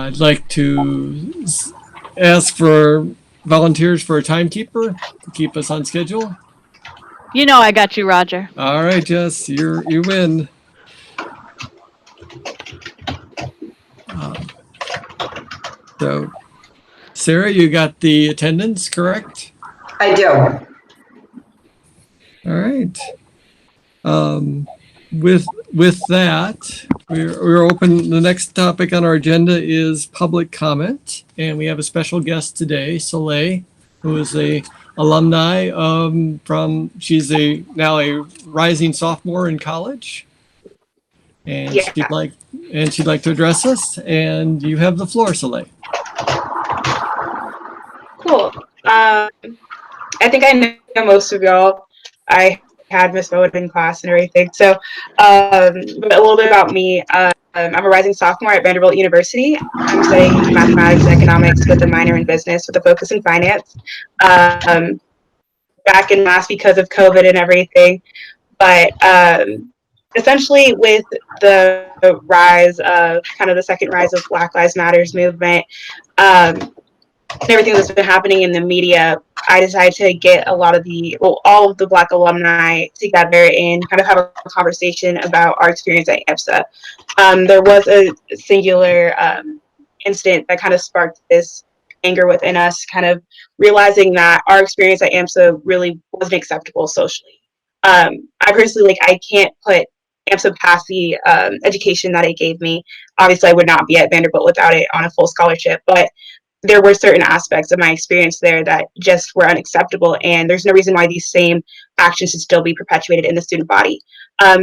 I'd like to ask for volunteers for a timekeeper to keep us on schedule. You know I got you, Roger. All right, Jess, you win. So, Sarah, you got the attendance correct? I do. All right. With that, we're open. The next topic on our agenda is public comment, and we have a special guest today, Soleil, who is a alumni she's now a rising sophomore in college, and Yeah. she'd like to address us. And you have the floor, Soleil. Cool. I think I know most of y'all. I had Miss Mode in class and everything. So, but a little bit about me. I'm a rising sophomore at Vanderbilt University. I'm studying mathematics and economics with a minor in business with a focus in finance. Back in mass because of COVID and everything. But essentially, with the rise of kind of the second rise of Black Lives Matters movement, and everything that's been happening in the media, I decided to get all of the Black alumni together and kind of have a conversation about our experience at AMSA. There was a singular incident that kind of sparked this anger within us, kind of realizing that our experience at AMSA really wasn't acceptable socially. I personally, I can't put AMSA past the education that it gave me. Obviously, I would not be at Vanderbilt without it on a full scholarship, but there were certain aspects of my experience there that just were unacceptable, and there's no reason why these same actions should still be perpetuated in the student body.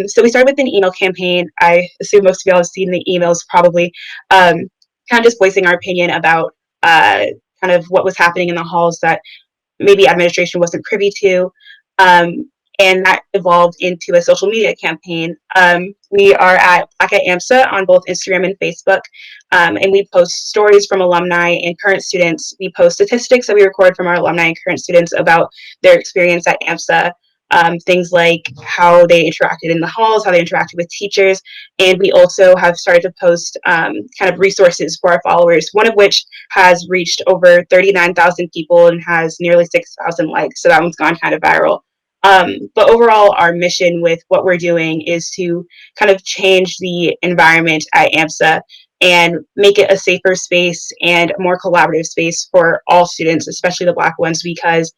So we started with an email campaign. I assume most of y'all have seen the emails probably, kind of just voicing our opinion about kind of what was happening in the halls that maybe administration wasn't privy to. And that evolved into a social media campaign. We are at Black at AMSA on both Instagram and Facebook, and we post stories from alumni and current students. We post statistics that we record from our alumni and current students about their experience at AMSA, things like how they interacted in the halls, how they interacted with teachers, and we also have started to post kind of resources for our followers, one of which has reached over 39,000 people and has nearly 6,000 likes, so that one's gone kind of viral. But overall, our mission with what we're doing is to kind of change the environment at AMSA and make it a safer space and a more collaborative space for all students, especially the Black ones, because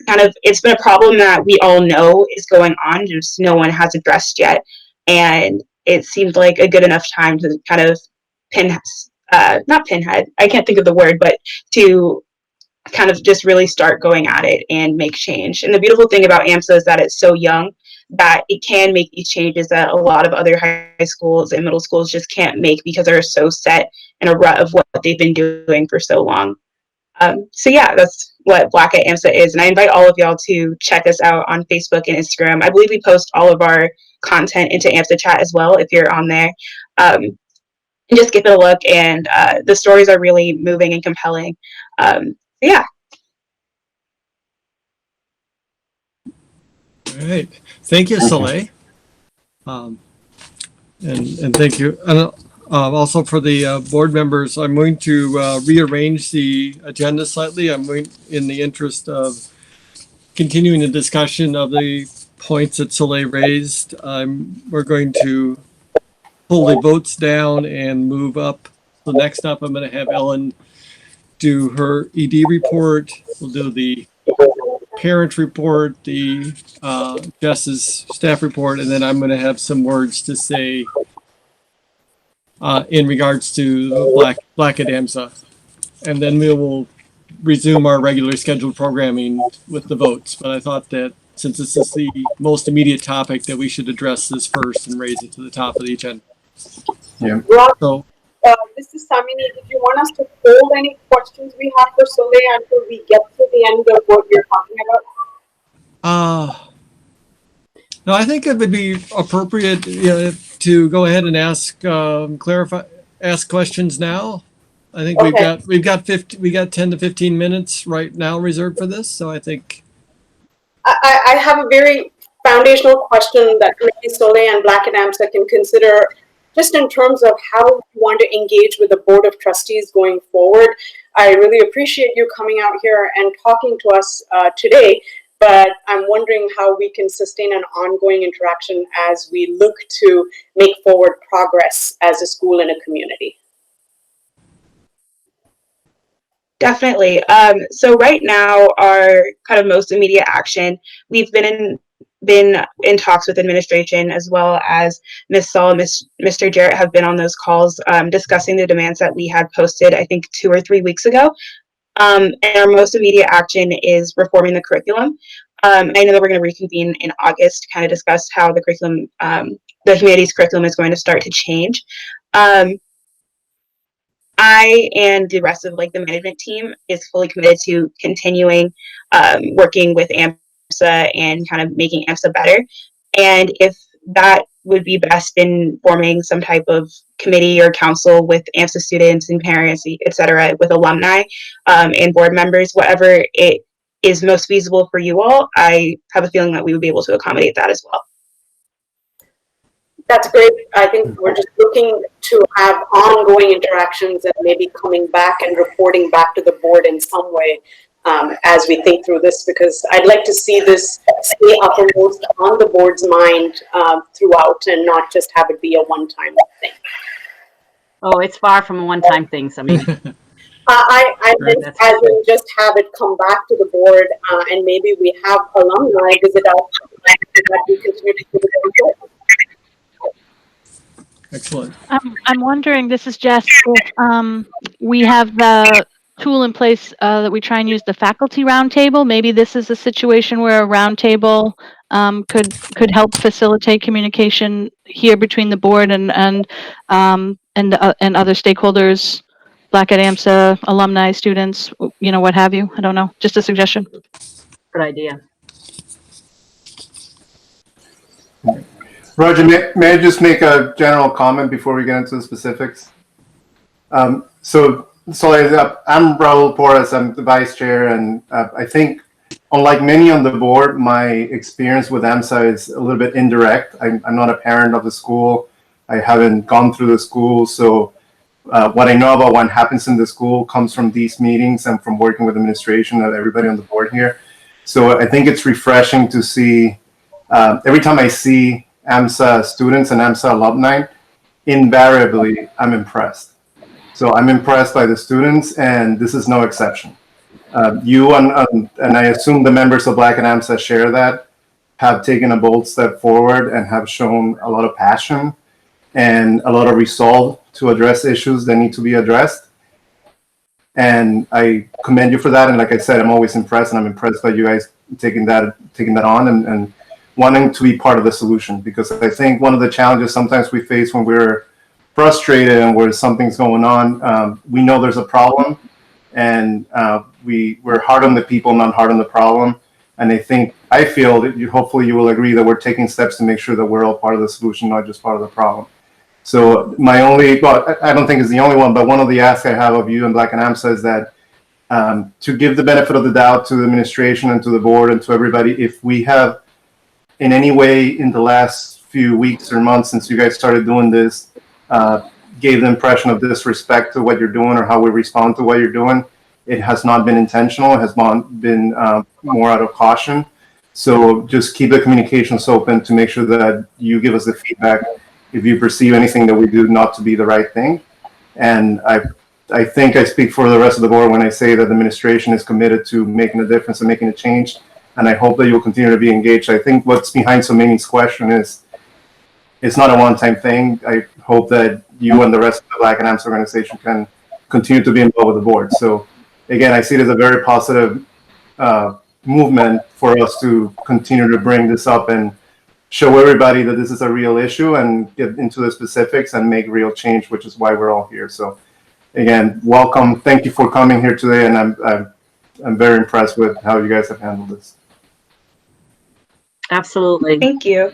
kind of it's been a problem that we all know is going on, just no one has addressed yet. And it seemed like a good enough time to kind of not pinhead, I can't think of the word, but to kind of just really start going at it and make change. And the beautiful thing about AMSA is that it's so young that it can make these changes that a lot of other high schools and middle schools just can't make because they're so set in a rut of what they've been doing for so long. So yeah, that's what Black at AMSA is. And I invite all of y'all to check us out on Facebook and Instagram. I believe we post all of our content into AMSA chat as well if you're on there. And just give it a look, and the stories are really moving and compelling. Yeah. All right. Thank you, Soleil. And thank you. And also for the board members, I'm going to rearrange the agenda slightly. In the interest of continuing the discussion of the points that Soleil raised, we're going to pull the votes down and move up. So next up, I'm going to have Ellen do her ED report. We'll do the parent report, the Jess's staff report, and then I'm going to have some words to say in regards to Black at AMSA. And then we will resume our regular scheduled programming with the votes. But I thought that since this is the most immediate topic, that we should address this first and raise it to the top of the agenda. Yeah. So, this is Samini. If you want us to hold any questions we have for Soleil until we get to the end of what you're talking about? No, I think it would be appropriate, to go ahead and ask questions now. I think Okay. we got 10 to 15 minutes right now reserved for this. So I think I have a very foundational question that maybe Soleil and Black and AMSA can consider just in terms of how you want to engage with the Board of Trustees going forward. I really appreciate you coming out here and talking to us today, but I'm wondering how we can sustain an ongoing interaction as we look to make forward progress as a school and a community. Definitely. So right now, our kind of most immediate action, we've been in talks with administration, as well as Ms. Saul and Mr. Jarrett have been on those calls discussing the demands that we had posted, I think 2 or 3 weeks ago. And our most immediate action is reforming the curriculum. I know that we're going to reconvene in August to kind of discuss how the curriculum, the humanities curriculum is going to start to change. I and the rest of the management team is fully committed to continuing working with AMSA and kind of making AMSA better. And if that would be best in forming some type of committee or council with AMSA students and parents, et cetera, with alumni and board members, whatever it is most feasible for you all, I have a feeling that we would be able to accommodate that as well. That's great. I think we're just looking to have ongoing interactions and maybe coming back and reporting back to the board in some way as we think through this, because I'd like to see this stay uppermost on the board's mind throughout and not just have it be a one-time thing. Oh, it's far from a one-time thing, Samini. I meant as in just have it come back to the board and maybe we have alumni visit us that we continue to do the board. Excellent. I'm wondering, this is Jess, if we have the tool in place that we try and use the faculty roundtable. Maybe this is a situation where a roundtable could help facilitate communication here between the board and other stakeholders, Black at AMSA, alumni, students, what have you. I don't know. Just a suggestion. Good idea. Roger, may I just make a general comment before we get into the specifics? I'm Raul Porras, I'm the vice chair, and I think, unlike many on the board, my experience with AMSA is a little bit indirect. I'm not a parent of the school. I haven't gone through the school, so what I know about what happens in the school comes from these meetings and from working with administration and everybody on the board here. So I think it's refreshing to see, every time I see AMSA students and AMSA alumni, invariably I'm impressed. So I'm impressed by the students, and this is no exception. You and I assume the members of Black and AMSA share that, have taken a bold step forward and have shown a lot of passion and a lot of resolve to address issues that need to be addressed. And I commend you for that. And like I said, I'm always impressed, and I'm impressed by you guys taking that on and wanting to be part of the solution, because I think one of the challenges sometimes we face when we're frustrated and where something's going on, we know there's a problem, and we're hard on the people, not hard on the problem. And I feel that hopefully you will agree that we're taking steps to make sure that we're all part of the solution, not just part of the problem. So I don't think it's the only one, but one of the asks I have of you and Black and AMSA is that to give the benefit of the doubt to the administration and to the board and to everybody, if we have in any way in the last few weeks or months since you guys started doing this, gave the impression of disrespect to what you're doing or how we respond to what you're doing, it has not been intentional. It has been more out of caution. So just keep the communications open to make sure that you give us the feedback if you perceive anything that we do not to be the right thing. And I think I speak for the rest of the board when I say that the administration is committed to making a difference and making a change. And I hope that you'll continue to be engaged. I think what's behind Somini's question is, it's not a one-time thing. I hope that you and the rest of the Black and AMSA organization can continue to be involved with the board. So again, I see it as a very positive movement for us to continue to bring this up and show everybody that this is a real issue and get into the specifics and make real change, which is why we're all here. So again, welcome. Thank you for coming here today. And I'm very impressed with how you guys have handled this. Absolutely. Thank you.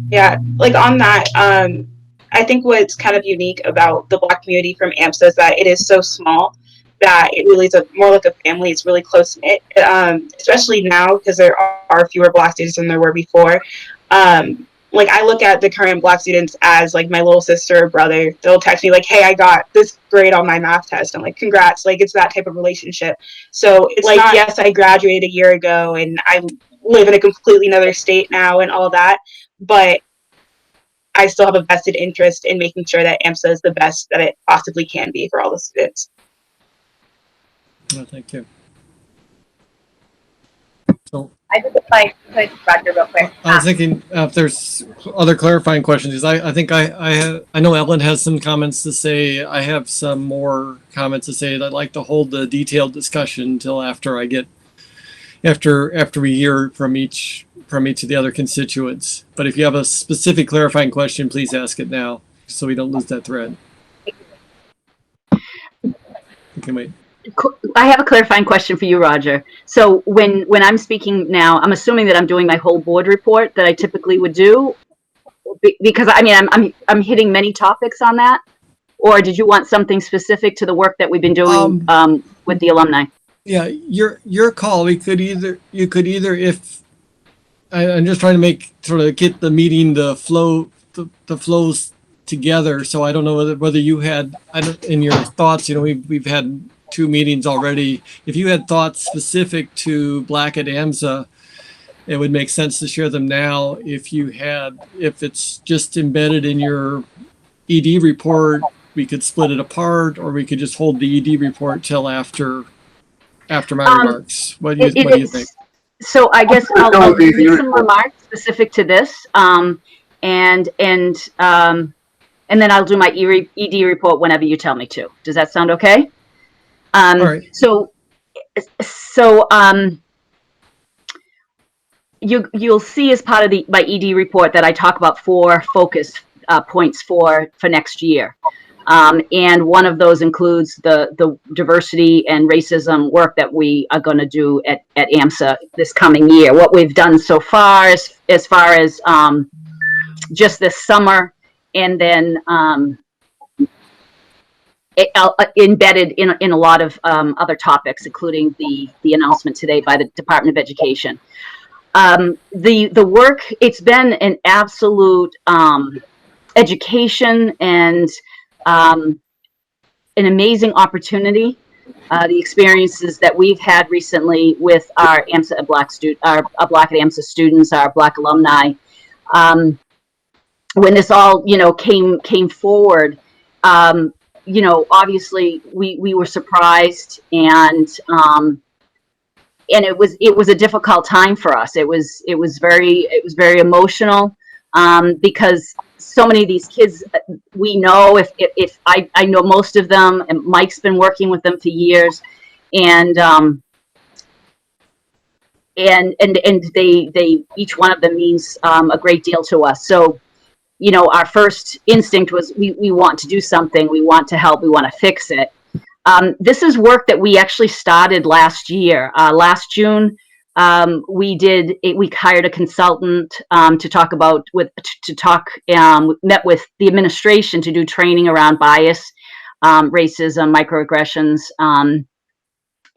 Yeah, on that, I think what's kind of unique about the Black community from AMSA is that it is so small that it really is more like a family. It's really close knit, especially now because there are fewer Black students than there were before. like I look at the current Black students as like my little sister or brother. They'll text me like, "Hey, I got this grade on my math test." I'm like, "Congrats!" Like it's that type of relationship. So it's like, yes, I graduated a year ago and I live in a completely another state now and all that, but I still have a vested interest in making sure that AMSA is the best that it possibly can be for all the students. No, thank you. I just like could Roger real quick. I was thinking if there's other clarifying questions, because I think I know Evelyn has some comments to say. I have some more comments to say. I'd like to hold the detailed discussion until after I get after we hear from each of the other constituents. But if you have a specific clarifying question, please ask it now, so we don't lose that thread. You can wait. I have a clarifying question for you, Roger. So when I'm speaking now, I'm assuming that I'm doing my whole board report that I typically would do, because I mean I'm hitting many topics on that. Or did you want something specific to the work that we've been doing with the alumni? Yeah, your call. You could either if I'm just trying to get the meeting the flows together. So I don't know whether you had in your thoughts. You know, we've had 2 meetings already. If you had thoughts specific to Black at AMSA, it would make sense to share them now. If it's just embedded in your ED report, we could split it apart, or we could just hold the ED report till after my remarks. What do you think? So I guess I'll make some remarks specific to this, and then I'll do my ED report whenever you tell me to. Does that sound okay? All right. So you'll see as part of my ED report that I talk about 4 focus points for next year. And one of those includes the diversity and racism work that we are going to do at AMSA this coming year. What we've done so far as far as just this summer, and then embedded in a lot of other topics, including the announcement today by the Department of Education. The work, it's been an absolute education and an amazing opportunity. The experiences that we've had recently with our AMSA Black at AMSA students, our Black alumni, when this all came forward, obviously we were surprised, and it was a difficult time for us. It was very emotional, because so many of these kids, we know, if I know most of them, and Mike's been working with them for years, and they each one of them means a great deal to us. So, our first instinct was we want to do something, we want to help, we want to fix it. This is work that we actually started last year. Last June, we hired a consultant met with the administration to do training around bias, racism, microaggressions,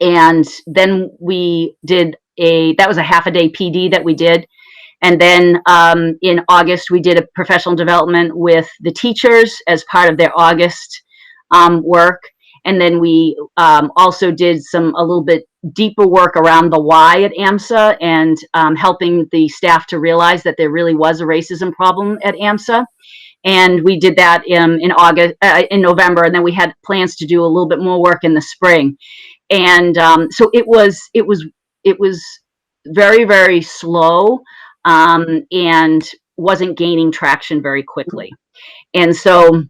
and then we did that was a half-a-day PD that we did. And then in August, we did a professional development with the teachers as part of their August work. And then we also did a little bit deeper work around the why at AMSA, and helping the staff to realize that there really was a racism problem at AMSA. And we did that in November, and then we had plans to do a little bit more work in the spring. And so it was very, very slow, and wasn't gaining traction very quickly. And so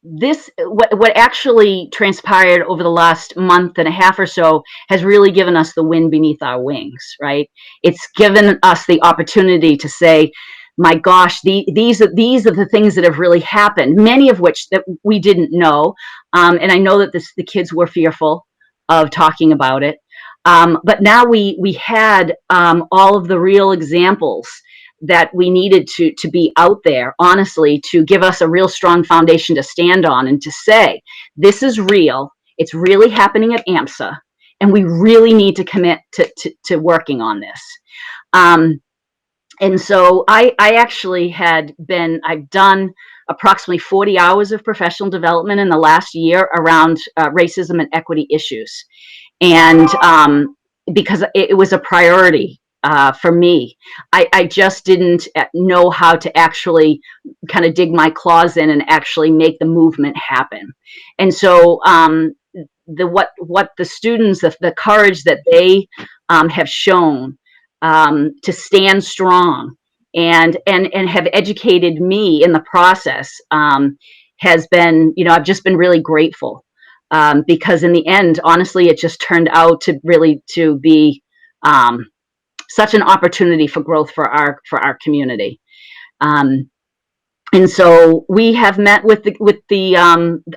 what actually transpired over the last month and a half or so has really given us the wind beneath our wings, right? It's given us the opportunity to say, my gosh, these are the things that have really happened, many of which that we didn't know. And I know that the kids were fearful of talking about it. But now we had all of the real examples that we needed to be out there, honestly, to give us a real strong foundation to stand on and to say, this is real, it's really happening at AMSA, and we really need to commit to working on this. And so I actually I've done approximately 40 hours of professional development in the last year around racism and equity issues. And because it was a priority for me, I just didn't know how to actually kind of dig my claws in and actually make the movement happen. And so what the students, the courage that they have shown to stand strong and have educated me in the process has been, I've just been really grateful. Because in the end, honestly, it just turned out to be such an opportunity for growth for our community. And so we have met with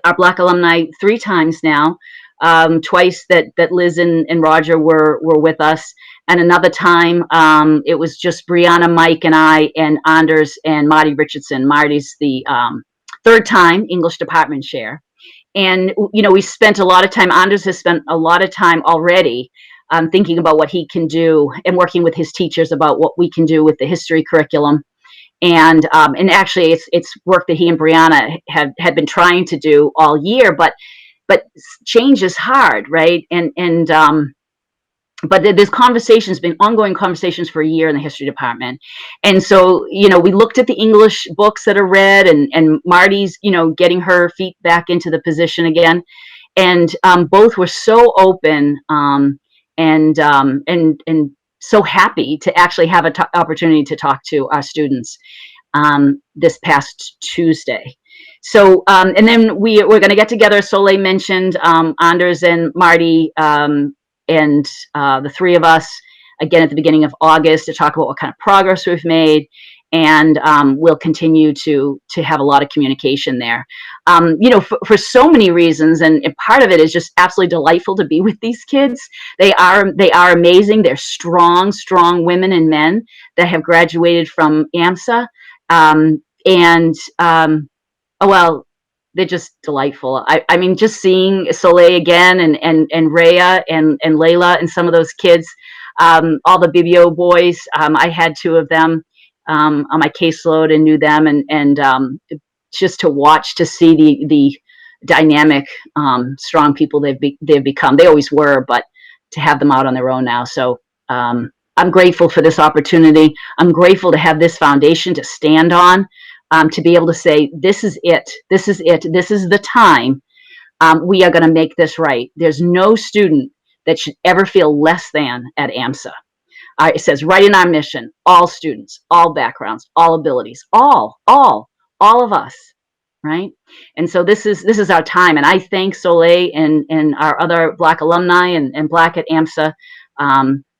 our Black alumni 3 times now. Twice that Liz and Roger were with us, and another time it was just Brianna, Mike, and I, and Anders and Marty Richardson. Marty's the 3rd time English department chair. And, we spent a lot of time, Anders has spent a lot of time already thinking about what he can do and working with his teachers about what we can do with the history curriculum. And actually it's work that he and Brianna had been trying to do all year, but change is hard, right? But there's been ongoing conversations for a year in the history department. And so, we looked at the English books that are read, and Marty's, getting her feet back into the position again. And both were so open and so happy to actually have an opportunity to talk to our students this past Tuesday. So, and then we're going to get together. Soleil mentioned Anders and Marty and the 3 of us again at the beginning of August to talk about what kind of progress we've made, and we'll continue to have a lot of communication there. For so many reasons, and part of it is just absolutely delightful to be with these kids. They are amazing. They're strong women and men that have graduated from AMSA, well, they're just delightful. I mean, just seeing Soleil again and Rhea and Layla and some of those kids, all the Bibio boys. I had 2 of them on my caseload and knew them, and just to see the dynamic, strong people they've become. They always were, but to have them out on their own now. So I'm grateful for this opportunity. I'm grateful to have this foundation to stand on. To be able to say, this is it, this is the time, we are going to make this right. There's no student that should ever feel less than at AMSA. It says right in our mission, all students, all backgrounds, all abilities, all of us, right? And so this is our time. And I thank Soleil and our other Black alumni and Black at AMSA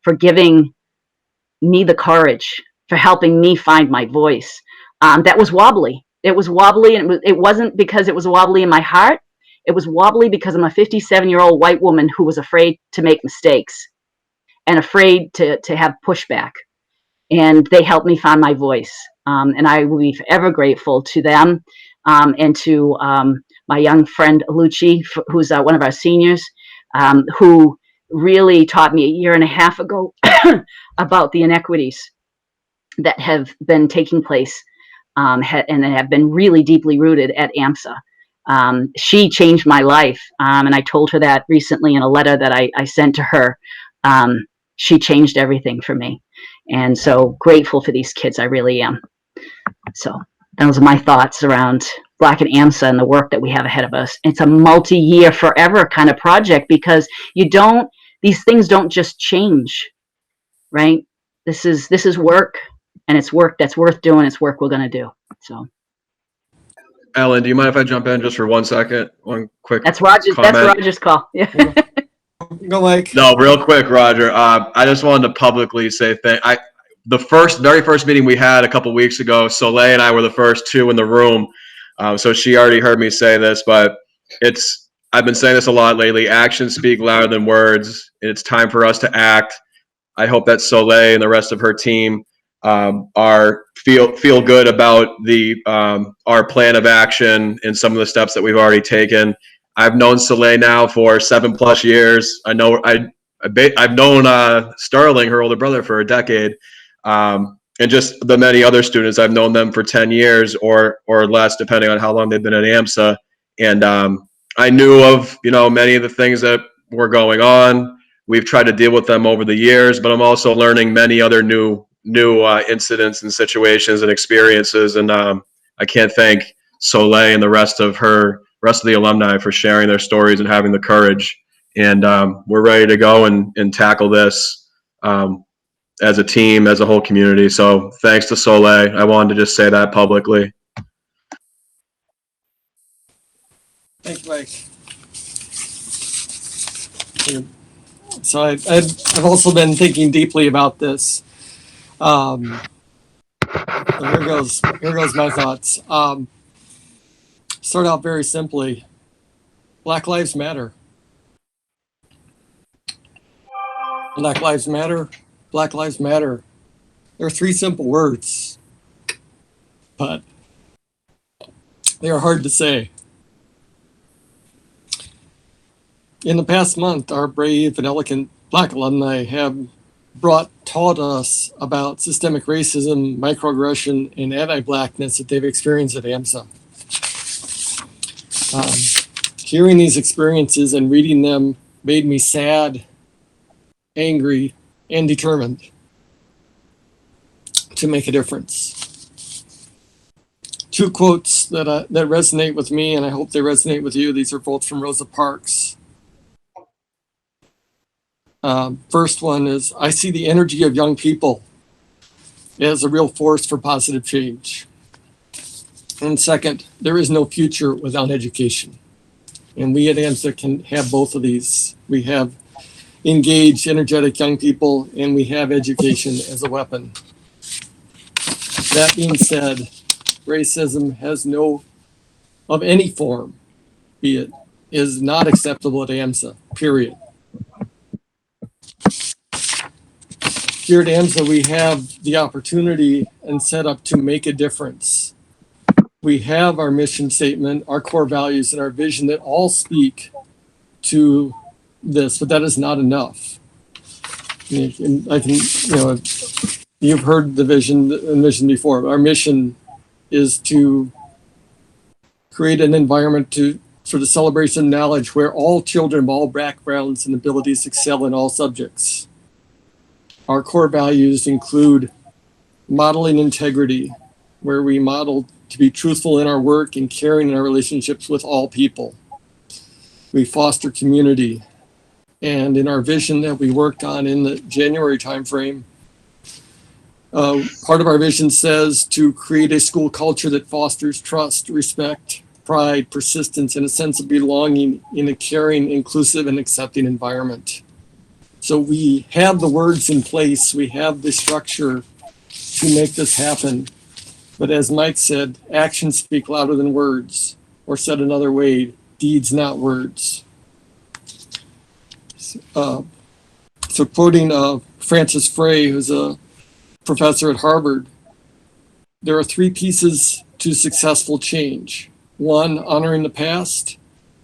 for giving me the courage, for helping me find my voice. That was wobbly. It was wobbly, and it wasn't because it was wobbly in my heart. It was wobbly because I'm a 57-year-old white woman who was afraid to make mistakes and afraid to have pushback. And they helped me find my voice. And I will be forever grateful to them and to my young friend Alucci, who's one of our seniors, who really taught me a year and a half ago about the inequities that have been taking place and have been really deeply rooted at AMSA. She changed my life, and I told her that recently in a letter that I sent to her. She changed everything for me, and so grateful for these kids. I really am. So those are my thoughts around Black and AMSA and the work that we have ahead of us. It's a multi-year, forever kind of project, because these things don't just change, right? This is work. And it's work that's worth doing. It's work we're going to do. So, Ellen, do you mind if I jump in just for 1 second? One quick. That's Roger's call. Yeah. Go, Mike. No, real quick, Roger. I just wanted to publicly say the very first meeting we had a couple weeks ago, Soleil and I were the first 2 in the room. So she already heard me say this, but I've been saying this a lot lately. Actions speak louder than words. And it's time for us to act. I hope that Soleil and the rest of her team feel good about our plan of action and some of the steps that we've already taken. I've known Soleil now for 7+ years. I know I've known Sterling, her older brother, for a decade, and and just the many other students. I've known them for 10 years or less, depending on how long they've been at AMSA. And I knew of, many of the things that were going on. We've tried to deal with them over the years, but I'm also learning many other new incidents and situations and experiences. And I can't thank Soleil and the rest of the alumni for sharing their stories and having the courage. And we're ready to go and tackle this as a team, as a whole community. So thanks to Soleil. I wanted to just say that publicly. Thank you, Mike. So I've also been thinking deeply about this. So here goes my thoughts. Start out very simply. Black Lives Matter. Black Lives Matter. Black Lives Matter. They're three simple words, but they are hard to say. In the past month, our brave and elegant Black alumni have taught us about systemic racism, microaggression, and anti-Blackness that they've experienced at AMSA. Hearing these experiences and reading them made me sad, angry, and determined to make a difference. Two quotes that resonate with me, and I hope they resonate with you. These are both from Rosa Parks. First one is, I see the energy of young people as a real force for positive change. And second, there is no future without education. And we at AMSA can have both of these. We have engaged, energetic young people, and we have education as a weapon. That being said, racism of any form, be it, is not acceptable at AMSA, period. Here at AMSA, we have the opportunity and set up to make a difference. We have our mission statement, our core values, and our vision that all speak to this, but that is not enough. You've heard the vision before. Our mission is to create an environment for the celebration of knowledge where all children of all backgrounds and abilities excel in all subjects. Our core values include modeling integrity, where we model to be truthful in our work and caring in our relationships with all people. We foster community. And in our vision that we worked on in the January timeframe, part of our vision says to create a school culture that fosters trust, respect, pride, persistence, and a sense of belonging in a caring, inclusive, and accepting environment. So we have the words in place, we have the structure to make this happen. But as Mike said, actions speak louder than words, or said another way, deeds, not words. So quoting Francis Frey, who's a professor at Harvard, there are three pieces to successful change. One, honoring the past.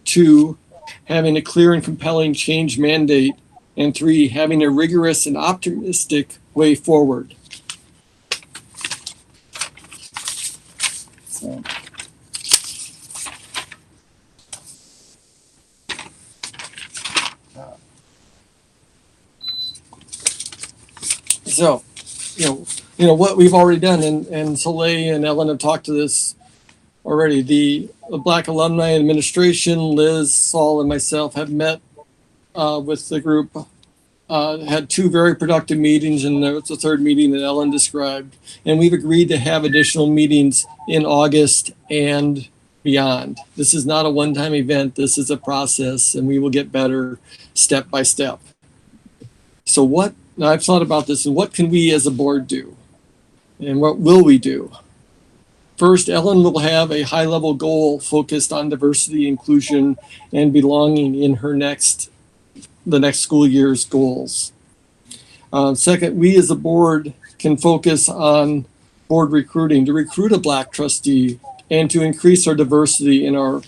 Two, having a clear and compelling change mandate. And three, having a rigorous and optimistic way forward. So, what we've already done, and Soleil and Ellen have talked to this already. The Black Alumni Administration, Liz, Saul, and myself have met with the group, had two very productive meetings, and there was a third meeting that Ellen described. And we've agreed to have additional meetings in August and beyond. This is not a one-time event. This is a process, and we will get better step by step. So now I've thought about this, and what can we as a board do? And what will we do? First, Ellen will have a high-level goal focused on diversity, inclusion, and belonging in the next school year's goals. Second, we as a board can focus on board recruiting, to recruit a Black trustee and to increase our diversity in our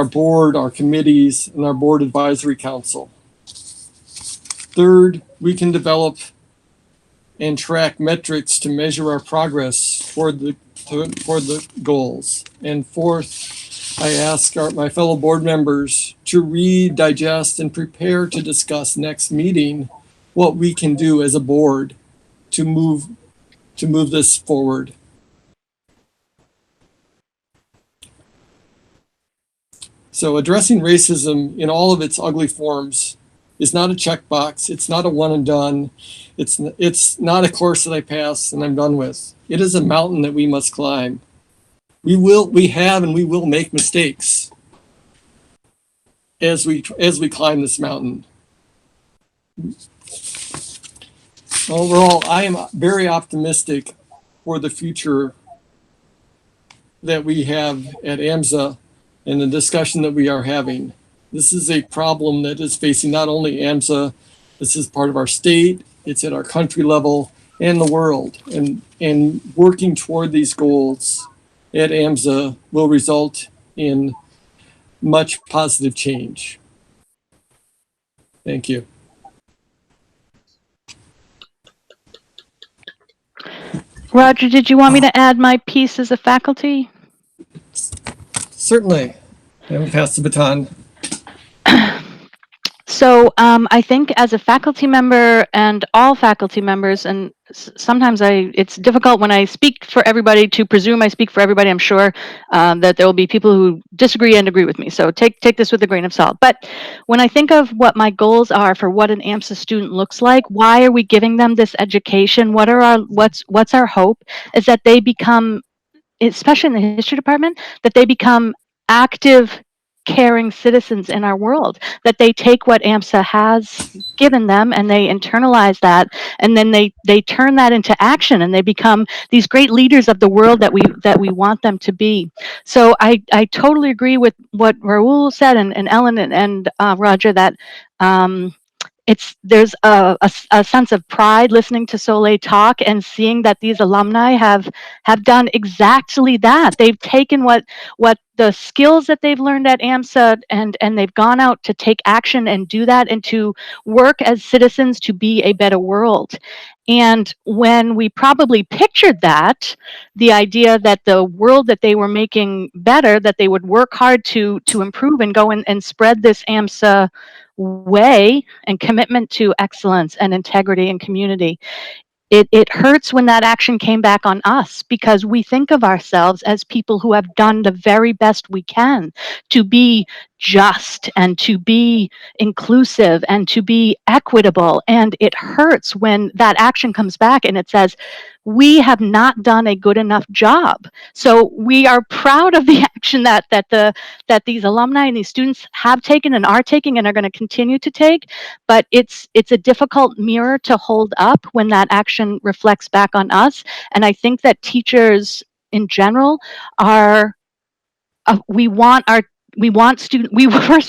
board, our committees, and our board advisory council. Third, we can develop and track metrics to measure our progress toward the goals. And fourth, I ask my fellow board members to read, digest, and prepare to discuss next meeting what we can do as a board to move this forward. So addressing racism in all of its ugly forms is not a checkbox. It's not a one and done. It's not a course that I pass and I'm done with. It is a mountain that we must climb. We have and we will make mistakes as we climb this mountain. Overall, I am very optimistic for the future that we have at AMSA and the discussion that we are having. This is a problem that is facing not only AMSA, this is part of our state, it's at our country level and the world. And working toward these goals at AMSA will result in much positive change. Thank you. Roger, did you want me to add my piece as a faculty? Certainly. I will pass the baton. So I think as a faculty member and all faculty members, and sometimes it's difficult when I speak for everybody to presume I speak for everybody. I'm sure that there will be people who disagree and agree with me. So take this with a grain of salt. But when I think of what my goals are for what an AMSA student looks like, why are we giving them this education? What's our hope is that they become, especially in the history department, that they become active, caring citizens in our world, that they take what AMSA has given them and they internalize that, and then they turn that into action and they become these great leaders of the world that we want them to be. So I totally agree with what Raul said and Ellen and Roger, that there's a sense of pride listening to Soleil talk and seeing that these alumni have done exactly that. They've taken what the skills that they've learned at AMSA and they've gone out to take action and do that and to work as citizens to be a better world. And when we probably pictured that, the idea that the world that they were making better, that they would work hard to improve and go and spread this AMSA way and commitment to excellence and integrity and community. It hurts when that action came back on us, because we think of ourselves as people who have done the very best we can to be just and to be inclusive and to be equitable. And it hurts when that action comes back and it says, we have not done a good enough job. So we are proud of the action that these alumni and these students have taken and are taking and are going to continue to take. But it's a difficult mirror to hold up when that action reflects back on us. And I think that teachers in general are, first of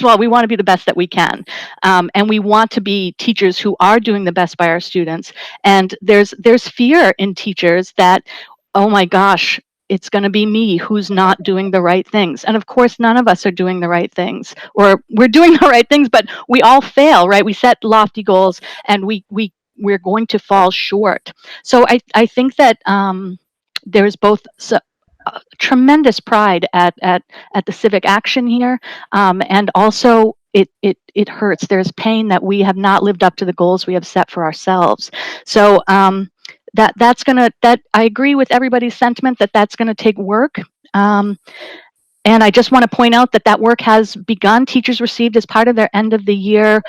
all, we want to be the best that we can. And we want to be teachers who are doing the best by our students. And there's fear in teachers that, oh my gosh, it's going to be me who's not doing the right things. And of course, none of us are doing the right things, or we're doing the right things, but we all fail, right? We set lofty goals and we're going to fall short. So I think that there's both tremendous pride at the civic action here, and also it hurts. There's pain that we have not lived up to the goals we have set for ourselves. So that I agree with everybody's sentiment that that's gonna take work. And I just want to point out that work has begun. Teachers received, as part of their end of the year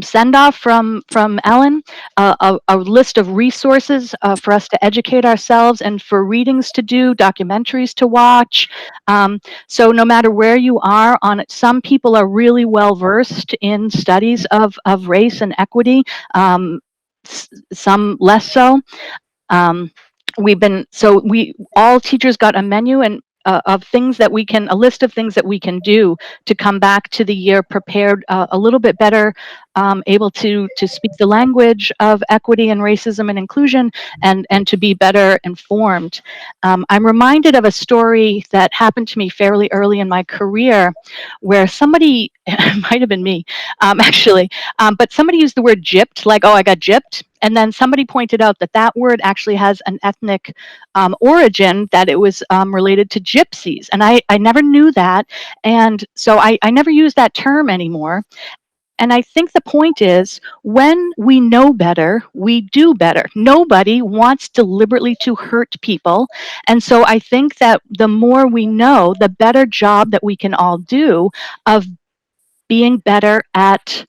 send-off from Ellen, a list of resources for us to educate ourselves and for readings to do, documentaries to watch. So no matter where you are on it, some people are really well versed in studies of race and equity, some less so. All teachers got a menu and of things that a list of things that we can do to come back to the year prepared a little bit better, able to speak the language of equity and racism and inclusion, and to be better informed. I'm reminded of a story that happened to me fairly early in my career, where somebody, it might have been me, actually, but somebody used the word gypped, like, oh, I got gypped. And then somebody pointed out that that word actually has an ethnic origin, that it was related to gypsies. And I never knew that. And so I never use that term anymore. And I think the point is, when we know better, we do better. Nobody wants deliberately to hurt people. And so I think that the more we know, the better job that we can all do of being better at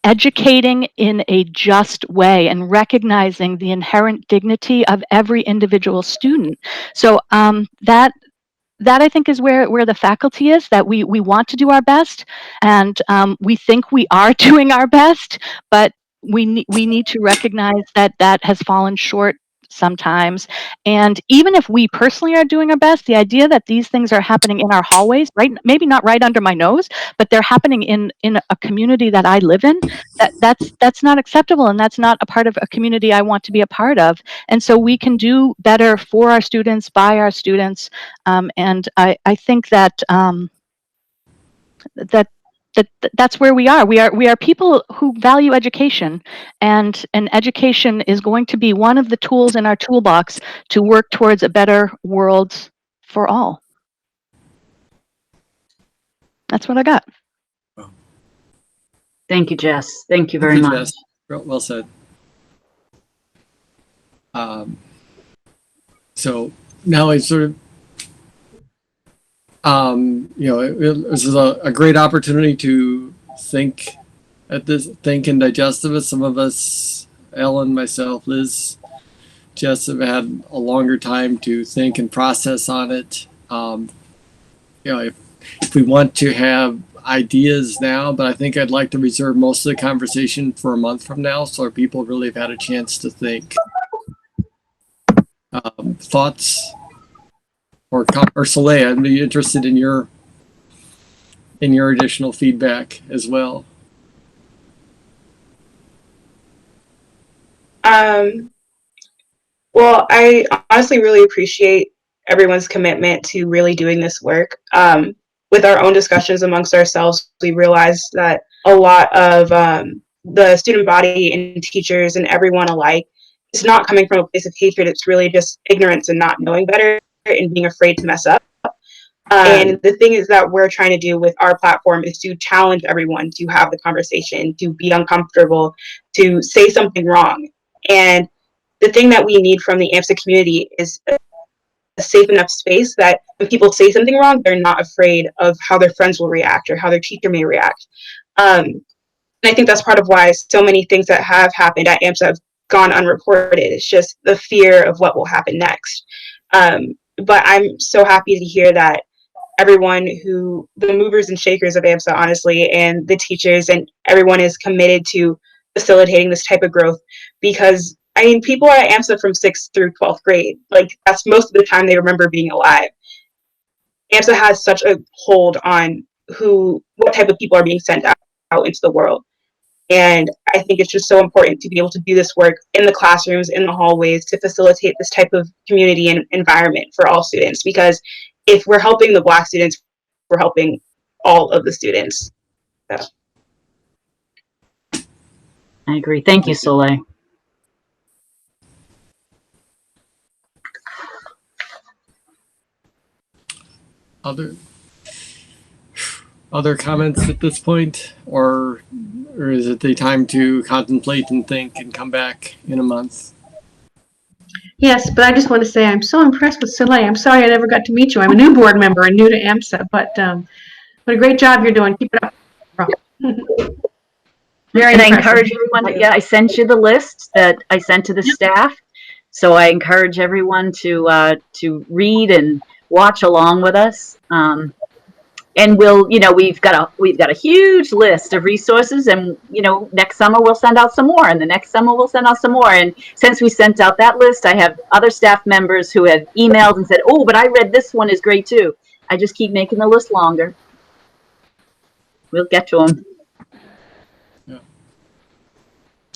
educating in a just way and recognizing the inherent dignity of every individual student. So that I think is where the faculty is, that we want to do our best, and we think we are doing our best, but we need to recognize that that has fallen short sometimes. And even if we personally are doing our best, the idea that these things are happening in our hallways, right, maybe not right under my nose, but they're happening in a community that I live in, that's not acceptable, and that's not a part of a community I want to be a part of. And so we can do better for our students, by our students, and I think that that's where we are. We are people who value education, and education is going to be one of the tools in our toolbox to work towards a better world for all. That's what I got. Thank you, Jess. Thank you very Thank you, much. Jess. Well said. So now I sort of, this is a great opportunity to think and digest of it. Some of us, Ellen, myself, Liz, Jess, have had a longer time to think and process on it. If we want to have ideas now, but I think I'd like to reserve most of the conversation for a month from now, so people really have had a chance to think. Thoughts, or Soleil, I'd be interested in your additional feedback as well. Well, I honestly really appreciate everyone's commitment to really doing this work. With our own discussions amongst ourselves, we realized that a lot of the student body and teachers and everyone alike is not coming from a place of hatred. It's really just ignorance and not knowing better and being afraid to mess up. And the thing is that we're trying to do with our platform is to challenge everyone to have the conversation, to be uncomfortable, to say something wrong. And the thing that we need from the AMSA community is a safe enough space that when people say something wrong, they're not afraid of how their friends will react or how their teacher may react. And I think that's part of why so many things that have happened at AMSA have gone unreported. It's just the fear of what will happen next. But I'm so happy to hear that everyone the movers and shakers of AMSA, honestly, and the teachers and everyone is committed to facilitating this type of growth, because I mean, people are at AMSA from 6th through 12th grade. Like, that's most of the time they remember being alive. AMSA has such a hold on what type of people are being sent out into the world. And I think it's just so important to be able to do this work in the classrooms, in the hallways, to facilitate this type of community and environment for all students. Because if we're helping the Black students, we're helping all of the students. So. I agree. Thank you, Soleil. Other comments at this point, or is it the time to contemplate and think and come back in a month? Yes, but I just want to say I'm so impressed with Soleil. I'm sorry I never got to meet you. I'm a new board member and new to AMSA, but what a great job you're doing. Keep it up. Very and impressive. I encourage everyone. Yeah, I sent you the list that I sent to the staff, so I encourage everyone to read and watch along with us. And we've got a huge list of resources, and next summer we'll send out some more, and the next summer we'll send out some more. And since we sent out that list, I have other staff members who have emailed and said, "Oh, but I read this one is great too." I just keep making the list longer. We'll get to them.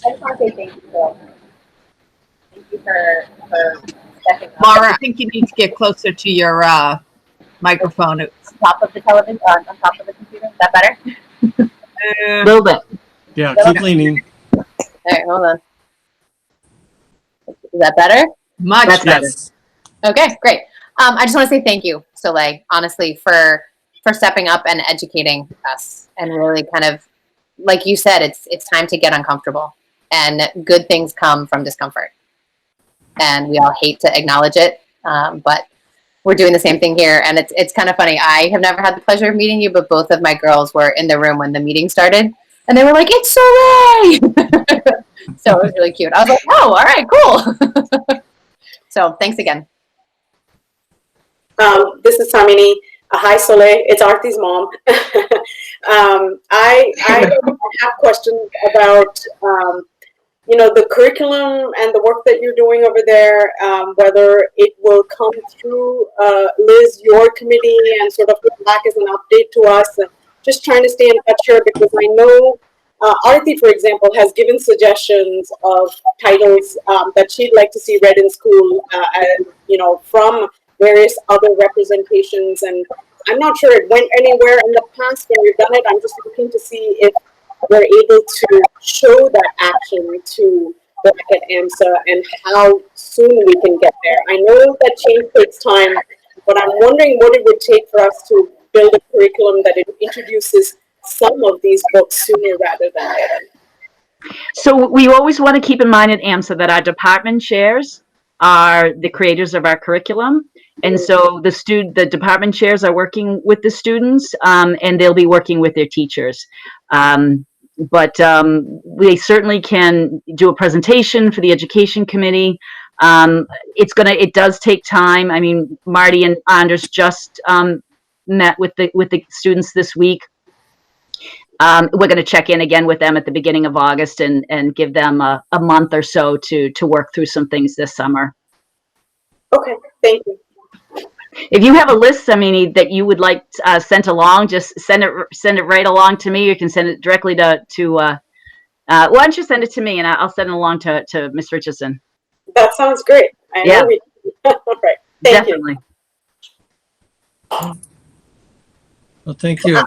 I just want to say thank you, Phil. Thank you for stepping up. Mara, I think you need to get closer to your microphone. On top of the television, on top of the computer. Is that better? A little bit. Yeah, keep leaning. All right, hold on. Is that better? Much That's better. better. Okay, great. I just want to say thank you, Soleil, honestly, for stepping up and educating us, and really kind of, like you said, it's time to get uncomfortable, and good things come from discomfort, and we all hate to acknowledge it, but we're doing the same thing here, and it's kind of funny. I have never had the pleasure of meeting you, but both of my girls were in the room when the meeting started, and they were like, "It's Soleil!" So it was really cute. I was like, "Oh, all right, cool." So thanks again. This is Samini. Hi, Soleil. It's Arti's mom. I have questions about, the curriculum and the work that you're doing over there, whether it will come through, Liz, your committee, and sort of come back as an update to us. And just trying to stay in touch here, because I know Arti, for example, has given suggestions of titles that she'd like to see read in school, and from various other representations. And I'm not sure it went anywhere in the past when we've done it. I'm just looking to see if we're able to show that action to Black at AMSA and how soon we can get there. I know that change takes time, but I'm wondering what it would take for us to build a curriculum that introduces some of these books sooner rather than later. So we always want to keep in mind at AMSA that our department chairs are the creators of our curriculum. And so the department chairs are working with the students, and they'll be working with their teachers. But we certainly can do a presentation for the education committee. It does take time. I mean, Marty and Anders just met with the students this week. We're going to check in again with them at the beginning of August and give them a month or so to work through some things this summer. Okay, thank you. If you have a list, that you would like sent along, just send it right along to me. You can send it directly to why don't you send it to me, and I'll send it along to Ms. Richardson. That sounds great. I know we. All right. Thank Definitely. you. Well, thank you.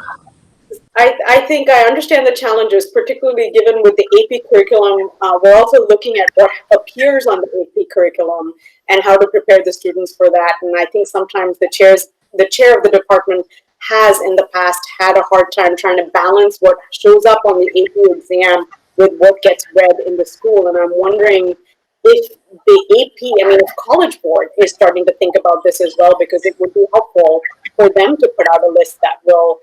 I think I understand the challenges, particularly given with the AP curriculum. We're also looking at what appears on the AP curriculum and how to prepare the students for that. And I think sometimes the chair of the department has in the past had a hard time trying to balance what shows up on the AP exam with what gets read in the school. And I'm wondering if the AP, if College Board is starting to think about this as well, because it would be helpful for them to put out a list that will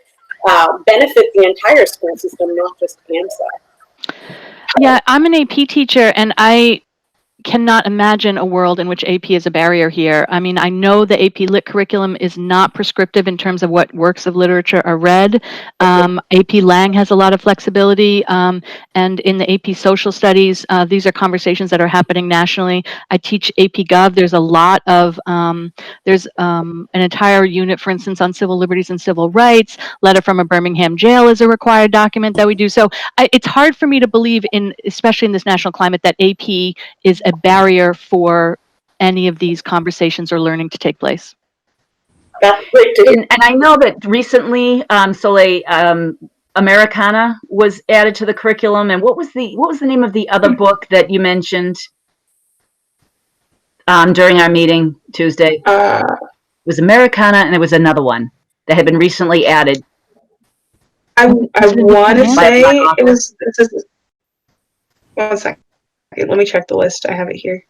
benefit the entire school system, not just AMSA. Yeah, I'm an AP teacher, and I cannot imagine a world in which AP is a barrier here. I mean, I know the AP Lit curriculum is not prescriptive in terms of what works of literature are read. AP Lang has a lot of flexibility, and in the AP Social Studies, these are conversations that are happening nationally. I teach AP Gov. There's a lot of, there's an entire unit, for instance, on civil liberties and civil rights. Letter from a Birmingham jail is a required document that we do. So it's hard for me to believe especially in this national climate, that AP is a barrier for any of these conversations or learning to take place. That's great to hear. And I know that recently, Soleil, Americana was added to the curriculum. And what was the name of the other book that you mentioned during our meeting Tuesday? It was Americana, and there was another one that had been recently added. I want to say it was. One second. Let me check the list. I have it here.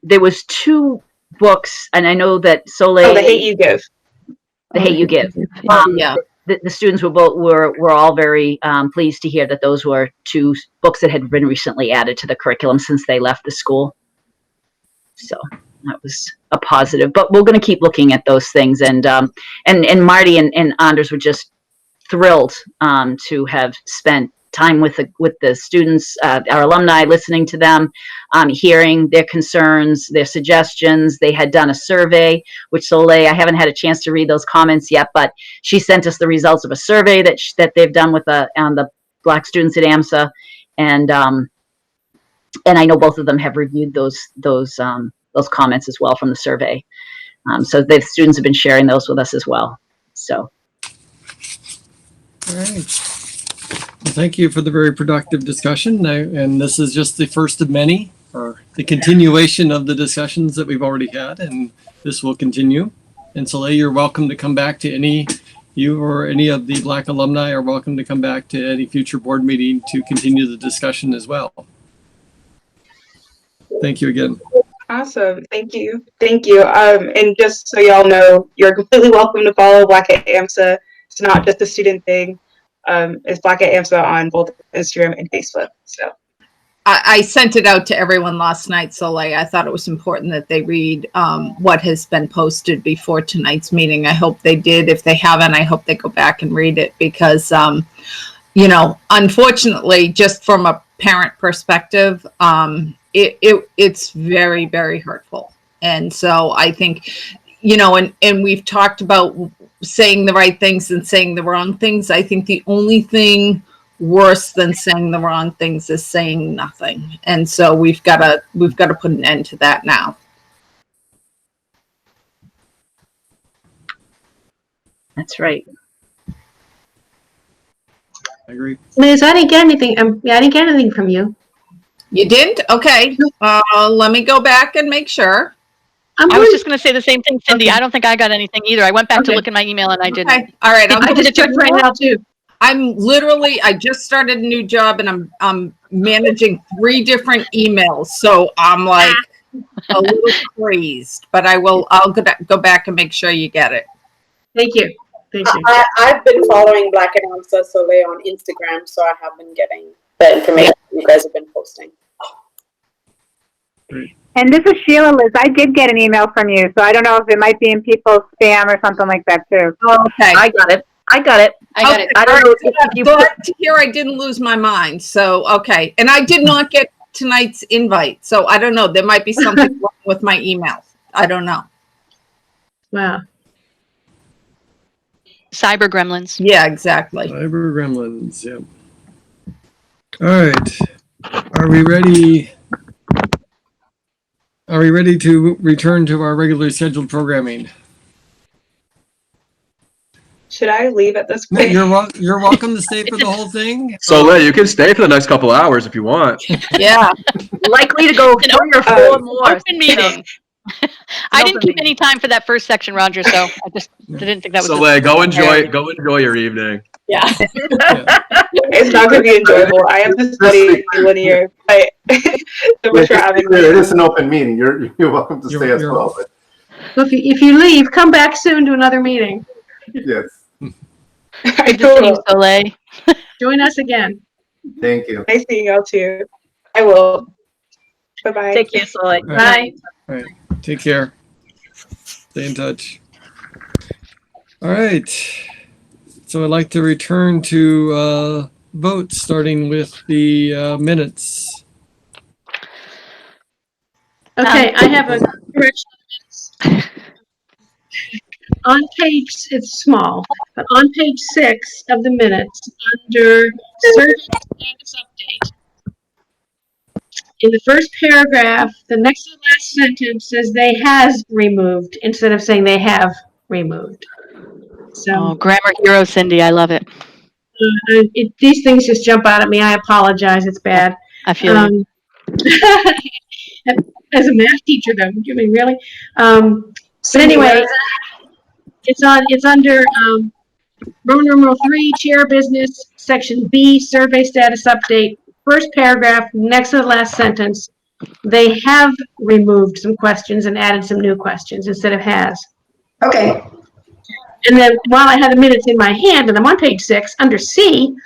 There was two books, and I know that Soleil. Oh, The Hate You Give. The Hate You Give. Yeah. The students were all very pleased to hear that those were two books that had been recently added to the curriculum since they left the school. So that was a positive. But we're going to keep looking at those things, and Marty and Anders were just thrilled to have spent time with the students, our alumni, listening to them, hearing their concerns, their suggestions. They had done a survey, which Soleil, I haven't had a chance to read those comments yet, but she sent us the results of a survey that they've done with on the Black students at AMSA, and I know both of them have reviewed those comments as well from the survey. So the students have been sharing those with us as well. So. All right. Thank you for the very productive discussion. And this is just the first of many, or the continuation of the discussions that we've already had, and this will continue. And Soleil, you're welcome to come back to you or any of the Black alumni are welcome to come back to any future board meeting to continue the discussion as well. Thank you again. Awesome. Thank you. Thank you. And just so y'all know, you're completely welcome to follow Black at AMSA. It's not just a student thing. It's Black at AMSA on both Instagram and Facebook. So I sent it out to everyone last night, Soleil. I thought it was important that they read what has been posted before tonight's meeting. I hope they did. If they haven't, I hope they go back and read it because, you know, unfortunately, just from a parent perspective, it's very, very hurtful. And so I think, you know, and we've talked about saying the right things and saying the wrong things. I think the only thing worse than saying the wrong things is saying nothing. And so we've got to put an end to that now. That's right. I agree. Liz, I didn't get anything. I didn't get anything from you. You didn't? Okay. Let me go back and make sure. I was just going to say the same thing, Cindy. I don't think I got anything either. I went back to look at my email and I didn't. Okay. All right. I just checked right now too. I just started a new job and I'm managing 3 different emails. So I'm like a little crazed, but I'll go back and make sure you get it. Thank you. Thank you. I've been following Black and AMSA Soleil on Instagram, so I have been getting the information you guys have been posting. And this is Sheila, Liz. I did get an email from you, so I don't know if it might be in people's spam or something like that too. Okay. I got it. I got it. Okay, I don't know if you put. Glad to hear I didn't lose my mind. So, okay. And I did not get tonight's invite. So I don't know. There might be something wrong with my email. I don't know. Wow. Cyber gremlins. Yeah, exactly. Cyber gremlins, yep. All right. Are we ready? Are we ready to return to our regularly scheduled programming? should I leave at this point? You're welcome to stay for the whole thing. Soleil, you can stay for the next couple hours if you want. Yeah. Likely to go 3 or 4 more. Open meeting. I didn't keep any time for that first section, Roger, so I just didn't think that was. Soleil, go enjoy your evening. Yeah. It's not going to be enjoyable. I have to study linear. It is an open meeting. You're welcome to stay as well. But So if you leave, come back soon to another meeting. yes. Good to see you, Soleil. Join us again. Thank you. Nice seeing y'all too. I will. Bye-bye. Take care, Soleil. Bye. All right. Take care. Stay in touch. All right. So I'd like to return to votes, starting with the minutes. Okay, I have a correction. On page, it's small, but on page 6 of the minutes, under survey status update, in the first paragraph, the next to the last sentence says they has removed instead of saying they have removed. So Grammar hero, Cindy. I love it. These things just jump out at me. I apologize. It's bad. I feel as a math teacher, though, I mean, really. But anyway, it's under Roman numeral 3, chair business, section B, survey status update. First paragraph, next to the last sentence, they have removed some questions and added some new questions instead of has. Okay. And then while I have the minutes in my hand, and I'm on page 6, under C,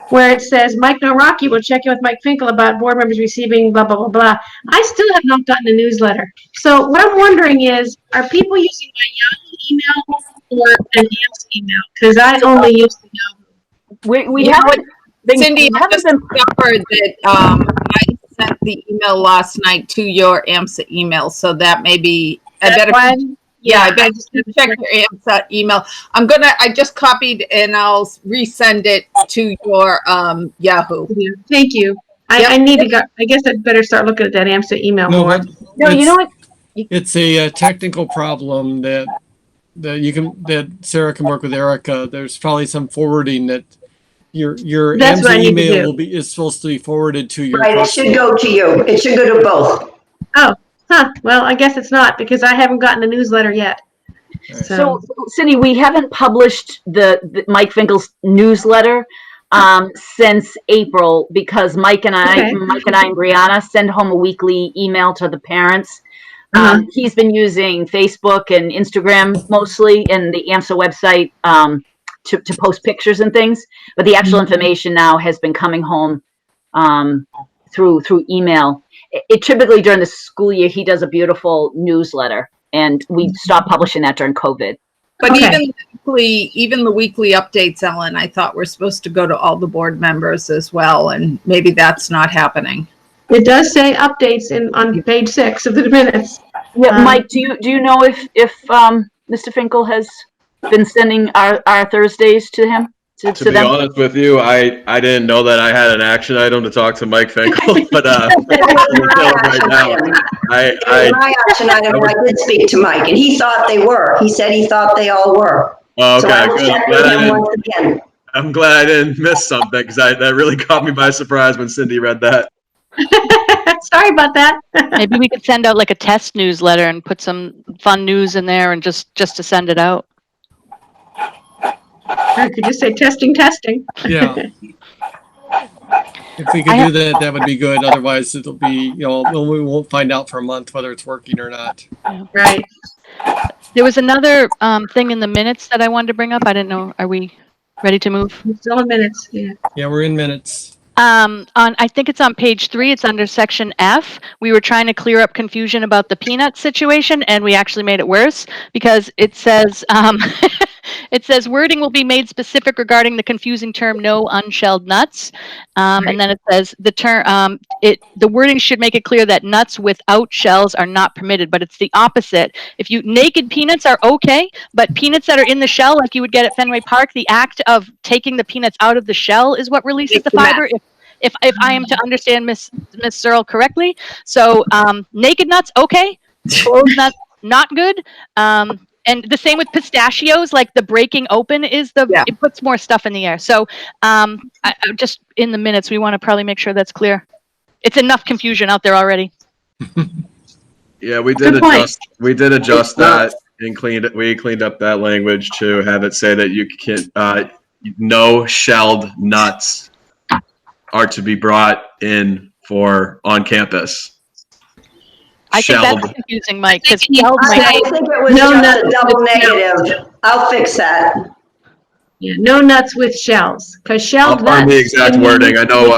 where it says, Mike Noraki will check in with Mike Finkel about board members receiving blah, blah, blah, blah. I still have not gotten a newsletter. So what I'm wondering is, are people using my Yahoo email or an AMSA email? Because I only use the Yahoo. We haven't. Cindy, I just discovered that I sent the email last night to your AMSA email, so that may be I better check your AMSA email. I just copied and I'll resend it to your Yahoo. Thank you. I need to go. I guess I'd better start looking at that AMSA email more. No, you know what? It's a technical problem that Sarah can work with Erica. There's probably some forwarding that Your That's what I AMSA need to email do. is supposed to be forwarded to your Right, it should personal. go to you. It should go to both. Oh, well, I guess it's not because I haven't gotten the newsletter yet. Right. So, Cindy, we haven't published the Mike Finkel's newsletter since April because Mike and I and Brianna send home a weekly email to the parents. He's been using Facebook and Instagram mostly, and the AMSA website to post pictures and things. But the actual information now has been coming home through email. It typically during the school year he does a beautiful newsletter, and we stopped publishing that during COVID. But even the weekly updates, Ellen, I thought were supposed to go to all the board members as well, and maybe that's not happening. It does say updates on page 6 of the minutes. Yeah, Mike, do you know if Mr. Finkel has been sending our Thursdays to him? To be honest with you, I didn't know that I had an action item to talk to Mike Finkel, but right now, my action item, I did speak to Mike, and he thought they were. He said he thought they all were. Okay, so I will good. check with him once again. I'm glad I didn't miss something because that really caught me by surprise when Cindy read that. Sorry about that. Maybe we could send out like a test newsletter and put some fun news in there and just to send it out. I could just say testing. Yeah. If we could do that, that would be good. Otherwise, it'll be, we won't find out for a month whether it's working or not. Right. There was another thing in the minutes that I wanted to bring up. I didn't know. Are we ready to move? Still in minutes. Yeah. Yeah, we're in minutes. I think it's on page 3. It's under section F. We were trying to clear up confusion about the peanut situation, and we actually made it worse because it says it says wording will be made specific regarding the confusing term "no unshelled nuts," and then it says the term the wording should make it clear that nuts without shells are not permitted. But it's the opposite. If naked peanuts are okay, but peanuts that are in the shell, like you would get at Fenway Park, the act of taking the peanuts out of the shell is what releases the fiber. If I am to understand Miss Searle correctly, so naked nuts okay, closed nuts not good, and the same with pistachios. Like the breaking open is it puts more stuff in the air. So just in the minutes, we want to probably make sure that's clear. It's enough confusion out there already. Yeah, we did adjust that and we cleaned up that language to have it say that you can no shelled nuts are to be brought in for on campus. I think that's confusing, Mike. I think it was just a double negative. I'll fix that. Yeah, no nuts with shells, because shelled nuts. I'll find the exact wording. I know.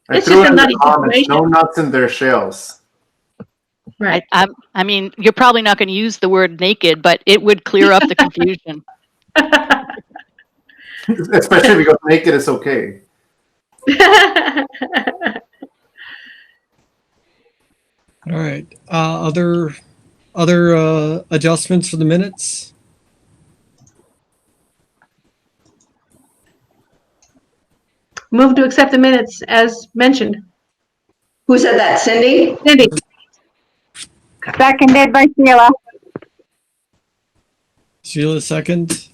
I threw in the comments, no nuts in their shells. Right. I mean, you're probably not going to use the word naked, but it would clear up the confusion. Especially because naked is okay. All right. Other adjustments for the minutes? Move to accept the minutes as mentioned. Who said that? Cindy? Cindy. Seconded by Sheila. Sheila, second.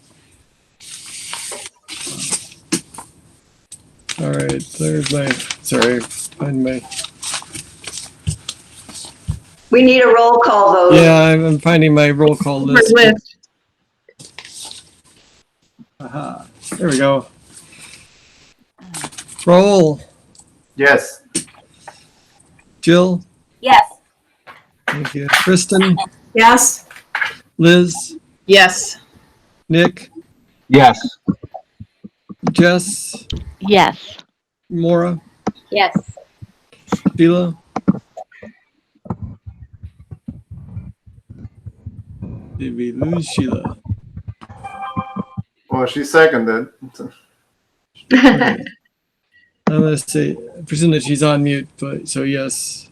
All right. There's find my. We need a roll call vote. Yeah, I'm finding my roll call list. Aha. There we go. Roll. Yes. Jill? Yes. Thank you. Kristen? Yes. Liz? Yes. Nick? Yes. Jess? Yes. Maura? Yes. Sheila? Did we lose Sheila? Well, she seconded. I'm going to say, I presume that she's on mute, but so yes.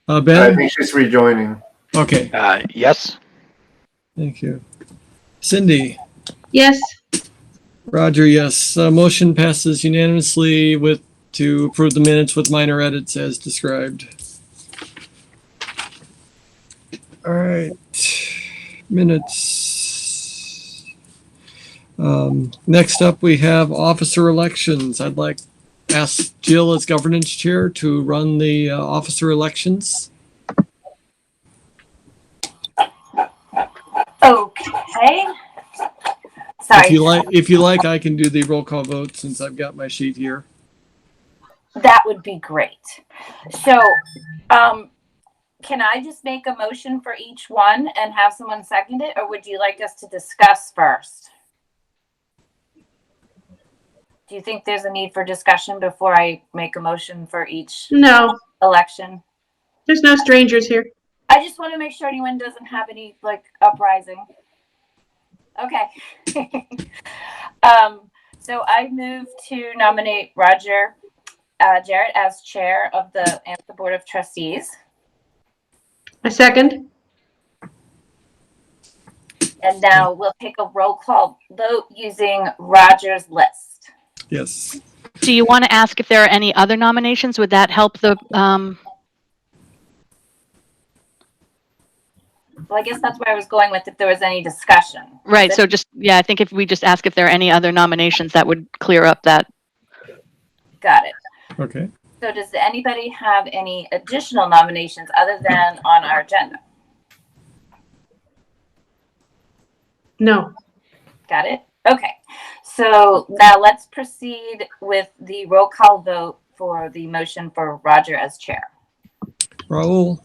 I Ben? think she's rejoining. Okay. Yes. Thank you. Cindy? Yes. Roger, yes. Motion passes unanimously to approve the minutes with minor edits as described. All right. Minutes. Next up, we have officer elections. I'd like to ask Jill as governance chair to run the officer elections. Okay. Sorry. If you like, I can do the roll call vote since I've got my sheet here. That would be great. So, can I just make a motion for each one and have someone second it, or would you like us to discuss first? Do you think there's a need for discussion before I make a motion for each No, election? there's no strangers here. I just want to make sure anyone doesn't have any like uprising. Okay. So I move to nominate Roger Jarrett as chair of the AMSA Board of Trustees. A second? And now we'll take a roll call vote using Roger's list. Yes. Do you want to ask if there are any other nominations? Would that help the, Well, I guess that's where I was going with if there was any discussion. right, so just, yeah, I think if we just ask if there are any other nominations, that would clear up that. Got it. Okay. So does anybody have any additional nominations other than on our agenda? No. Got it? Okay. So now let's proceed with the roll call vote for the motion for Roger as chair. Raul,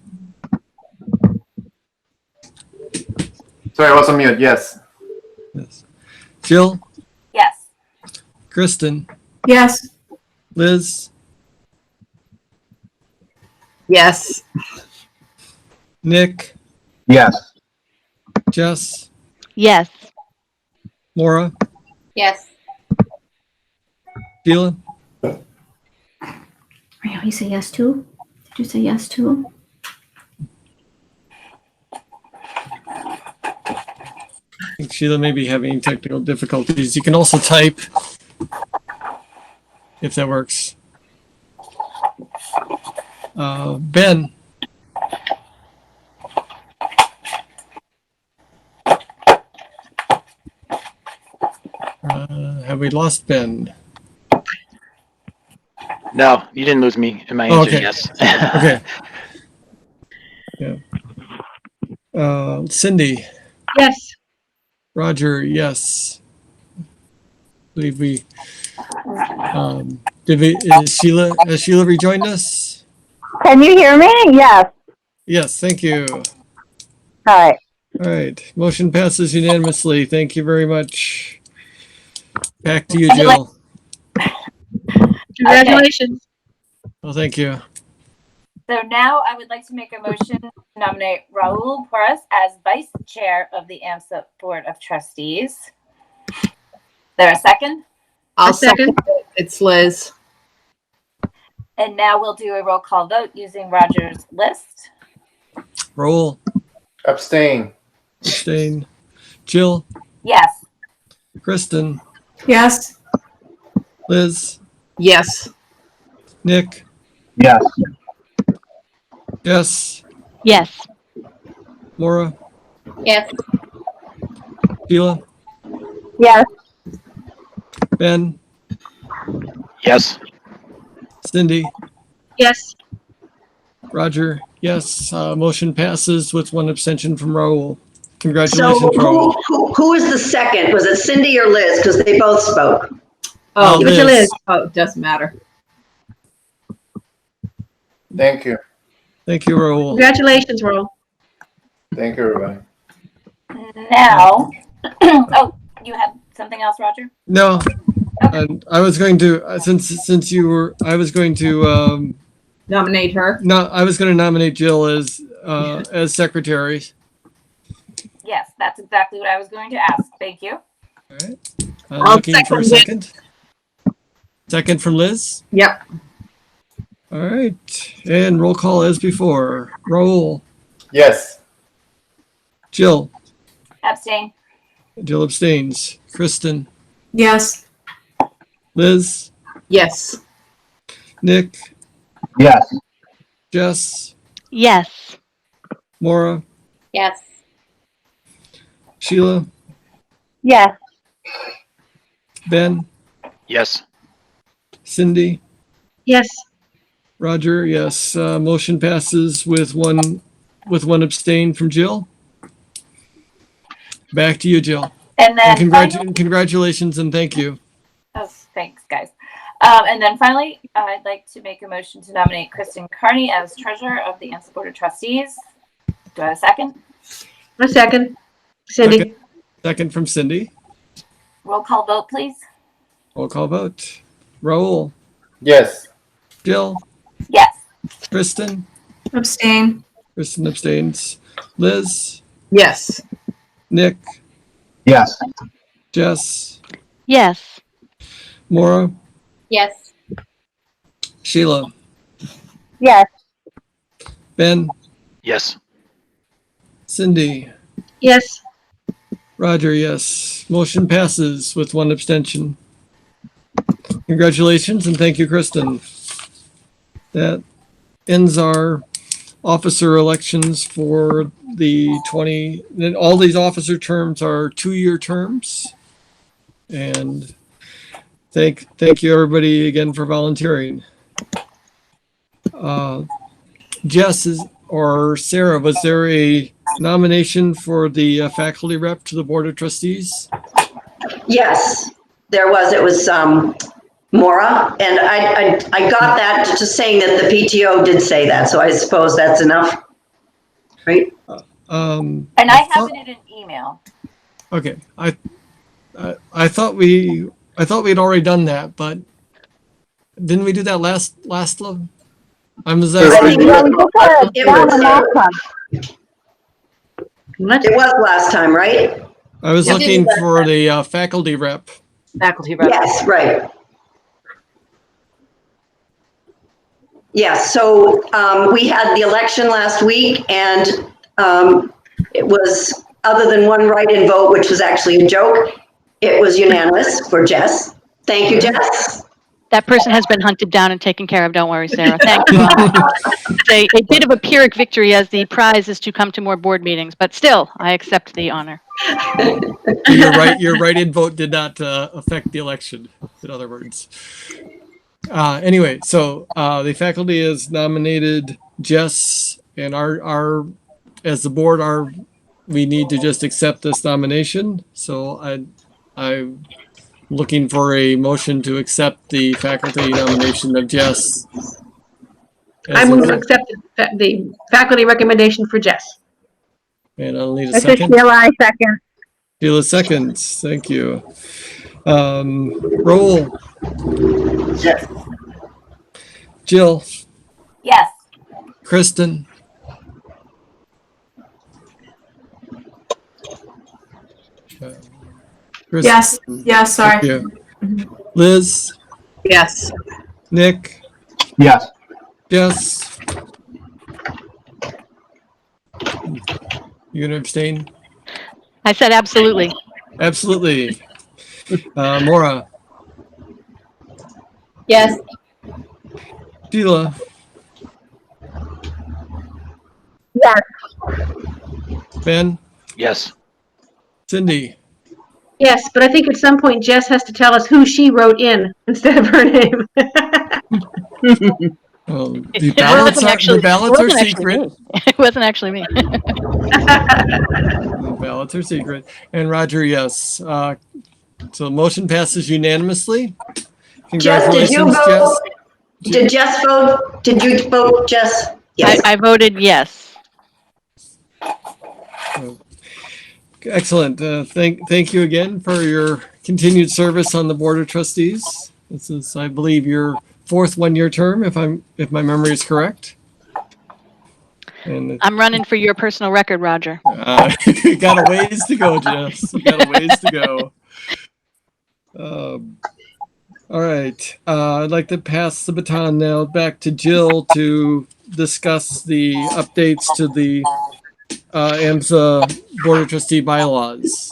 Sorry, I was on mute. Yes. yes. Jill, Yes. Kristen, Yes. Liz, Yes. Nick, Yes. Jess, Yes. Laura, Yes. Sheila, You say yes to? Did you say yes to? I think Sheila may be having technical difficulties. You can also type if that works. Ben. Have we lost Ben? No, you didn't lose me in my answer. Okay. Yes. Okay. Yeah. Cindy. Yes. Roger, yes. I believe we has Sheila rejoined us? Can you hear me? Yes. Yes, thank you. All right. All right. Motion passes unanimously. Thank you very much. Back to you, Jill. Congratulations. Well, thank you. So now I would like to make a motion to nominate Raul Porras as vice chair of the AMSA Board of Trustees. There a second? I'll A second. it. It's Liz. And now we'll do a roll call vote using Roger's list. Roll. Abstain. Abstain. Jill. Yes. Kristen. Yes. Liz. Yes. Nick. Yes. Jess. Yes. Laura. Yes. Sheila. Yes. Ben. Yes. Cindy. Yes. Roger. Yes. Motion passes with one abstention from Raul. Congratulations, So Raul. who is the second? Was it Cindy or Liz? Because they both spoke. Oh, Give it to Liz. Oh, it doesn't matter. Thank you. Thank you, Raul. Congratulations, Roll. Thank you, everybody. Now, oh, you have something else, Roger? No, and I was going to since you were, I was going to Nominate her. no, I was going to nominate Jill as secretary. Yes, that's exactly what I was going to ask. Thank you. All right. I'll Looking for a second second. Second from Liz. Yep. All right, and roll call as before. Raul, Yes. Jill. Abstain. Jill abstains. Kristen, Yes. Liz, Yes. Nick, Yes. Jess, Yes. Maura, Yes. Sheila, Yes. Ben, Yes. Cindy, Yes. Roger, yes. Motion passes with one abstain from Jill. Back to you, Jill. And And then finally, congratulations and thank you. oh, thanks, guys. And then finally, I'd like to make a motion to nominate Kristen Carney as treasurer of the AMSA Board of Trustees. Do I have a second? A second. Cindy. Second from Cindy. Roll call vote, please. Roll call vote. Raul, Yes. Jill, Yes. Kristen, Abstain. Kristen abstains. Liz, Yes. Nick, Yes. Jess, Yes. Maura, Yes. Sheila, Yes. Ben, Yes. Cindy, Yes. Roger, yes. Motion passes with one abstention. Congratulations and thank you, Kristen. That ends our officer elections for the all these officer terms are 2-year terms. And thank you everybody again for volunteering. Jess or Sarah, was there a nomination for the faculty rep to the Board of Trustees? Yes, there was. It was Maura, and I got that just saying that the PTO did say that, so I suppose that's enough, right? And I have it in an email. Okay, I thought we'd already done that, but didn't we do that last love? I was asking. It was last time, right? I was looking for the faculty rep. Faculty rep. Yes, right. Yes, so we had the election last week, and it was, other than one write-in vote, which was actually a joke, it was unanimous for Jess. Thank you, Jess. That person has been hunted down and taken care of. Don't worry, Sarah. Thank you. It's a bit of a Pyrrhic victory as the prize is to come to more board meetings, but still, I accept the honor. You're right. Your write-in vote did not affect the election, in other words. Anyway, so the faculty has nominated Jess, and our as the board, we need to just accept this nomination. So I'm looking for a motion to accept the faculty nomination of Jess. I move to accept the faculty recommendation for Jess. And I'll need a This is second. Sheila, I second. Sheila seconds. Thank you. Roll. Yes. Jill. Yes. Kristen. Yes. Yes. Sorry. Thank you. Liz. Yes. Nick. Yes. Jess. You gonna abstain? I said absolutely. Absolutely. Maura. Yes. Sheila. Yes. Ben. Yes. Cindy. Yes, but I think at some point Jess has to tell us who she wrote in instead of her name. The ballots are secret. It wasn't actually me. The ballots are secret. And Roger, yes. So the motion passes unanimously. Jess, did you Congratulations, vote? Jess. Did Jess vote? Did you vote, Jess? Yes. I voted yes. Excellent. Thank you again for your continued service on the Board of Trustees. This is, I believe, your fourth one-year term, if my memory is correct. And I'm running for your personal record, Roger. you got a ways to go, Jess. You got a ways to go. All right. I'd like to pass the baton now back to Jill to discuss the updates to the AMSA Board of Trustee bylaws.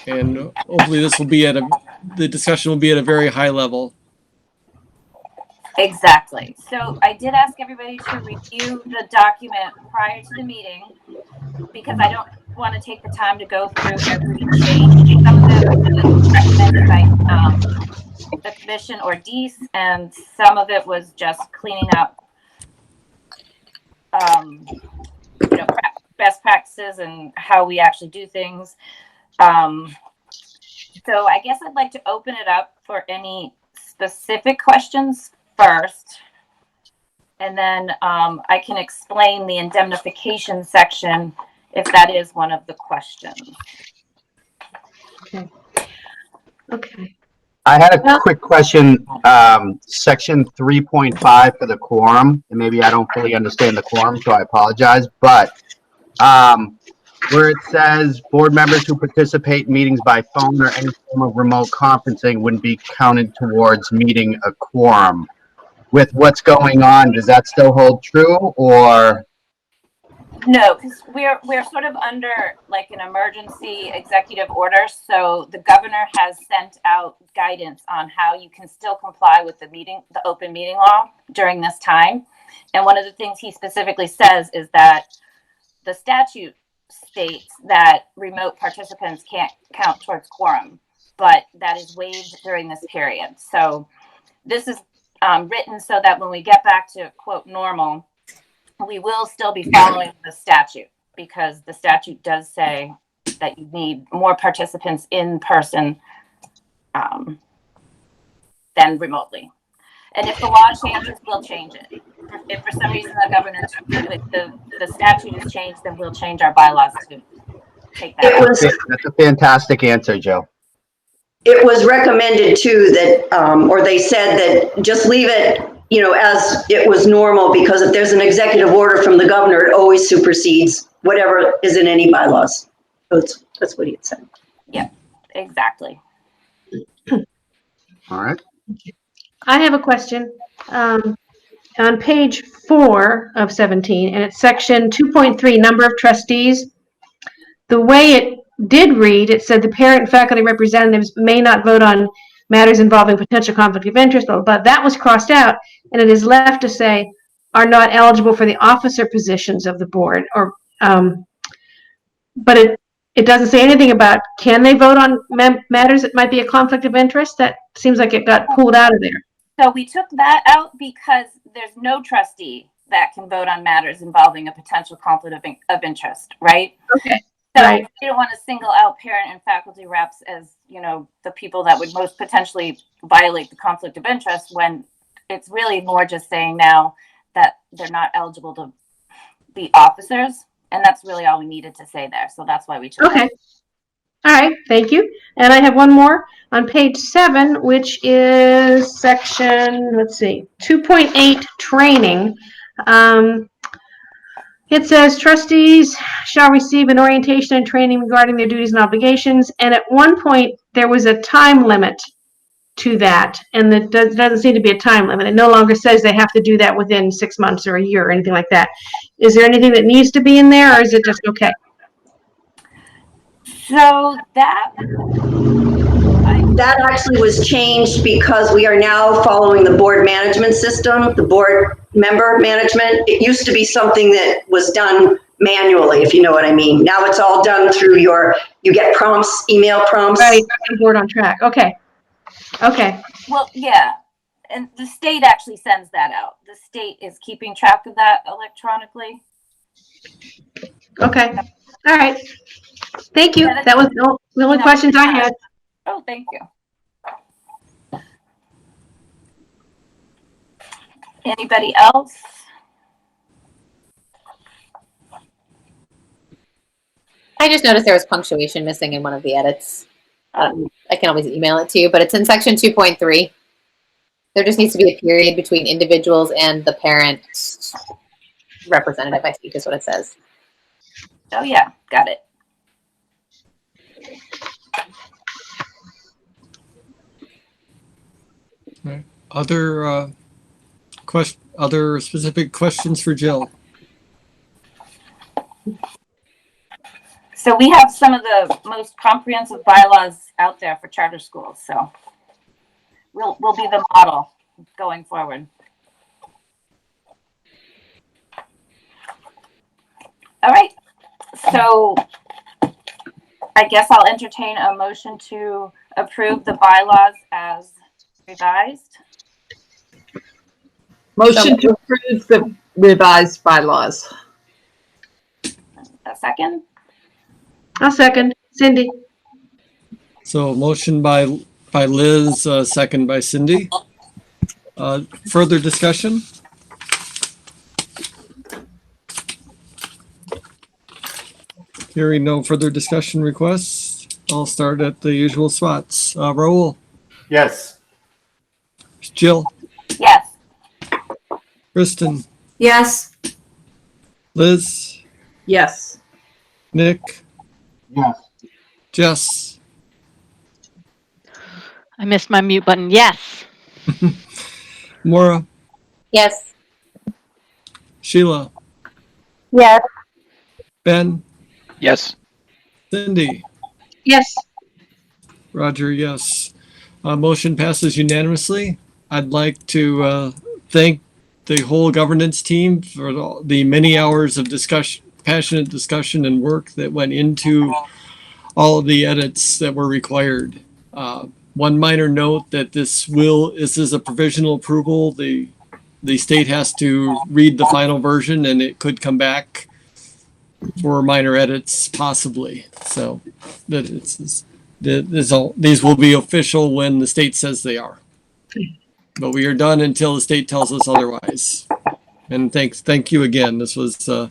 And hopefully this will be the discussion will be at a very high level. Exactly. So I did ask everybody to review the document prior to the meeting. because I don't want to take the time to go through every change. Some of it was recommended by the commission or DEES, and some of it was just cleaning up, best practices and how we actually do things. So I guess I'd like to open it up for any specific questions first. And then I can explain the indemnification section if that is one of the questions. Okay. Okay. I had a quick question, section 3.5 for the quorum, and maybe I don't fully understand the quorum, so I apologize, but where it says board members who participate in meetings by phone or any form of remote conferencing wouldn't be counted towards meeting a quorum. With what's going on, does that still hold true, or? No, because we're sort of under like an emergency executive order. So the governor has sent out guidance on how you can still comply with the open meeting law during this time. And one of the things he specifically says is that the statute states that remote participants can't count towards quorum, but that is waived during this period. So this is written so that when we get back to quote normal, we will still be following the statute, because the statute does say that you need more participants in person than remotely. And if the law changes, we'll change it. If for some reason the governor, the statute is changed, then we'll change our bylaws to take that out. That's a fantastic answer, Joe. It was recommended too that, or they said that just leave it, as it was normal, because if there's an executive order from the governor, it always supersedes whatever is in any bylaws. That's what he had said. Yeah, exactly. All right. I have a question. On page 4 of 17, and it's section 2.3, number of trustees. The way it did read, it said the parent and faculty representatives may not vote on matters involving potential conflict of interest, but that was crossed out, and it is left to say are not eligible for the officer positions of the board. Or, but it doesn't say anything about can they vote on matters that might be a conflict of interest. That seems like it got pulled out of there. So we took that out because there's no trustee that can vote on matters involving a potential conflict of interest, right? Okay. So right. we don't want to single out parent and faculty reps as, the people that would most potentially violate the conflict of interest, when it's really more just saying now that they're not eligible to be officers. And that's really all we needed to say there. So that's why we took Okay. All right, thank you. And I have one more on page 7, which is section, 2.8 training. It says trustees shall receive an orientation and training regarding their duties and obligations. And at one point, there was a time limit to that. And it doesn't seem to be a time limit. It no longer says they have to do that within 6 months or a year or anything like that. Is there anything that needs to be in there, or is it just okay? So that actually was changed because we are now following the board management system, the board member management. It used to be something that was done manually, if you know what I mean. Now it's all done through you get prompts, email prompts. Right, board on track. Okay. Okay. Well, yeah. And the state actually sends that out. The state is keeping track of that electronically. Okay. All right. Thank you. That was the only questions I had. Oh, thank you. Anybody else? I just noticed there was punctuation missing in one of the edits. I can always email it to you, but it's in section 2.3. There just needs to be a period between individuals and the parent representative, I think is what it says. Oh yeah, got it. Right. Other specific questions for Jill? So we have some of the most comprehensive bylaws out there for charter schools. So we'll be the model going forward. All right. So I guess I'll entertain a motion to approve the bylaws as revised. Motion to approve the revised bylaws. A second? I'll second. Cindy? So motion by Liz, second by Cindy. Further discussion? Hearing no further discussion requests, I'll start at the usual spots. Raul, Yes. Jill, Yes. Kristen, Yes. Liz, Yes. Nick, Yes. Jess, I missed my mute button. Yes. Maura, Yes. Sheila, Yes. Ben, Yes. Cindy, Yes. Roger, yes. Motion passes unanimously. I'd like to thank the whole governance team for the many hours of discussion, passionate discussion and work that went into all of the edits that were required. One minor note that this is a provisional approval. The state has to read the final version and it could come back for minor edits possibly. So that these will be official when the state says they are. But we are done until the state tells us otherwise. And thank you again. This was a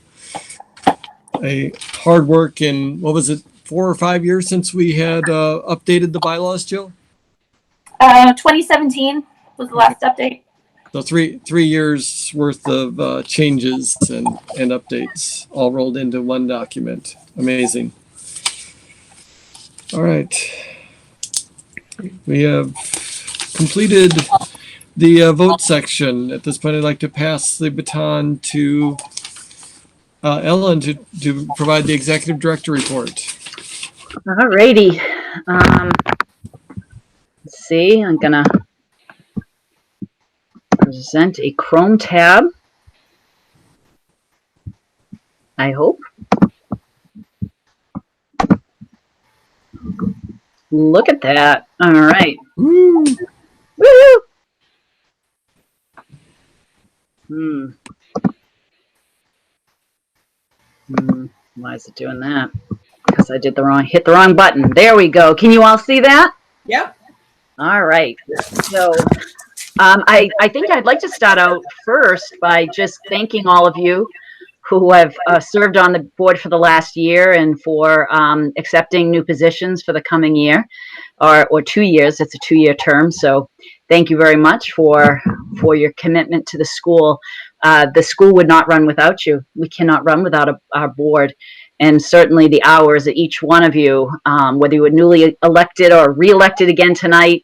hard work in, what was it, 4 or 5 years since we had updated the bylaws, Jill? 2017 was the last update. So three years worth of changes and updates all rolled into one document. Amazing. All right. We have completed the vote section. At this point, I'd like to pass the baton to Ellen to provide the executive director report. All righty. Let's see, I'm gonna present a Chrome tab. I hope. Look at that. All right. Woo! Woo! Why is it doing that? Because I hit the wrong button. There we go. Can you all see that? Yep. All right. So I think I'd like to start out first by just thanking all of you who have served on the board for the last year and for accepting new positions for the coming year or 2 years. It's a 2-year term. So thank you very much for your commitment to the school. The school would not run without you. We cannot run without our board. And certainly the hours that each one of you, whether you were newly elected or re-elected again tonight,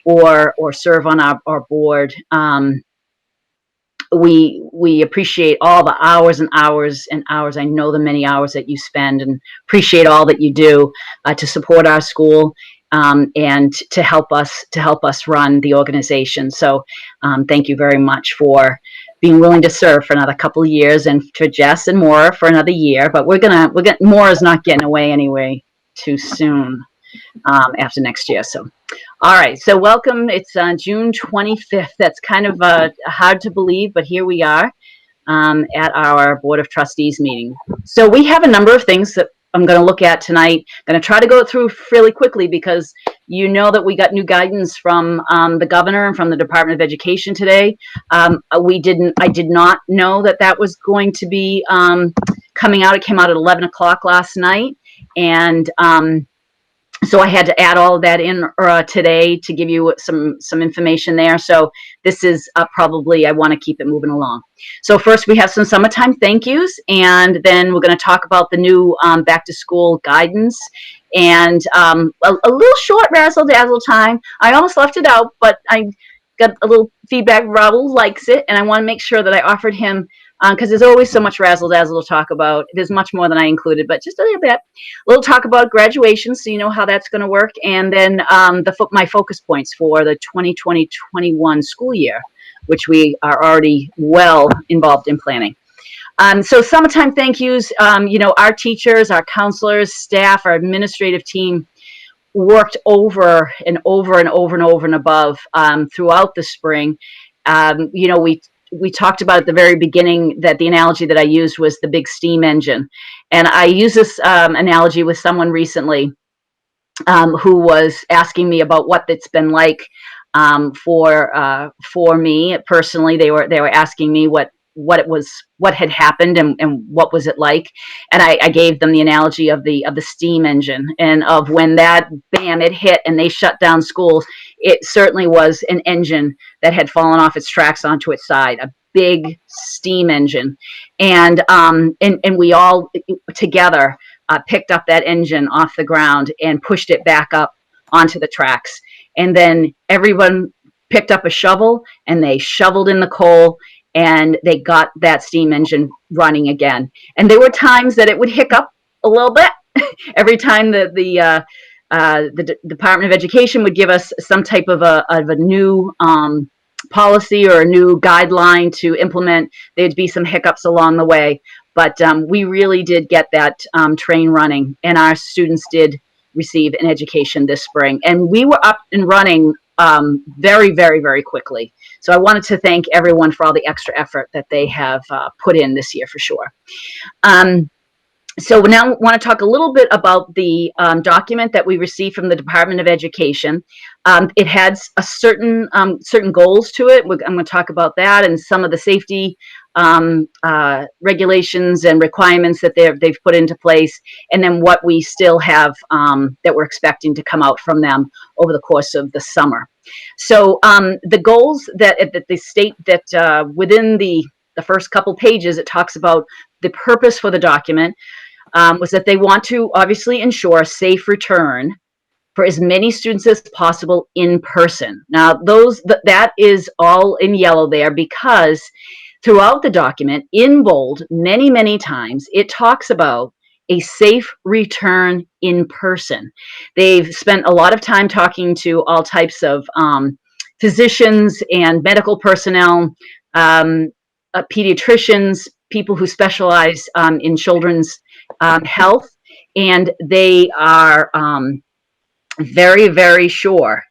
or serve on our board, we appreciate all the hours and hours and hours. I know the many hours that you spend, and appreciate all that you do to support our school and to help us run the organization. So thank you very much for being willing to serve for another couple of years, and for Jess and Maura for another year. But Maura's not getting away anyway too soon after next year. So, all right. So welcome. It's June 25th. That's kind of hard to believe, but here we are at our Board of Trustees meeting. So we have a number of things that I'm going to look at tonight. I'm going to try to go through fairly quickly because you know that we got new guidance from the governor and from the Department of Education today. I did not know that was going to be coming out. It came out at 11 o'clock last night. And so I had to add all of that in today to give you some information there. So this is probably, I want to keep it moving along. So first we have some summertime thank yous, and then we're going to talk about the new back to school guidance, and a little short razzle dazzle time. I almost left it out, but I got a little feedback. Raul likes it, and I want to make sure that I offered him, because there's always so much razzle dazzle to talk about. There's much more than I included, but just a little bit. A little talk about graduation, so you know how that's going to work, and then my focus points for the 2020-21 school year, which we are already well involved in planning. So summertime thank yous, our teachers, our counselors, staff, our administrative team worked over and over and over and over and above throughout the spring. We talked about at the very beginning that the analogy that I used was the big steam engine. And I used this analogy with someone recently who was asking me about what it's been like for me personally. They were asking me what had happened and what was it like, and I gave them the analogy of the steam engine, and of when that it hit and they shut down schools. It certainly was an engine that had fallen off its tracks onto its side, a big steam engine, and we all together picked up that engine off the ground and pushed it back up onto the tracks. And then everyone picked up a shovel and they shoveled in the coal and they got that steam engine running again. And there were times that it would hiccup a little bit every time the Department of Education would give us some type of a new policy or a new guideline to implement. There'd be some hiccups along the way. But we really did get that train running, and our students did receive an education this spring. And we were up and running very, very, very quickly. So I wanted to thank everyone for all the extra effort that they have put in this year for sure. So we now want to talk a little bit about the document that we received from the Department of Education. It had a certain goals to it. I'm going to talk about that and some of the safety regulations and requirements that they've put into place, and then what we still have that we're expecting to come out from them over the course of the summer. So the goals that they state that within the first couple pages, it talks about the purpose for the document. Was that they want to obviously ensure a safe return for as many students as possible in person. Now, that is all in yellow there because throughout the document, in bold, many, many times, it talks about a safe return in person. They've spent a lot of time talking to all types of physicians and medical personnel, pediatricians, people who specialize in children's health, and they are very, very sure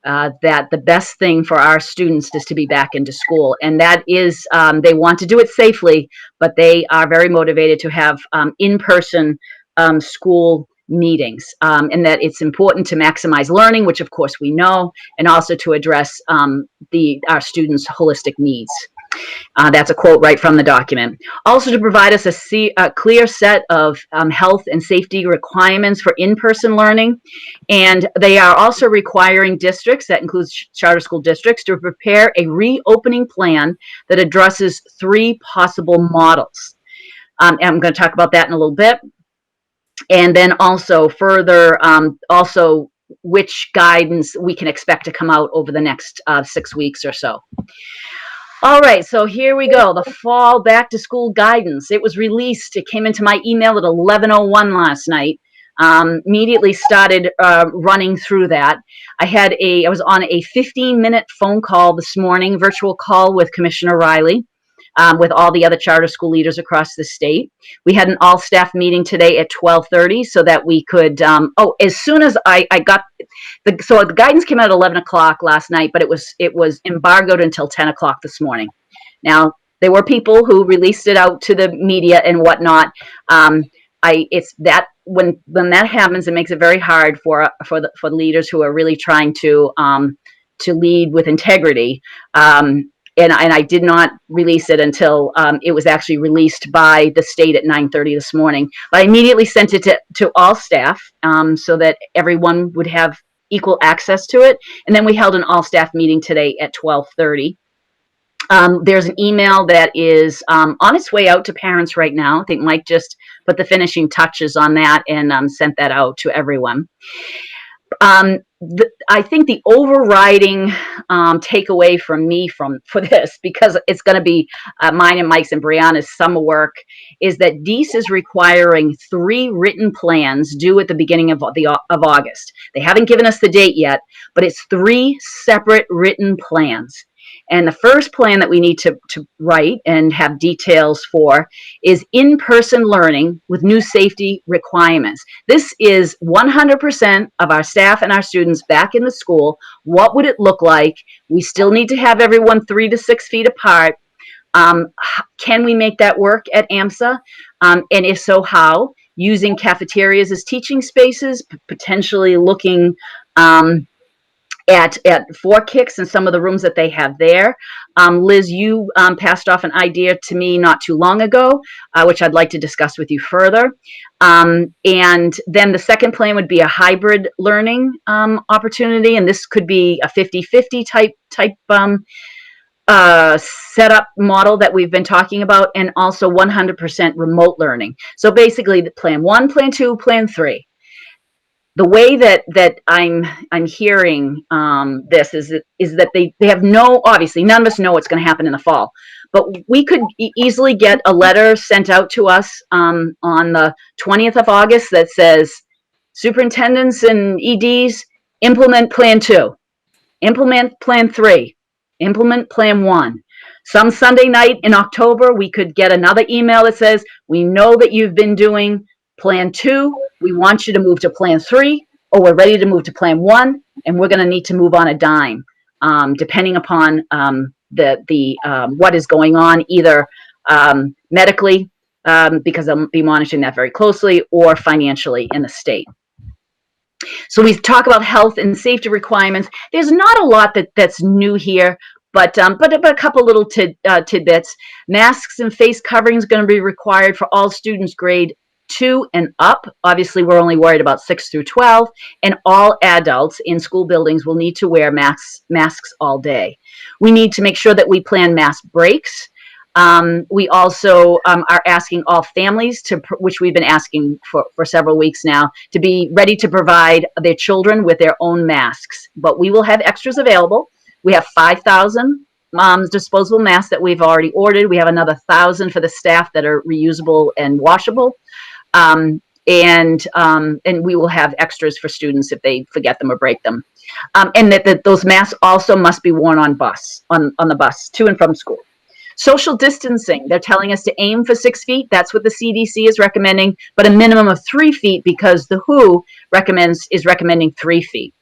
that the best thing for our students is to be back into school. And that is, they want to do it safely, but they are very motivated to have in-person school meetings, and that it's important to maximize learning, which of course we know, and also to address our students' holistic needs. That's a quote right from the document. Also to provide us a clear set of health and safety requirements for in-person learning. And they are also requiring districts, that includes charter school districts, to prepare a reopening plan that addresses 3 possible models. And I'm going to talk about that in a little bit. And then also further, also which guidance we can expect to come out over the next 6 weeks or so. All right, so here we go. The fall back to school guidance. It was released. It came into my email at 11:01 last night. Immediately started running through that. I was on a 15-minute phone call this morning, virtual call with Commissioner Riley, with all the other charter school leaders across the state. We had an all-staff meeting today at 12:30 so that we could, as soon as I got, so the guidance came out at 11 o'clock last night, but it was embargoed until 10 o'clock this morning. Now, there were people who released it out to the media and whatnot. It's that when that happens, it makes it very hard for the leaders who are really trying to lead with integrity. And I did not release it until it was actually released by the state at 9:30 this morning. But I immediately sent it to all staff so that everyone would have equal access to it. And then we held an all-staff meeting today at 12:30. There's an email that is on its way out to parents right now. I think Mike just put the finishing touches on that and sent that out to everyone. I think the overriding takeaway from me for this, because it's going to be mine and Mike's and Brianna's summer work, is that DEAS is requiring 3 written plans due at the beginning of August. They haven't given us the date yet, but it's 3 separate written plans. And the first plan that we need to write and have details for is in-person learning with new safety requirements. This is 100% of our staff and our students back in the school. What would it look like? We still need to have everyone 3 to 6 feet apart. Can we make that work at AMSA? And if so, how? Using cafeterias as teaching spaces, potentially looking at 4 Kicks and some of the rooms that they have there. Liz, you passed off an idea to me not too long ago, which I'd like to discuss with you further. And then the second plan would be a hybrid learning opportunity, and this could be a 50-50 type setup model that we've been talking about, and also 100% remote learning. So basically, the plan 1, plan 2, plan 3. The way that I'm hearing this is that they have obviously none of us know what's going to happen in the fall, but we could easily get a letter sent out to us on the 20th of August that says, superintendents and EDs, implement plan 2, implement plan 3, implement plan 1. Some Sunday night in October, we could get another email that says, we know that you've been doing plan 2. We want you to move to plan 3, or we're ready to move to plan 1, and we're going to need to move on a dime, depending upon what is going on, either medically, because I'll be monitoring that very closely, or financially in the state. So we talk about health and safety requirements. There's not a lot that's new here, but a couple little tidbits. Masks and face coverings are going to be required for all students grade 2 and up. Obviously, we're only worried about 6 through 12, and all adults in school buildings will need to wear masks all day. We need to make sure that we plan mask breaks. We also are asking all families which we've been asking for several weeks now, to be ready to provide their children with their own masks. But we will have extras available. We have 5,000 disposable masks that we've already ordered. We have another 1,000 for the staff that are reusable and washable. And we will have extras for students if they forget them or break them. And that those masks also must be worn on the bus to and from school. Social distancing, they're telling us to aim for 6 feet. That's what the CDC is recommending, but a minimum of 3 feet because the WHO is recommending 3 feet.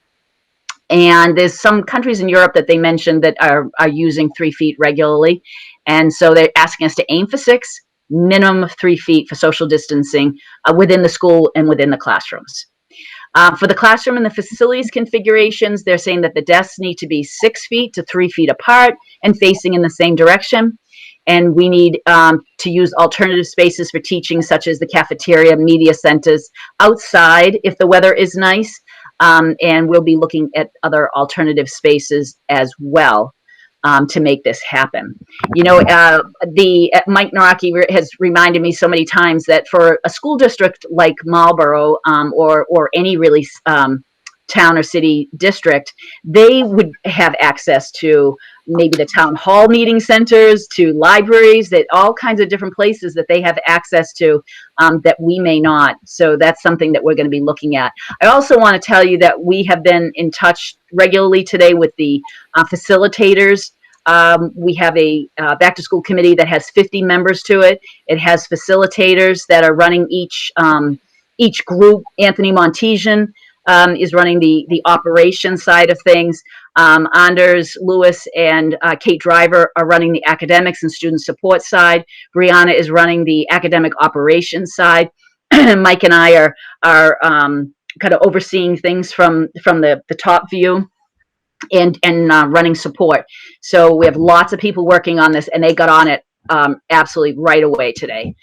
And there's some countries in Europe that they mentioned that are using 3 feet regularly. And so they're asking us to aim for 6, minimum of 3 feet for social distancing within the school and within the classrooms. For the classroom and the facilities configurations, they're saying that the desks need to be 6 feet to 3 feet apart and facing in the same direction. And we need to use alternative spaces for teaching, such as the cafeteria, media centers, outside if the weather is nice. And we'll be looking at other alternative spaces as well to make this happen. You know, Mike Naraki has reminded me so many times that for a school district like Marlboro or any really town or city district, they would have access to maybe the town hall meeting centers, to libraries, that all kinds of different places that they have access to that we may not. So that's something that we're going to be looking at. I also want to tell you that we have been in touch regularly today with the facilitators. We have a back to school committee that has 50 members to it. It has facilitators that are running each group. Anthony Montesian is running the operation side of things. Anders Lewis and Kate Driver are running the academics and student support side. Brianna is running the academic operations side. Mike and I are kind of overseeing things from the top view and running support. So we have lots of people working on this, and they got on it absolutely right away today.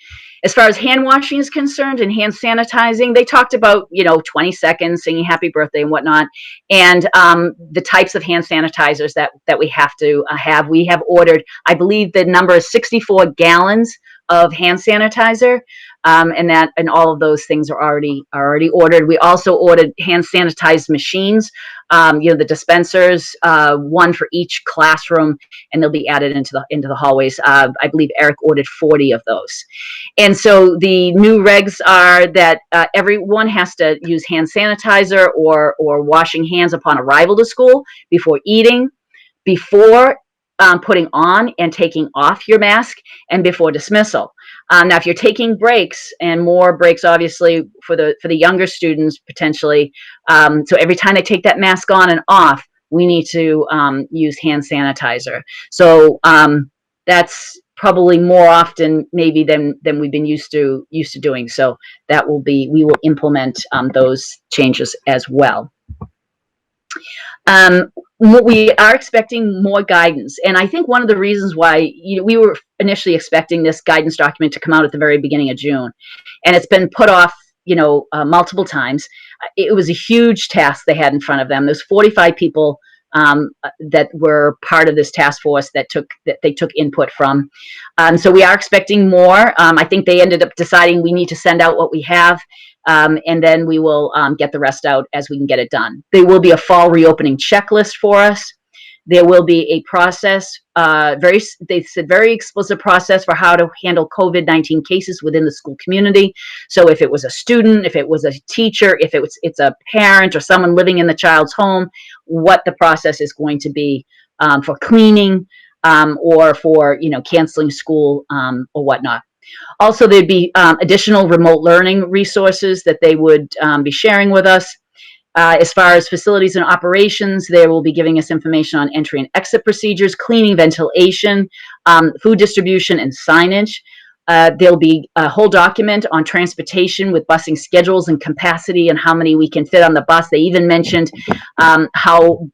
As far as hand washing is concerned and hand sanitizing, they talked about, 20 seconds, singing happy birthday and whatnot, and the types of hand sanitizers that we have to have. We have ordered, I believe the number is 64 gallons of hand sanitizer, and all of those things are already ordered. We also ordered hand sanitized machines, the dispensers, one for each classroom, and they'll be added into the hallways. I believe Eric ordered 40 of those. And so the new regs are that everyone has to use hand sanitizer or washing hands upon arrival to school, before eating, before putting on and taking off your mask, and before dismissal. Now, if you're taking breaks, and more breaks, obviously, for the younger students potentially, so every time they take that mask on and off, we need to use hand sanitizer. So that's probably more often maybe than we've been used to doing. So that will be, we will implement those changes as well. We are expecting more guidance, and I think one of the reasons why we were initially expecting this guidance document to come out at the very beginning of June, and it's been put off multiple times. It was a huge task they had in front of them. There's 45 people that were part of this task force that they took input from. So we are expecting more. I think they ended up deciding we need to send out what we have, and then we will get the rest out as we can get it done. There will be a fall reopening checklist for us. There will be a process, they said very explicit process for how to handle COVID-19 cases within the school community. So if it was a student, if it was a teacher, if it's a parent or someone living in the child's home, what the process is going to be for cleaning or for canceling school or whatnot. Also, there'd be additional remote learning resources that they would be sharing with us. As far as facilities and operations, they will be giving us information on entry and exit procedures, cleaning, ventilation, food distribution, and signage. There'll be a whole document on transportation with busing schedules and capacity and how many we can fit on the bus. They even mentioned how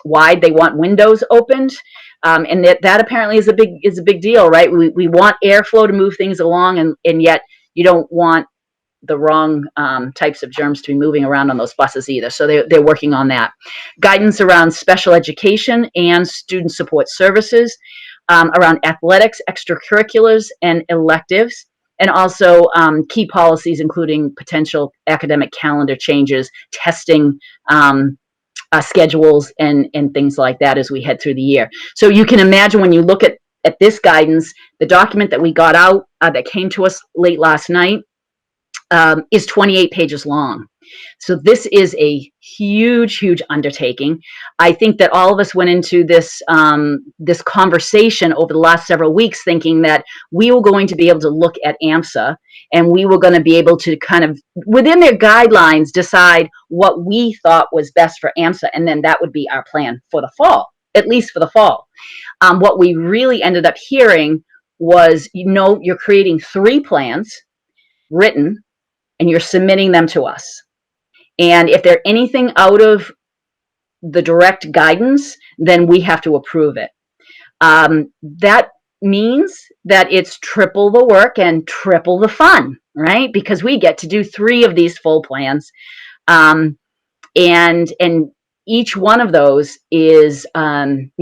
wide they want windows opened. And that apparently is a big deal, right? We want airflow to move things along, and yet you don't want the wrong types of germs to be moving around on those buses either. So they're working on that. Guidance around special education and student support services, around athletics, extracurriculars, and electives, and also key policies, including potential academic calendar changes, testing schedules, and things like that as we head through the year. So you can imagine when you look at this guidance, the document that we got out that came to us late last night, is 28 pages long. So this is a huge, huge undertaking. I think that all of us went into this this conversation over the last several weeks thinking that we were going to be able to look at AMSA, and we were going to be able to kind of, within their guidelines, decide what we thought was best for AMSA, and then that would be our plan for the fall, at least for the fall. What we really ended up hearing was, you're creating 3 plans written, and you're submitting them to us. And if they're anything out of the direct guidance, then we have to approve it. That means that it's triple the work and triple the fun, right? Because we get to do 3 of these full plans. And each one of those is, Anthony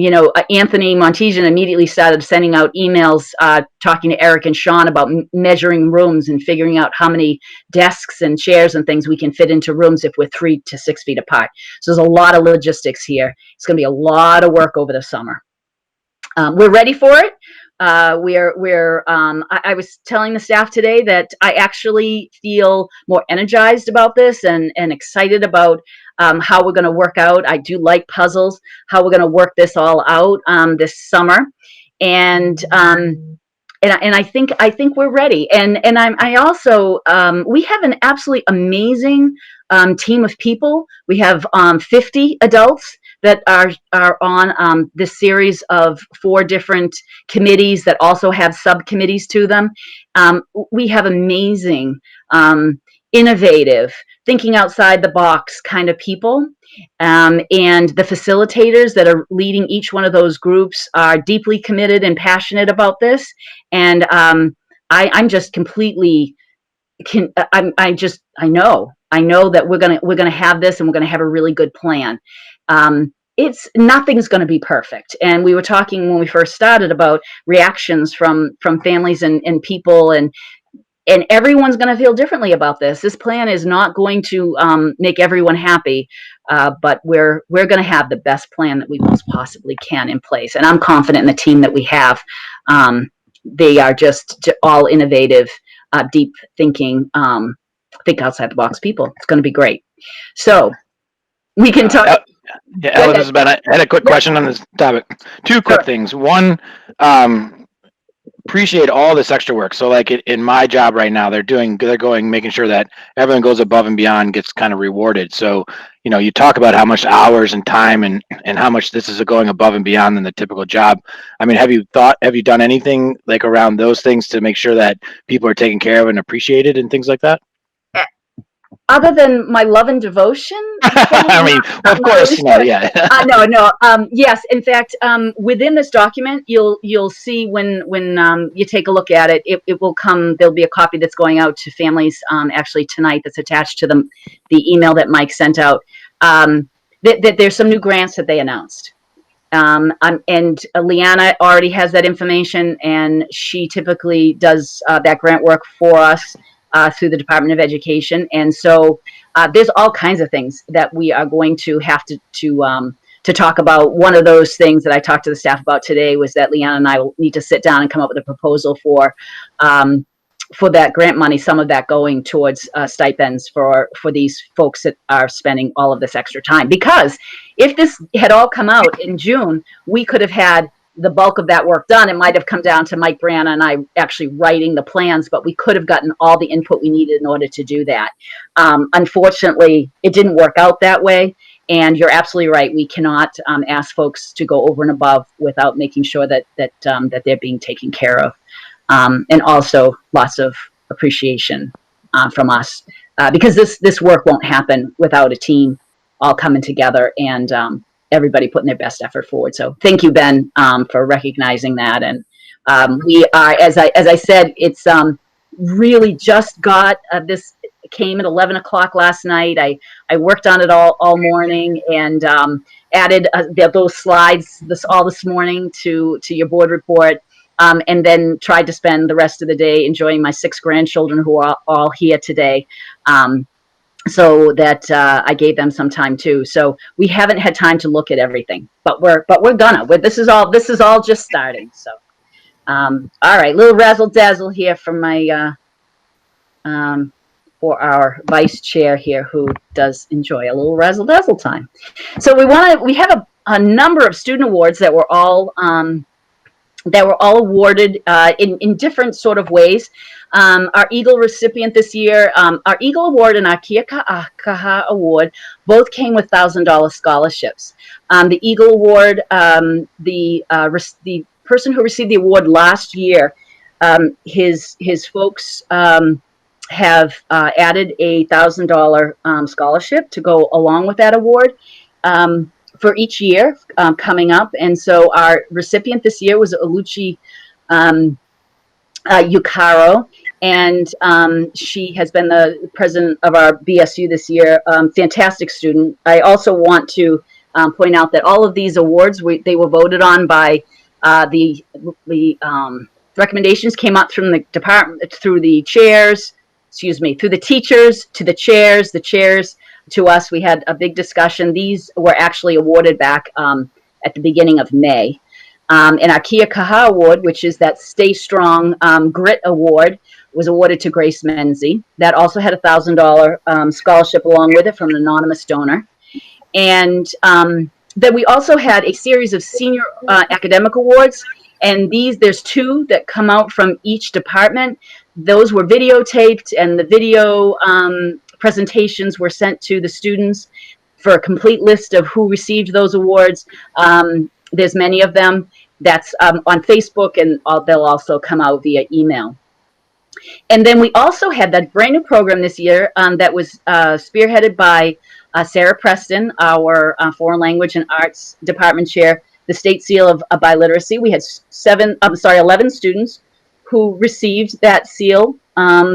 Montejan immediately started sending out emails, talking to Eric and Sean about measuring rooms and figuring out how many desks and chairs and things we can fit into rooms if we're 3 to 6 feet apart. So there's a lot of logistics here. It's going to be a lot of work over the summer. We're ready for it. I was telling the staff today that I actually feel more energized about this and excited about how we're going to work out. I do like puzzles, how we're going to work this all out this summer. And I think we're ready. And I also, we have an absolutely amazing team of people. We have 50 adults that are on this series of 4 different committees that also have subcommittees to them. We have amazing, innovative, thinking outside the box kind of people. And the facilitators that are leading each one of those groups are deeply committed and passionate about this. And I'm just completely, I know that we're gonna have this, and we're gonna have a really good plan. Nothing's going to be perfect. And we were talking when we first started about reactions from families and people, and everyone's going to feel differently about this. This plan is not going to make everyone happy, but we're going to have the best plan that we most possibly can in place. And I'm confident in the team that we have. They are just all innovative, deep thinking, think outside the box people. It's going to be great. So we can talk. Yeah, Go Alice, ahead. this is Ben. I had a quick question on this topic. Two quick things. One, appreciate all this extra work. So like in my job right now, they're going, making sure that everyone goes above and beyond, gets kind of rewarded. So, you know, you talk about how much hours and time and how much this is going above and beyond than the typical job. I mean, have you done anything like around those things to make sure that people are taken care of and appreciated and things like that? Other than my love and devotion, I mean, of course, you know, yeah. no. Yes, in fact, within this document, you'll see when you take a look at it, it will come. There'll be a copy that's going out to families actually tonight. That's attached to the email that Mike sent out. That there's some new grants that they announced. And Leanna already has that information, and she typically does that grant work for us through the Department of Education. And so there's all kinds of things that we are going to have to talk about. One of those things that I talked to the staff about today was that Leanna and I will need to sit down and come up with a proposal for that grant money, some of that going towards stipends for these folks that are spending all of this extra time. Because if this had all come out in June, we could have had the bulk of that work done. It might have come down to Mike Branna and I actually writing the plans, but we could have gotten all the input we needed in order to do that. Unfortunately, it didn't work out that way. And you're absolutely right. We cannot ask folks to go over and above without making sure that they're being taken care of. And also lots of appreciation from us because this work won't happen without a team all coming together and everybody putting their best effort forward. So thank you, Ben, for recognizing that. And we are, as I said, it's really just got this came at 11 o'clock last night. I worked on it all morning and added those slides all this morning to your board report. And then tried to spend the rest of the day enjoying my 6 grandchildren who are all here today. So that I gave them some time too. So we haven't had time to look at everything, but we're gonna. This is all just starting. So, all right, little razzle dazzle here from my for our vice chair here who does enjoy a little razzle dazzle time. So we have a number of student awards that were all awarded in different sort of ways. Our Eagle recipient this year, our Eagle Award and our Kia Kaha Award, both came with $1,000 scholarships. The Eagle Award, the person who received the award last year, his folks have added a $1,000 scholarship to go along with that award. For each year coming up. And so our recipient this year was Oluchi Yukaro, and she has been the president of our BSU this year. Fantastic student. I also want to point out that all of these awards, they were voted on by the recommendations came up from the department, through the chairs, through the teachers, to the chairs to us. We had a big discussion. These were actually awarded back at the beginning of May. And our Kia Kaha Award, which is that Stay Strong Grit Award, was awarded to Grace Menzie. That also had a $1,000 scholarship along with it from an anonymous donor. And then we also had a series of senior academic awards. And there's 2 that come out from each department. Those were videotaped, and the video presentations were sent to the students for a complete list of who received those awards. There's many of them. That's on Facebook, and they'll also come out via email. And then we also had that brand new program this year that was spearheaded by Sarah Preston, our Foreign Language and Arts Department Chair, the State Seal of Biliteracy. We had 11 students who received that seal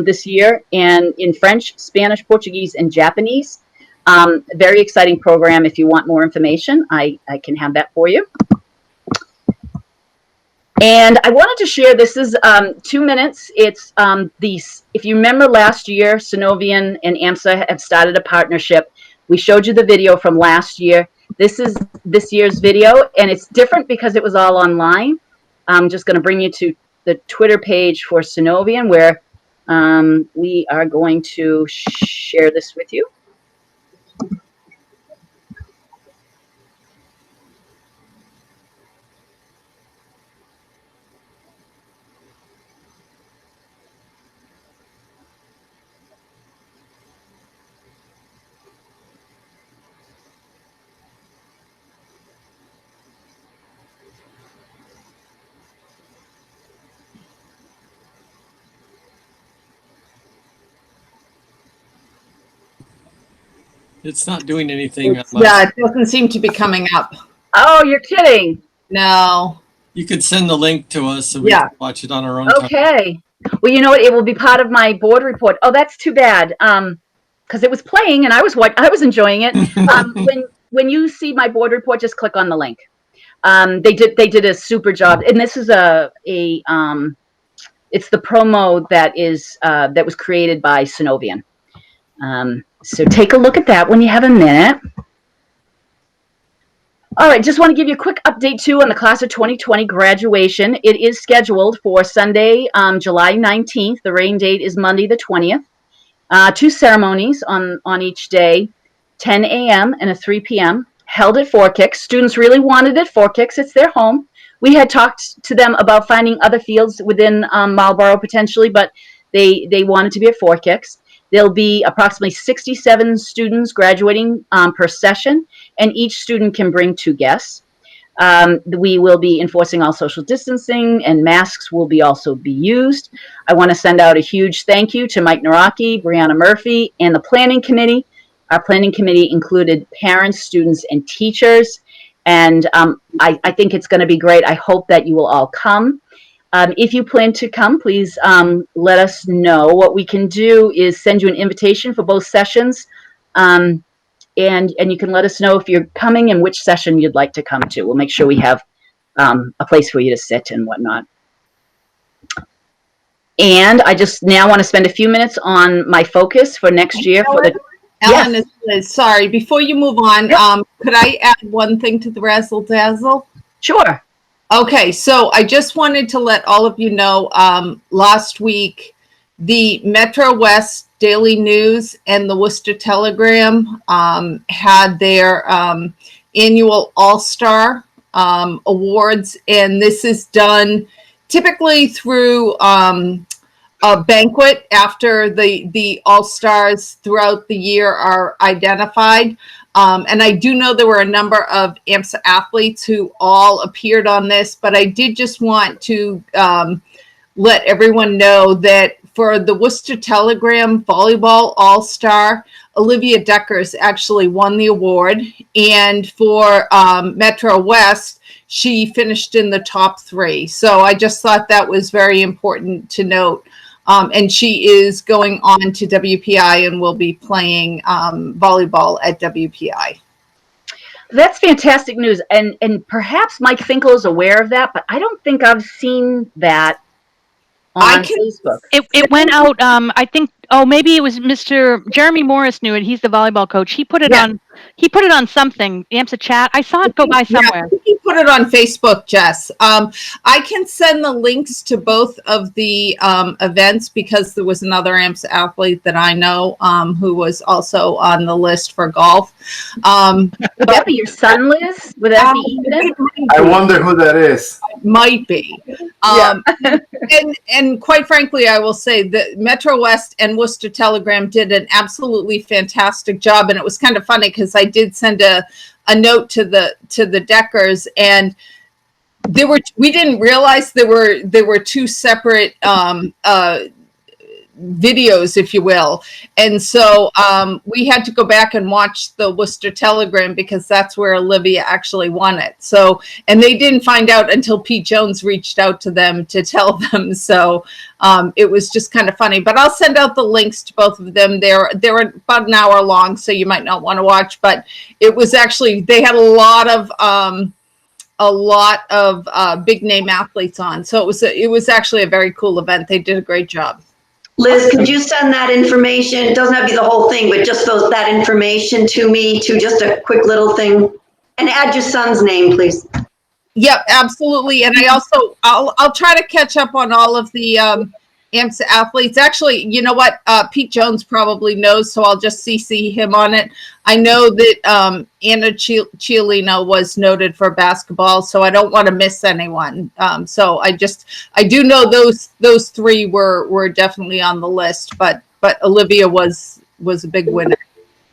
this year, and in French, Spanish, Portuguese, and Japanese. Very exciting program. If you want more information, I can have that for you. And I wanted to share, this is 2 minutes. It's if you remember last year, Synovian and AMSA have started a partnership. We showed you the video from last year. This is this year's video, and it's different because it was all online. I'm just going to bring you to the Twitter page for Synovian, where we are going to share this with you. It's not doing anything on my. Yeah, it doesn't seem to be coming up. Oh, you're kidding. No. You could send the link to us so we Yeah. can watch it on our own time. Okay. Well, you know what? It will be part of my board report. Oh, that's too bad. Because it was playing and I was enjoying it. When you see my board report, just click on the link. They did a super job, and this is it's the promo that was created by Synovian. So take a look at that when you have a minute. All right, just want to give you a quick update too on the class of 2020 graduation. It is scheduled for Sunday, July 19th. The rain date is Monday the 20th. 2 ceremonies on each day, 10 a.m. and a 3 p.m. held at Four Kicks. Students really wanted it. Four Kicks, it's their home. We had talked to them about finding other fields within Marlborough potentially, but they wanted to be at Four Kicks. There'll be approximately 67 students graduating per session, and each student can bring 2 guests. We will be enforcing all social distancing, and masks will also be used. I want to send out a huge thank you to Mike Naraki, Brianna Murphy, and the planning committee. Our planning committee included parents, students, and teachers, and I think it's going to be great. I hope that you will all come. If you plan to come, please let us know. What we can do is send you an invitation for both sessions, and you can let us know if you're coming and which session you'd like to come to. We'll make sure we have a place for you to sit and whatnot. And I just now want to spend a few minutes on my focus for next year. Ellen, it's Liz. Sorry, before you move on, could I add one thing to the razzle dazzle? Sure. Okay, so I just wanted to let all of you know, last week, the Metro West Daily News and the Worcester Telegram had their annual All-Star Awards, and this is done typically through a banquet after the All-Stars throughout the year are identified. And I do know there were a number of AMSA athletes who all appeared on this, but I did just want to let everyone know that for the Worcester Telegram Volleyball All-Star, Olivia Deckers actually won the award. And for Metro West, she finished in the top 3. So I just thought that was very important to note. And she is going on to WPI and will be playing volleyball at WPI. That's fantastic news. And perhaps Mike Finkel is aware of that, but I don't think I've seen that on Facebook. It went out, I think, maybe it was Mr. Jeremy Morris knew it. He's the volleyball coach. He put it on something, AMSA chat. I saw it go by somewhere. I think he put it on Facebook, Jess. I can send the links to both of the events because there was another AMSA athlete that I know who was also on the list for golf. Would that be your son, Liz? Would that be Ethan? I wonder who that is. Might be. And quite frankly, I will say that Metro West and Worcester Telegram did an absolutely fantastic job. And it was kind of funny because I did send a note to the Deckers, and we didn't realize there were 2 separate videos, if you will. And so we had to go back and watch the Worcester Telegram because that's where Olivia actually won it. So, and they didn't find out until Pete Jones reached out to them to tell them. So it was just kind of funny, but I'll send out the links to both of them. They're about an hour long, so you might not want to watch, but it was actually, they had a lot of big name athletes on. So it was actually a very cool event. They did a great job. Liz, could you send that information? It doesn't have to be the whole thing, but just that information to me, to just a quick little thing. And add your son's name, please. Yep, absolutely. And I'll try to catch up on all of the AMSA athletes. Actually, you know what? Pete Jones probably knows, so I'll just CC him on it. I know that Anna Ciolino was noted for basketball, so I don't want to miss anyone. So I do know those 3 were definitely on the list, but Olivia was a big winner.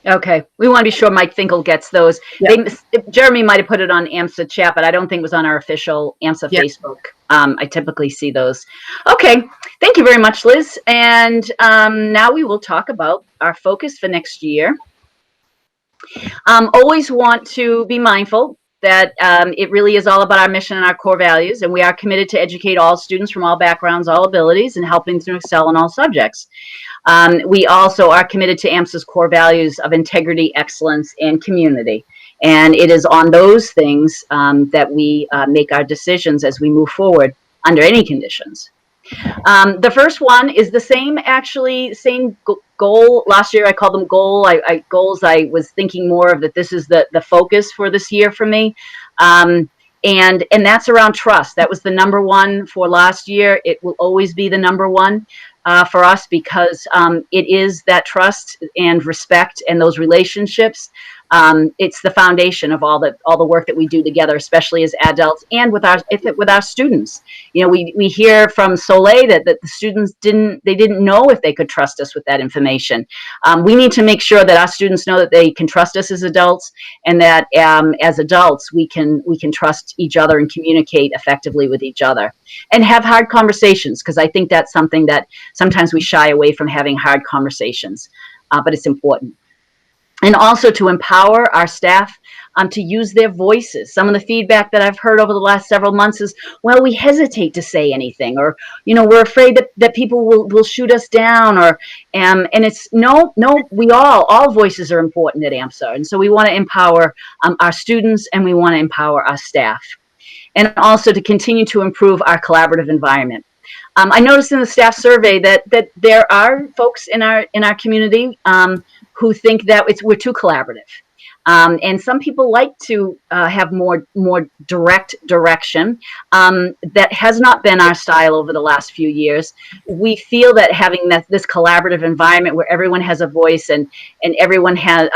Okay, we want to be sure Mike Finkel gets those. Yep. Jeremy might have put it on AMSA chat, but I don't think it was on our official AMSA Facebook. I typically see those. Okay, thank you very much, Liz. And now we will talk about our focus for next year. Always want to be mindful that it really is all about our mission and our core values, and we are committed to educate all students from all backgrounds, all abilities, and helping them to excel in all subjects. We also are committed to AMSA's core values of integrity, excellence, and community. And it is on those things that we make our decisions as we move forward under any conditions. The first one is the same, actually, same goal. Last year I called them goals. I was thinking more of that this is the focus for this year for me. And that's around trust. That was the number one for last year. It will always be the number one for us because it is that trust and respect and those relationships. It's the foundation of all the work that we do together, especially as adults and with our students. You know, we hear from Soleil that the students didn't know if they could trust us with that information. We need to make sure that our students know that they can trust us as adults, and that as adults we can trust each other and communicate effectively with each other and have hard conversations, because I think that's something that sometimes we shy away from, having hard conversations, but it's important. And also to empower our staff to use their voices. Some of the feedback that I've heard over the last several months is, well, we hesitate to say anything, or, you know, we're afraid that people will shoot us down, or, and it's no, we all voices are important at AMSA. And so we want to empower our students, and we want to empower our staff. And also to continue to improve our collaborative environment. I noticed in the staff survey that there are folks in our community who think that we're too collaborative. And some people like to have more direct direction. That has not been our style over the last few years. We feel that having this collaborative environment where everyone has a voice and everyone has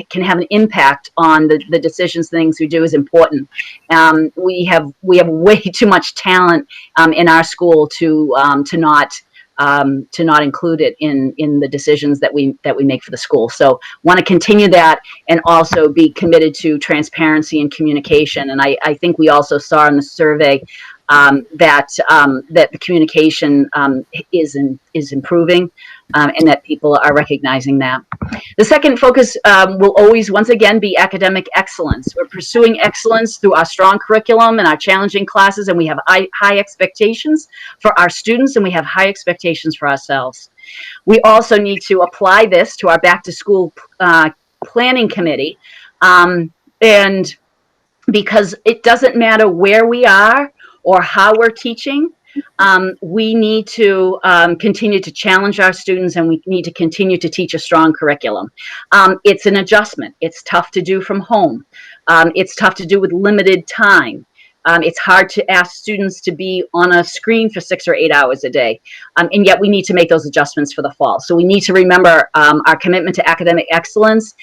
can have an impact on the decisions, things we do, is important. We have way too much talent in our school to not include it in the decisions that we make for the school. So want to continue that, and also be committed to transparency and communication. And I think we also saw in the survey that the communication is improving, and that people are recognizing that. The second focus will always, once again, be academic excellence. We're pursuing excellence through our strong curriculum and our challenging classes, and we have high expectations for our students, and we have high expectations for ourselves. We also need to apply this to our back to school planning committee, and because it doesn't matter where we are or how we're teaching, we need to continue to challenge our students, and we need to continue to teach a strong curriculum. It's an adjustment. It's tough to do from home. It's tough to do with limited time. It's hard to ask students to be on a screen for 6 or 8 hours a day. And yet we need to make those adjustments for the fall. So we need to remember our commitment to academic excellence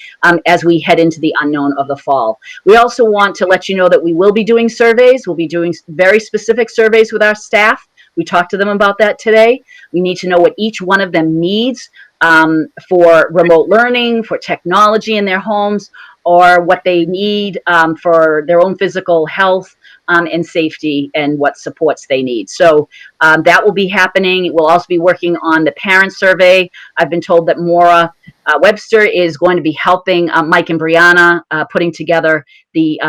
as we head into the unknown of the fall. We also want to let you know that we will be doing surveys. We'll be doing very specific surveys with our staff. We talked to them about that today. We need to know what each one of them needs for remote learning, for technology in their homes, or what they need for their own physical health and safety, and what supports they need. So that will be happening. We'll also be working on the parent survey. I've been told that Maura Webster is going to be helping Mike and Brianna putting together the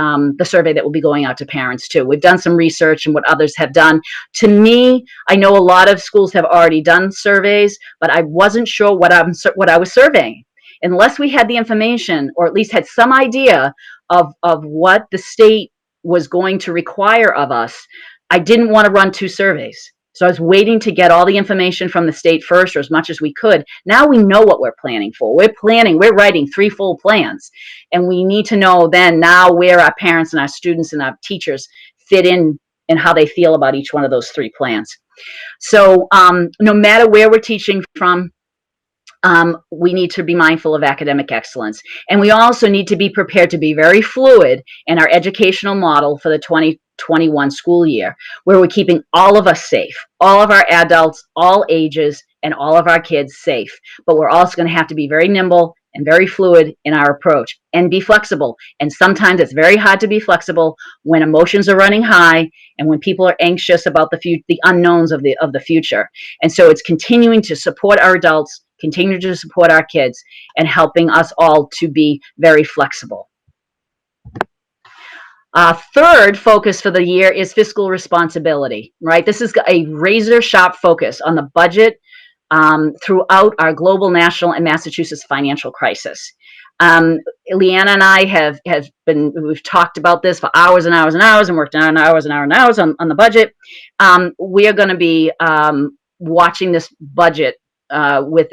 survey that will be going out to parents too. We've done some research and what others have done. To me, I know a lot of schools have already done surveys, but I wasn't sure what I was surveying. Unless we had the information, or at least had some idea of what the state was going to require of us, I didn't want to run 2 surveys. So I was waiting to get all the information from the state first, or as much as we could. Now we know what we're planning for. We're writing 3 full plans. And we need to know then now where our parents and our students and our teachers fit in, and how they feel about each one of those 3 plans. So no matter where we're teaching from, we need to be mindful of academic excellence. And we also need to be prepared to be very fluid in our educational model for the 2021 school year, where we're keeping all of us safe, all of our adults, all ages, and all of our kids safe. But we're also going to have to be very nimble and very fluid in our approach, and be flexible. And sometimes it's very hard to be flexible when emotions are running high, and when people are anxious about the unknowns of the future. And so it's continuing to support our adults, continue to support our kids, and helping us all to be very flexible. Third focus for the year is fiscal responsibility, right? This is a razor sharp focus on the budget throughout our global, national, and Massachusetts financial crisis. Leanna and I we've talked about this for hours and hours and hours and worked on hours and hours and hours on the budget. We are going to be watching this budget with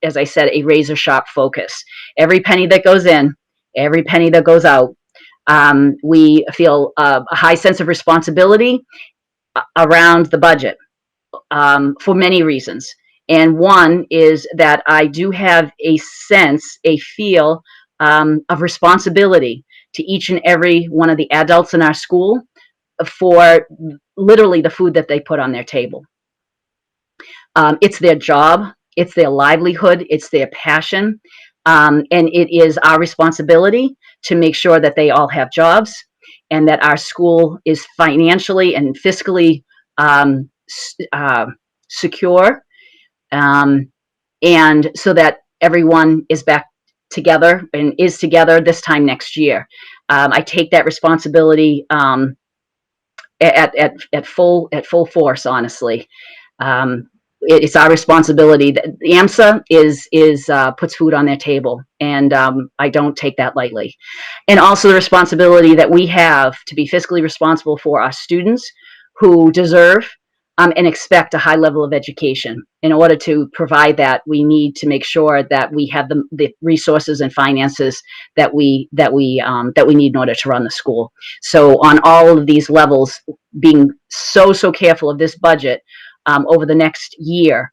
as I said, a razor sharp focus. Every penny that goes in, every penny that goes out. We feel a high sense of responsibility around the budget for many reasons. And one is that I do have a feel of responsibility to each and every one of the adults in our school for literally the food that they put on their table. It's their job, it's their livelihood, it's their passion, and it is our responsibility to make sure that they all have jobs and that our school is financially and fiscally secure, and so that everyone is back together and is together this time next year. I take that responsibility at full force, honestly. It's our responsibility. That the AMSA puts food on their table, and I don't take that lightly. And also the responsibility that we have to be fiscally responsible for our students who deserve and expect a high level of education. In order to provide that, we need to make sure that we have the resources and finances that we need in order to run the school. So on all of these levels, being so careful of this budget over the next year,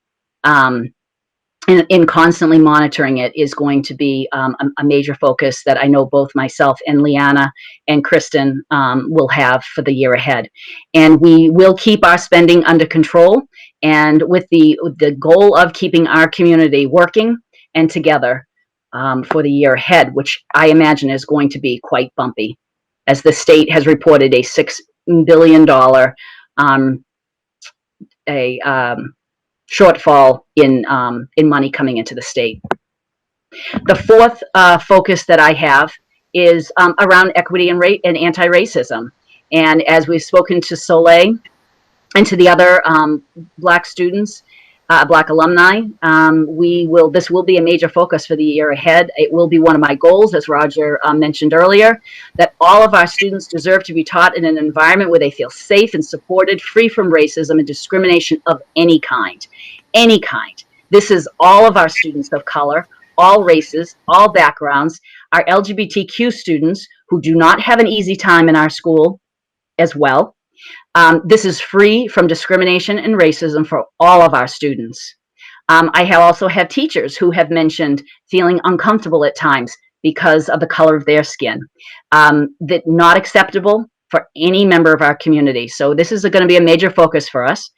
in constantly monitoring it is going to be a major focus that I know both myself and Leanna and Kristen will have for the year ahead. And we will keep our spending under control, and with the goal of keeping our community working and together for the year ahead, which I imagine is going to be quite bumpy, as the state has reported a $6 billion shortfall in money coming into the state. The fourth focus that I have is around equity and anti-racism. And as we've spoken to Soleil and to the other Black students, Black alumni, this will be a major focus for the year ahead. It will be one of my goals, as Roger mentioned earlier, that all of our students deserve to be taught in an environment where they feel safe and supported, free from racism and discrimination of any kind. Any kind. This is all of our students of color, all races, all backgrounds, our LGBTQ students who do not have an easy time in our school as well. This is free from discrimination and racism for all of our students. I also have teachers who have mentioned feeling uncomfortable at times because of the color of their skin. That not acceptable for any member of our community. So this is going to be a major focus for us.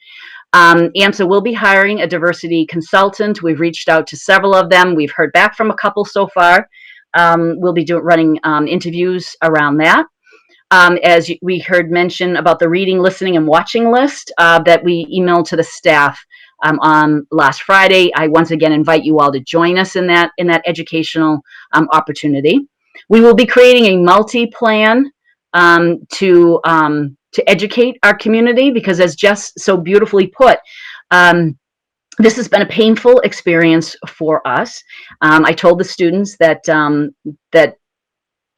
AMSA will be hiring a diversity consultant. We've reached out to several of them. We've heard back from a couple so far. We'll be running interviews around that. As we heard mention about the reading, listening, and watching list that we emailed to the staff on last Friday, I once again invite you all to join us in that educational opportunity. We will be creating a multi-plan to educate our community, because as Jess so beautifully put, this has been a painful experience for us. I told the students that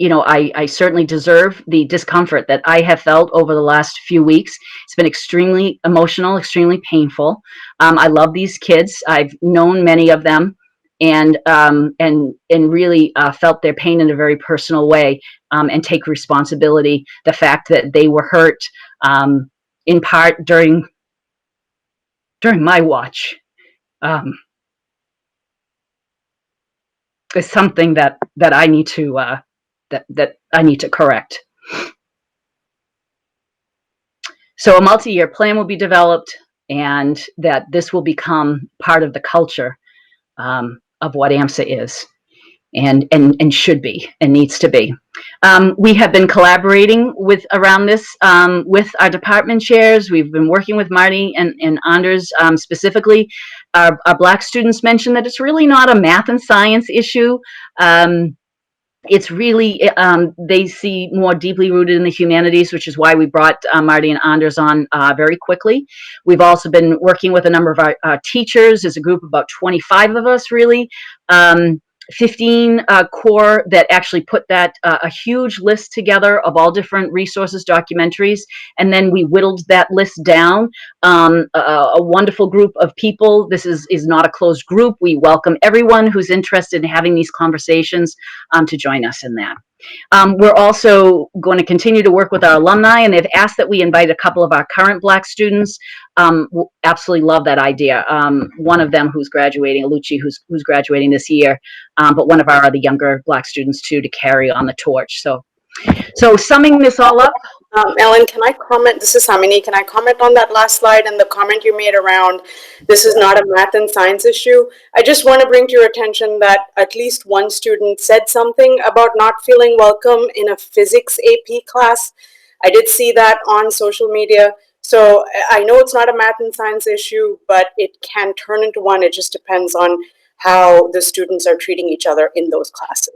I certainly deserve the discomfort that I have felt over the last few weeks. It's been extremely emotional, extremely painful. I love these kids. I've known many of them, and really felt their pain in a very personal way, and take responsibility. The fact that they were hurt in part during my watch is something that I need to that I need to correct. So a multi-year plan will be developed, and that this will become part of the culture of what AMSA is. and should be and needs to be. We have been collaborating around this with our department chairs. We've been working with Marty and Anders specifically. Our Black students mentioned that it's really not a math and science issue. It's really, they see more deeply rooted in the humanities, which is why we brought Marty and Anders on very quickly. We've also been working with a number of our teachers. There's a group of about 25 of us, really. 15 core that actually put that a huge list together of all different resources, documentaries, and then we whittled that list down. A wonderful group of people. This is not a closed group. We welcome everyone who's interested in having these conversations to join us in that. We're also going to continue to work with our alumni, and they've asked that we invite a couple of our current Black students. Absolutely love that idea. One of them who's graduating, Aluchi, who's graduating this year, but one of our other younger Black students too, to carry on the torch. So summing this all up. Ellen, can I comment? This is Samini. Can I comment on that last slide and the comment you made around this is not a math and science issue? I just want to bring to your attention that at least one student said something about not feeling welcome in a physics AP class. I did see that on social media. So I know it's not a math and science issue, but it can turn into one. It just depends on how the students are treating each other in those classes.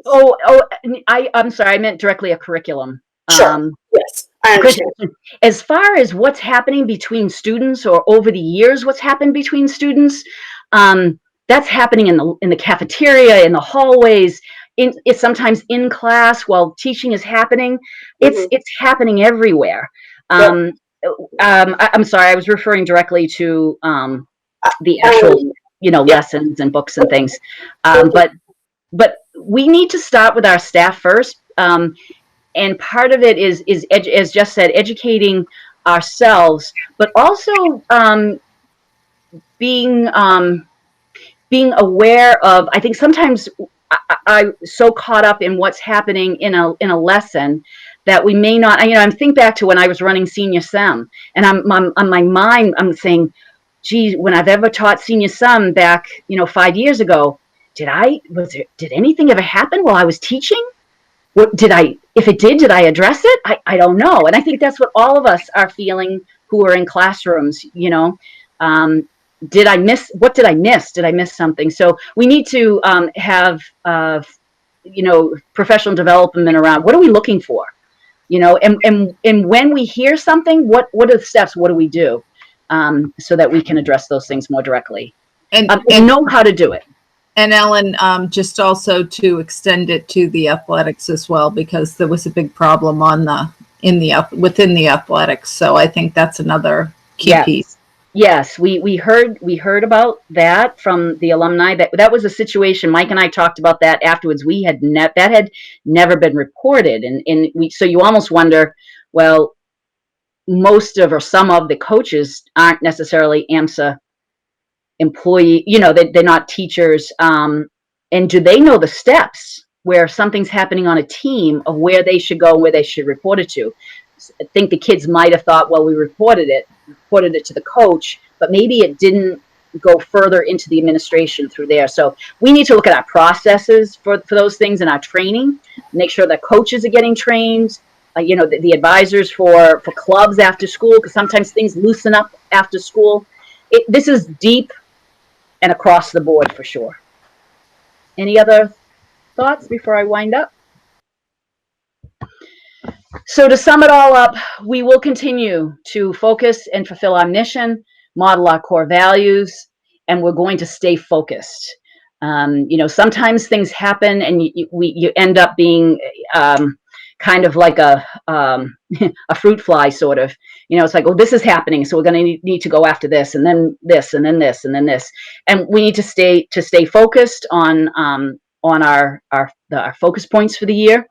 I'm sorry, I meant directly a curriculum. Sure. Yes, I understand. As far as what's happening between students, or over the years, what's happened between students, that's happening in the cafeteria, in the hallways, it's sometimes in class while teaching is happening. It's happening everywhere. I'm sorry, I was referring directly to the actual, lessons and books and things. But we need to start with our staff first. And part of it is as Jess said, educating ourselves, but also being aware of. I think sometimes I'm so caught up in what's happening in a lesson that we may not. I think back to when I was running Senior Sem, and on my mind, I'm saying, "Gee, when I've ever taught Senior Sem back, 5 years ago, did anything ever happen while I was teaching? If it did I address it? I don't know." And I think that's what all of us are feeling who are in classrooms, did I miss? What did I miss? Did I miss something? So we need to have, professional development around what are we looking for? And when we hear something, what are the steps? What do we do? So that we can address those things more directly and know how to do it. And Ellen, just also to extend it to the athletics as well, because there was a big problem within the athletics. So I think that's another key piece. Yes, we heard about that from the alumni. That was a situation. Mike and I talked about that afterwards. That had never been reported, and so you almost wonder, well, most of or some of the coaches aren't necessarily AMSA employee, they're not teachers, and do they know the steps where something's happening on a team of where they should go and where they should report it to? I think the kids might have thought, well, we reported it to the coach, but maybe it didn't go further into the administration through there. So we need to look at our processes for those things in our training, make sure that coaches are getting trained, the advisors for clubs after school, because sometimes things loosen up after school. This is deep and across the board for sure. Any other thoughts before I wind up? So to sum it all up, we will continue to focus and fulfill our mission, model our core values, and we're going to stay focused. Sometimes things happen and you end up being kind of like a fruit fly sort of. It's like, oh, this is happening, so we're going to need to go after this, and then this, and then this, and then this, and we need to stay focused on our focus points for the year.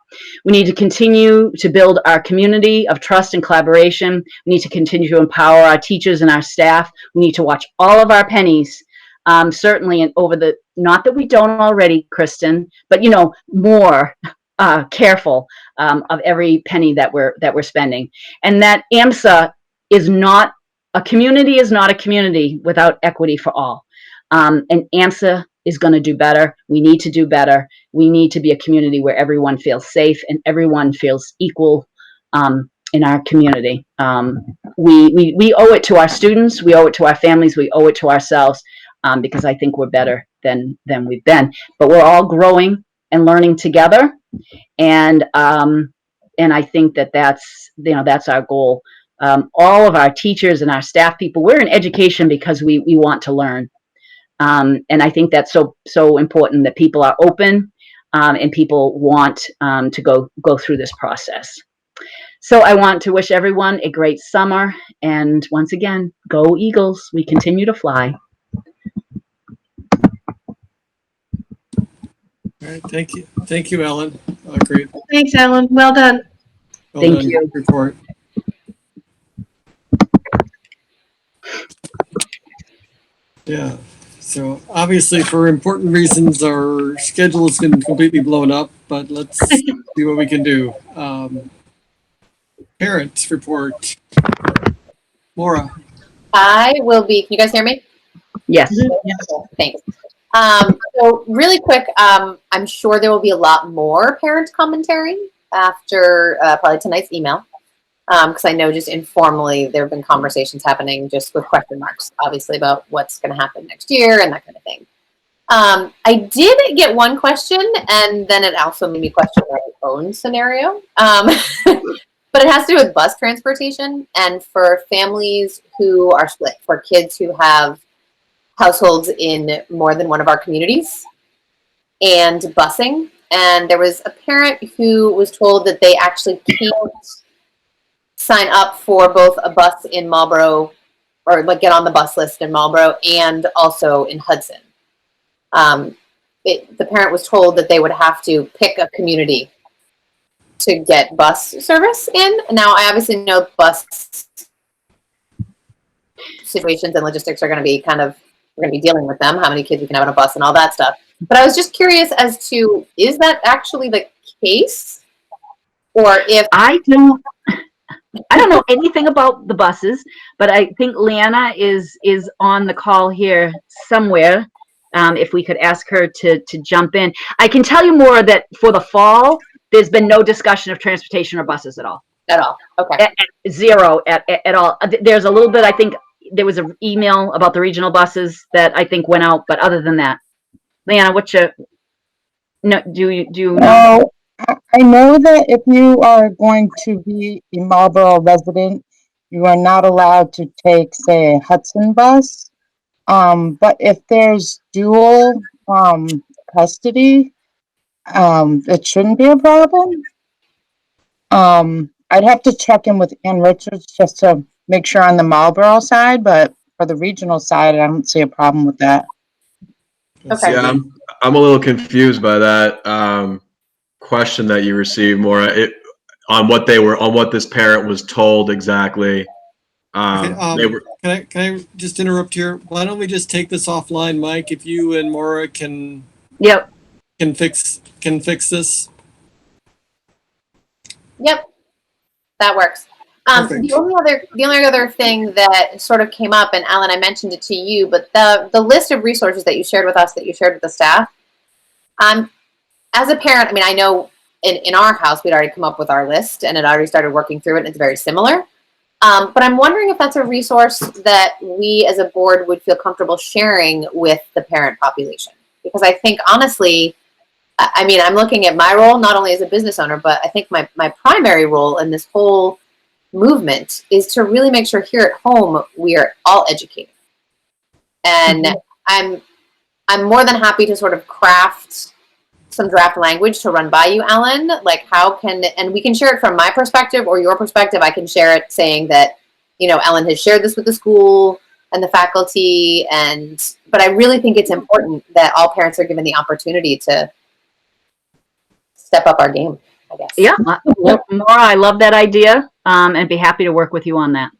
We need to continue to build our community of trust and collaboration. We need to continue to empower our teachers and our staff. We need to watch all of our pennies, certainly, and not that we don't already, Kristen, but more careful of every penny that we're spending, and that AMSA is not a community without equity for all, and AMSA is going to do better. We need to do better. We need to be a community where everyone feels safe and everyone feels equal in our community. We owe it to our students. We owe it to our families. We owe it to ourselves because I think we're better than we've been. But we're all growing and learning together. And I think that's our goal. All of our teachers and our staff people, we're in education because we want to learn. And I think that's so important that people are open and people want to go through this process. So I want to wish everyone a great summer. And once again, go Eagles. We continue to fly. All right, thank you. Thank you, Ellen. Great. Thanks, Ellen. Well done. Well Thank done you. report. Yeah. So obviously, for important reasons, our schedule has been completely blown up. But let's see what we can do. Parents report. Maura. I will be. Can you guys hear me? Yes. Thanks. So really quick, I'm sure there will be a lot more parent commentary after probably tonight's email, because I know just informally there have been conversations happening just with question marks, obviously, about what's going to happen next year and that kind of thing. I did get one question, and then it also made me question my own scenario. But it has to do with bus transportation and for families who are split, for kids who have households in more than one of our communities and busing. And there was a parent who was told that they actually can't sign up for both a bus in Marlboro, or like get on the bus list in Marlboro and also in Hudson. The parent was told that they would have to pick a community to get bus service in. Now, I obviously know bus situations and logistics are going to be we're going to be dealing with them, how many kids we can have on a bus and all that stuff. But I was just curious as to, is that actually the case? Or if I don't know anything about the buses, but I think Leanna is on the call here somewhere. If we could ask her to jump in. I can tell you more that for the fall, there's been no discussion of transportation or buses at all. At all. Okay. Zero at all. There's a little bit, I think there was an email about the regional buses that I think went out, but other than that, Leanna, do you know? I know that if you are going to be a Marlboro resident, you are not allowed to take, say, a Hudson bus. But if there's dual custody, it shouldn't be a problem. I'd have to check in with Ann Richards just to make sure on the Marlboro side, but for the regional side, I don't see a problem with that. Okay. Yeah, I'm a little confused by that question that you received, Maura. On what this parent was told exactly. Can I just interrupt here? Why don't we just take this offline, Mike? If you and Maura can fix this. Yep, that works. The only other thing that sort of came up, and Alan, I mentioned it to you, but the list of resources that you shared with us, that you shared with the staff. As a parent, I mean, I know in our house we'd already come up with our list and had already started working through it, and it's very similar. But I'm wondering if that's a resource that we as a board would feel comfortable sharing with the parent population, because I think honestly, I mean, I'm looking at my role not only as a business owner, but I think my primary role in this whole movement is to really make sure here at home we are all educated. And I'm more than happy to sort of craft some draft language to run by you, Alan. Like and we can share it from my perspective or your perspective. I can share it saying that, Ellen has shared this with the school and the faculty, but I really think it's important that all parents are given the opportunity to step up our game, I guess. Yeah, Maura, I love that idea, and be happy to work with you on that.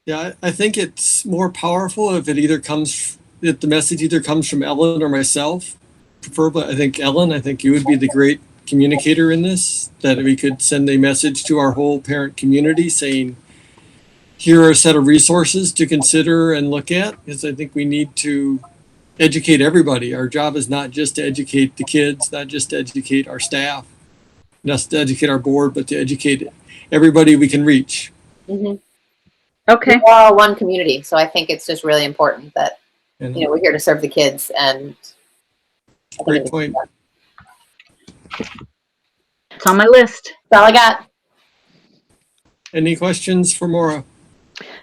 Yeah, I think it's more powerful if the message either comes from Ellen or myself. Preferably, I think Ellen, I think you would be the great communicator in this, that we could send a message to our whole parent community saying, here are a set of resources to consider and look at, because I think we need to educate everybody. Our job is not just to educate the kids, not just to educate our staff, not just to educate our board, but to educate everybody we can reach. Okay. We're all one community, so I think it's just really important that And, we're here to serve the kids. And great point. It's on my list. That's all I got. Any questions for Maura?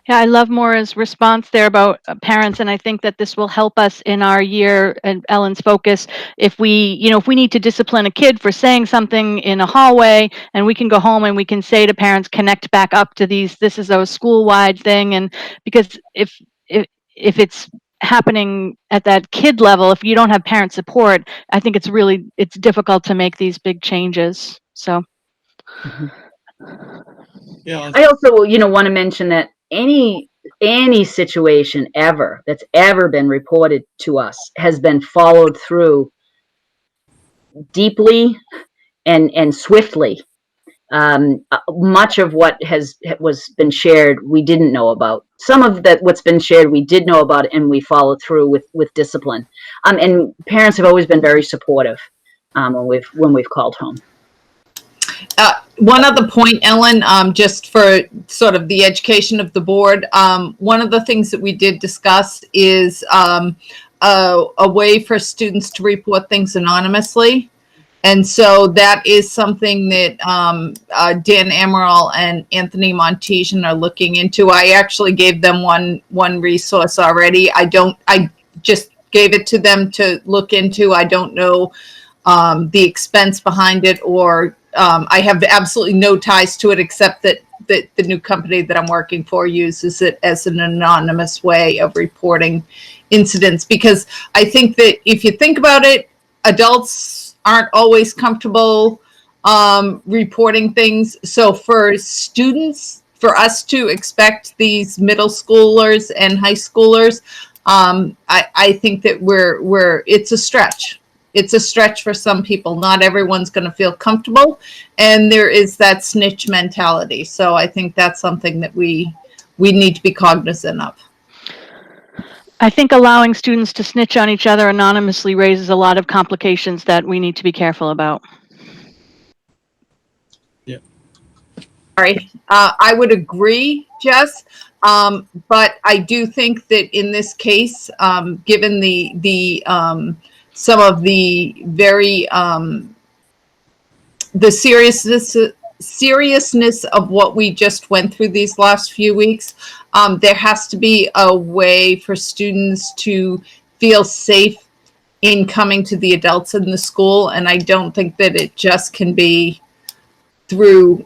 Yeah, I love Maura's response there about parents, and I think that this will help us in our year and Ellen's focus. If we, if we need to discipline a kid for saying something in a hallway, and we can go home and we can say to parents, connect back up to these. This is a school-wide thing, and because if it's happening at that kid level, if you don't have parent support, I think it's difficult to make these big changes. So. Yeah. I also, want to mention that any situation ever that's ever been reported to us has been followed through deeply and swiftly. Much of what was been shared we didn't know about. Some of that what's been shared we did know about, and we followed through with discipline. And parents have always been very supportive when we've called home. One other point, Ellen, just for sort of the education of the board, one of the things that we did discuss is a way for students to report things anonymously. And so that is something that Dan Amaral and Anthony Montesion are looking into. I actually gave them one resource already. I just gave it to them to look into. I don't know the expense behind it, or I have absolutely no ties to it, except that the new company that I'm working for uses it as an anonymous way of reporting incidents. Because I think that if you think about it, adults aren't always comfortable reporting things. So for students, for us to expect these middle schoolers and high schoolers, I think that it's a stretch. It's a stretch for some people. Not everyone's going to feel comfortable, and there is that snitch mentality. So I think that's something that we need to be cognizant of. I think allowing students to snitch on each other anonymously raises a lot of complications that we need to be careful about. Yeah. Sorry, I would agree, Jess, but I do think that in this case, given the some of the very the seriousness of what we just went through these last few weeks, there has to be a way for students to feel safe in coming to the adults in the school. And I don't think that it just can be through,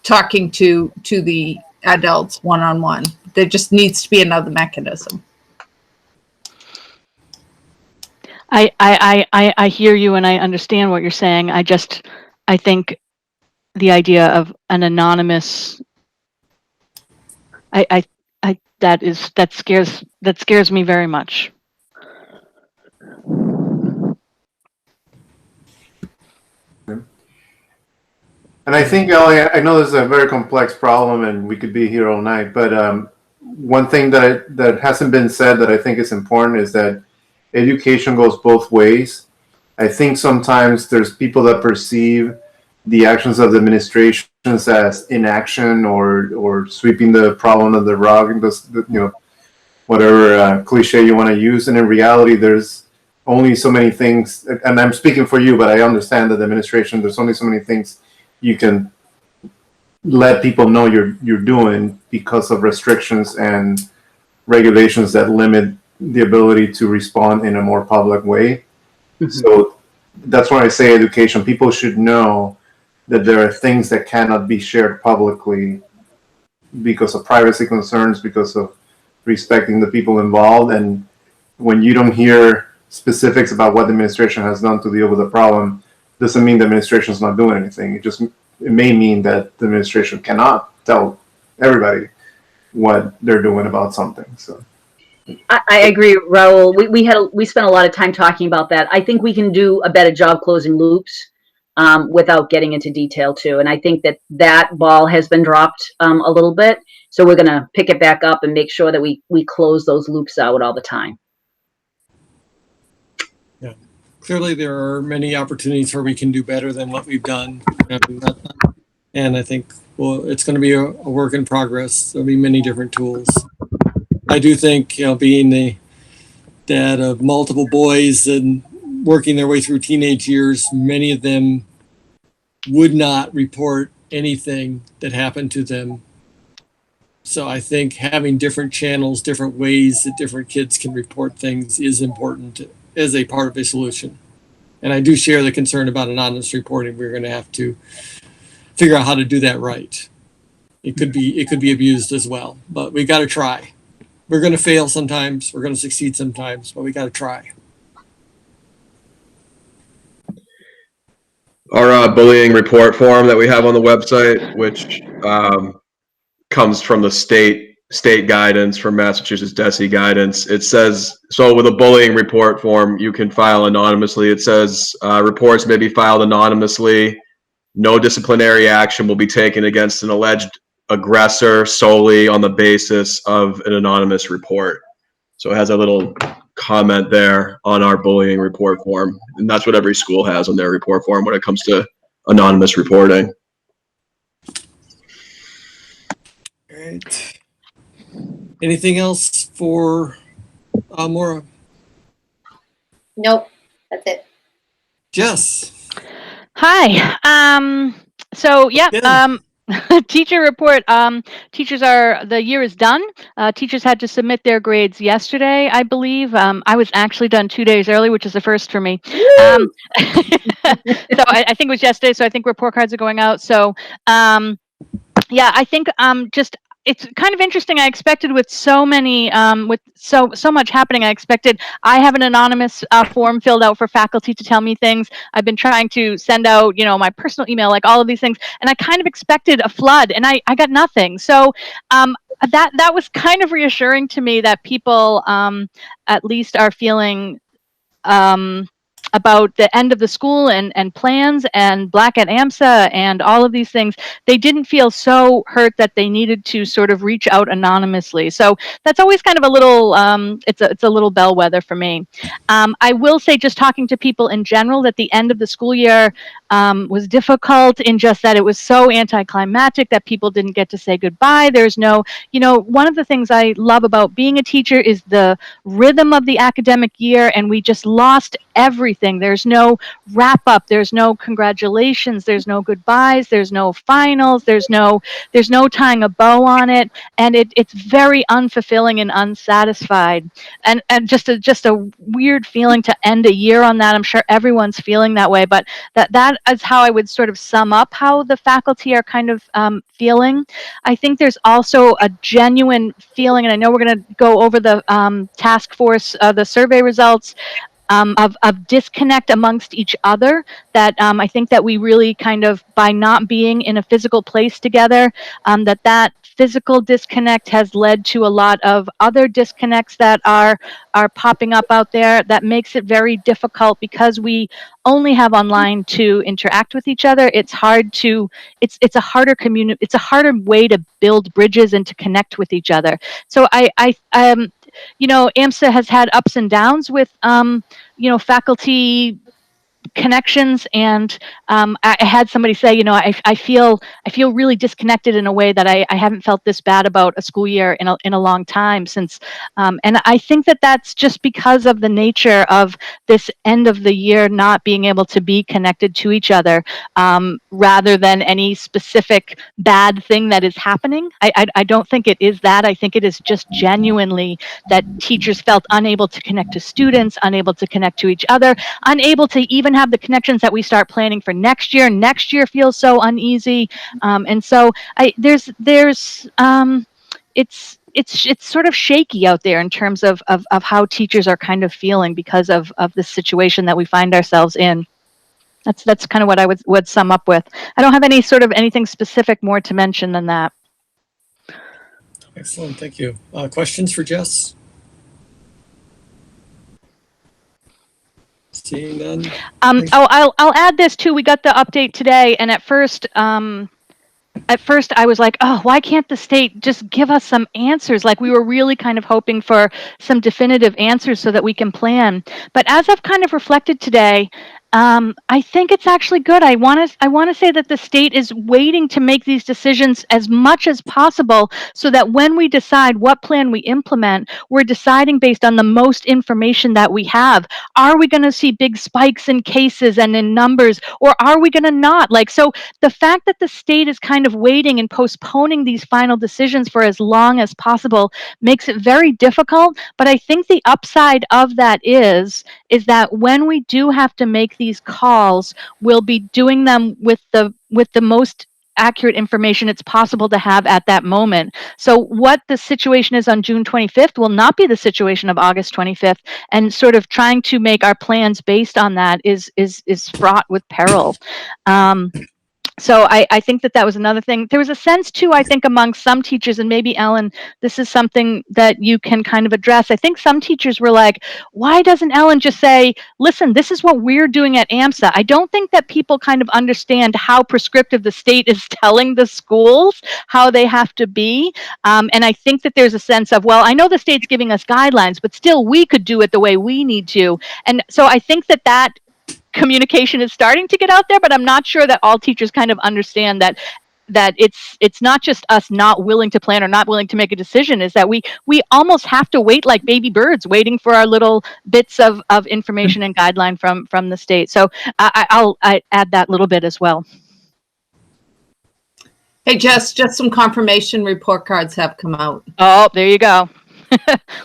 talking to the adults one-on-one. There just needs to be another mechanism. I hear you and I understand what you're saying. I think the idea of an anonymous, that scares me very much. And I think, Ellie, I know this is a very complex problem and we could be here all night, but one thing that hasn't been said that I think is important is that education goes both ways. I think sometimes there's people that perceive the actions of the administrations as inaction or sweeping the problem under the rug, and whatever cliche you want to use. And in reality, there's only so many things, and I'm speaking for you, but I understand that the administration, there's only so many things you can let people know you're doing because of restrictions and regulations that limit the ability to respond in a more public way. Mm-hmm. So that's why I say education. People should know that there are things that cannot be shared publicly because of privacy concerns, because of respecting the people involved. And when you don't hear specifics about what the administration has done to deal with the problem, doesn't mean the administration is not doing anything. It may mean that the administration cannot tell everybody what they're doing about something. So I agree, Raul. We spent a lot of time talking about that. I think we can do a better job closing loops without getting into detail too. And I think that ball has been dropped a little bit. So we're going to pick it back up and make sure that we close those loops out all the time. clearly there are many opportunities where we can do better than what we've done. And I think, well, it's going to be a work in progress. There'll be many different tools. I do think, being the dad of multiple boys and working their way through teenage years, many of them would not report anything that happened to them. So I think having different channels, different ways that different kids can report things is important as a part of a solution. And I do share the concern about anonymous reporting. We're going to have to figure out how to do that right. It could be abused as well, but we got to try. We're going to fail sometimes. We're going to succeed sometimes, but we got to try. Our bullying report form that we have on the website, which comes from the state guidance, from Massachusetts DESE guidance. It says, so with a bullying report form, you can file anonymously. It says reports may be filed anonymously. No disciplinary action will be taken against an alleged aggressor solely on the basis of an anonymous report. So it has a little comment there on our bullying report form. And that's what every school has on their report form when it comes to anonymous reporting. All right. Anything else for Maura? Nope, that's it. Jess. Hi. So yeah. Teacher report. The year is done. Teachers had to submit their grades yesterday, I believe. I was actually done 2 days early, which is a first for me. So I think it was yesterday. So I think report cards are going out. So yeah, I think just it's kind of interesting. I expected with so many, with so much happening, I have an anonymous form filled out for faculty to tell me things. I've been trying to send out, my personal email, like all of these things, and I kind of expected a flood, and I got nothing. So that was kind of reassuring to me that people at least are feeling about the end of the school and plans and Black at AMSA and all of these things. They didn't feel so hurt that they needed to sort of reach out anonymously. So that's always kind of a little, it's a little bellwether for me. I will say, just talking to people in general, that the end of the school year was difficult in just that it was so anticlimactic that people didn't get to say goodbye. There's no, one of the things I love about being a teacher is the rhythm of the academic year, and we just lost everything. There's no wrap up, there's no congratulations, there's no goodbyes, there's no finals, there's no tying a bow on it, and it's very unfulfilling and unsatisfied, and just a weird feeling to end a year on that. I'm sure everyone's feeling that way, but that is how I would sort of sum up how the faculty are kind of feeling. I think there's also a genuine feeling, and I know we're going to go over the task force, the survey results, of disconnect amongst each other, that I think that we really kind of, by not being in a physical place together, that physical disconnect has led to a lot of other disconnects that are popping up out there, that makes it very difficult because we only have online to interact with each other. It's hard to, it's a harder it's a harder way to build bridges and to connect with each other. So AMSA has had ups and downs with, faculty connections, and I had somebody say, I feel really disconnected in a way that I haven't felt this bad about a school year in a long time since, and I think that that's just because of the nature of this end of the year not being able to be connected to each other, rather than any specific bad thing that is happening. I don't think it is that. I think it is just genuinely that teachers felt unable to connect to students, unable to connect to each other, unable to even have the connections that we start planning for next year. Next year feels so uneasy, and so it's sort of shaky out there in terms of how teachers are kind of feeling because of the situation that we find ourselves in. That's kind of what I would sum up with. I don't have anything specific more to mention than that. Excellent, thank you. Questions for Jess? Seeing none. I'll add this too. We got the update today, and at first, at first I was like, oh, why can't the state just give us some answers? Like we were really kind of hoping for some definitive answers so that we can plan. But as I've kind of reflected today, I think it's actually good. I want to say that the state is waiting to make these decisions as much as possible so that when we decide what plan we implement, we're deciding based on the most information that we have. Are we going to see big spikes in cases and in numbers, or are we going to not? Like, so the fact that the state is kind of waiting and postponing these final decisions for as long as possible makes it very difficult. But I think the upside of that is that when we do have to make these calls, we'll be doing them with the most accurate information it's possible to have at that moment. So what the situation is on June 25th will not be the situation of August 25th, and sort of trying to make our plans based on that is fraught with peril. So I think that was another thing. There was a sense too, I think, among some teachers, and maybe Ellen, this is something that you can kind of address. I think some teachers were like, why doesn't Ellen just say, listen, this is what we're doing at AMSA? I don't think that people kind of understand how prescriptive the state is telling the schools how they have to be. And I think that there's a sense of, well, I know the state's giving us guidelines, but still we could do it the way we need to. And so I think that communication is starting to get out there, but I'm not sure that all teachers kind of understand that it's not just us not willing to plan or not willing to make a decision, is that we almost have to wait like baby birds waiting for our little bits of information and guideline from the state. So I'll add that little bit as well. Hey, Jess, just some confirmation report cards have come out. Oh, there you go.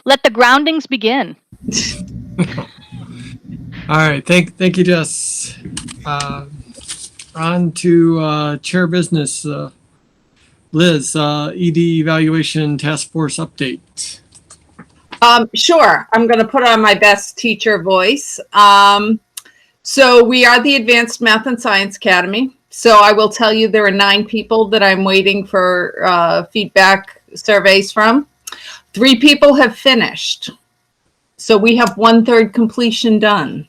Let the groundings begin. All right, thank you, Jess. On to chair business. Liz, ED evaluation task force update. Sure. I'm going to put on my best teacher voice. So we are the Advanced Math and Science Academy. So I will tell you there are 9 people that I'm waiting for feedback surveys from. 3 people have finished. So we have 1/3 completion done.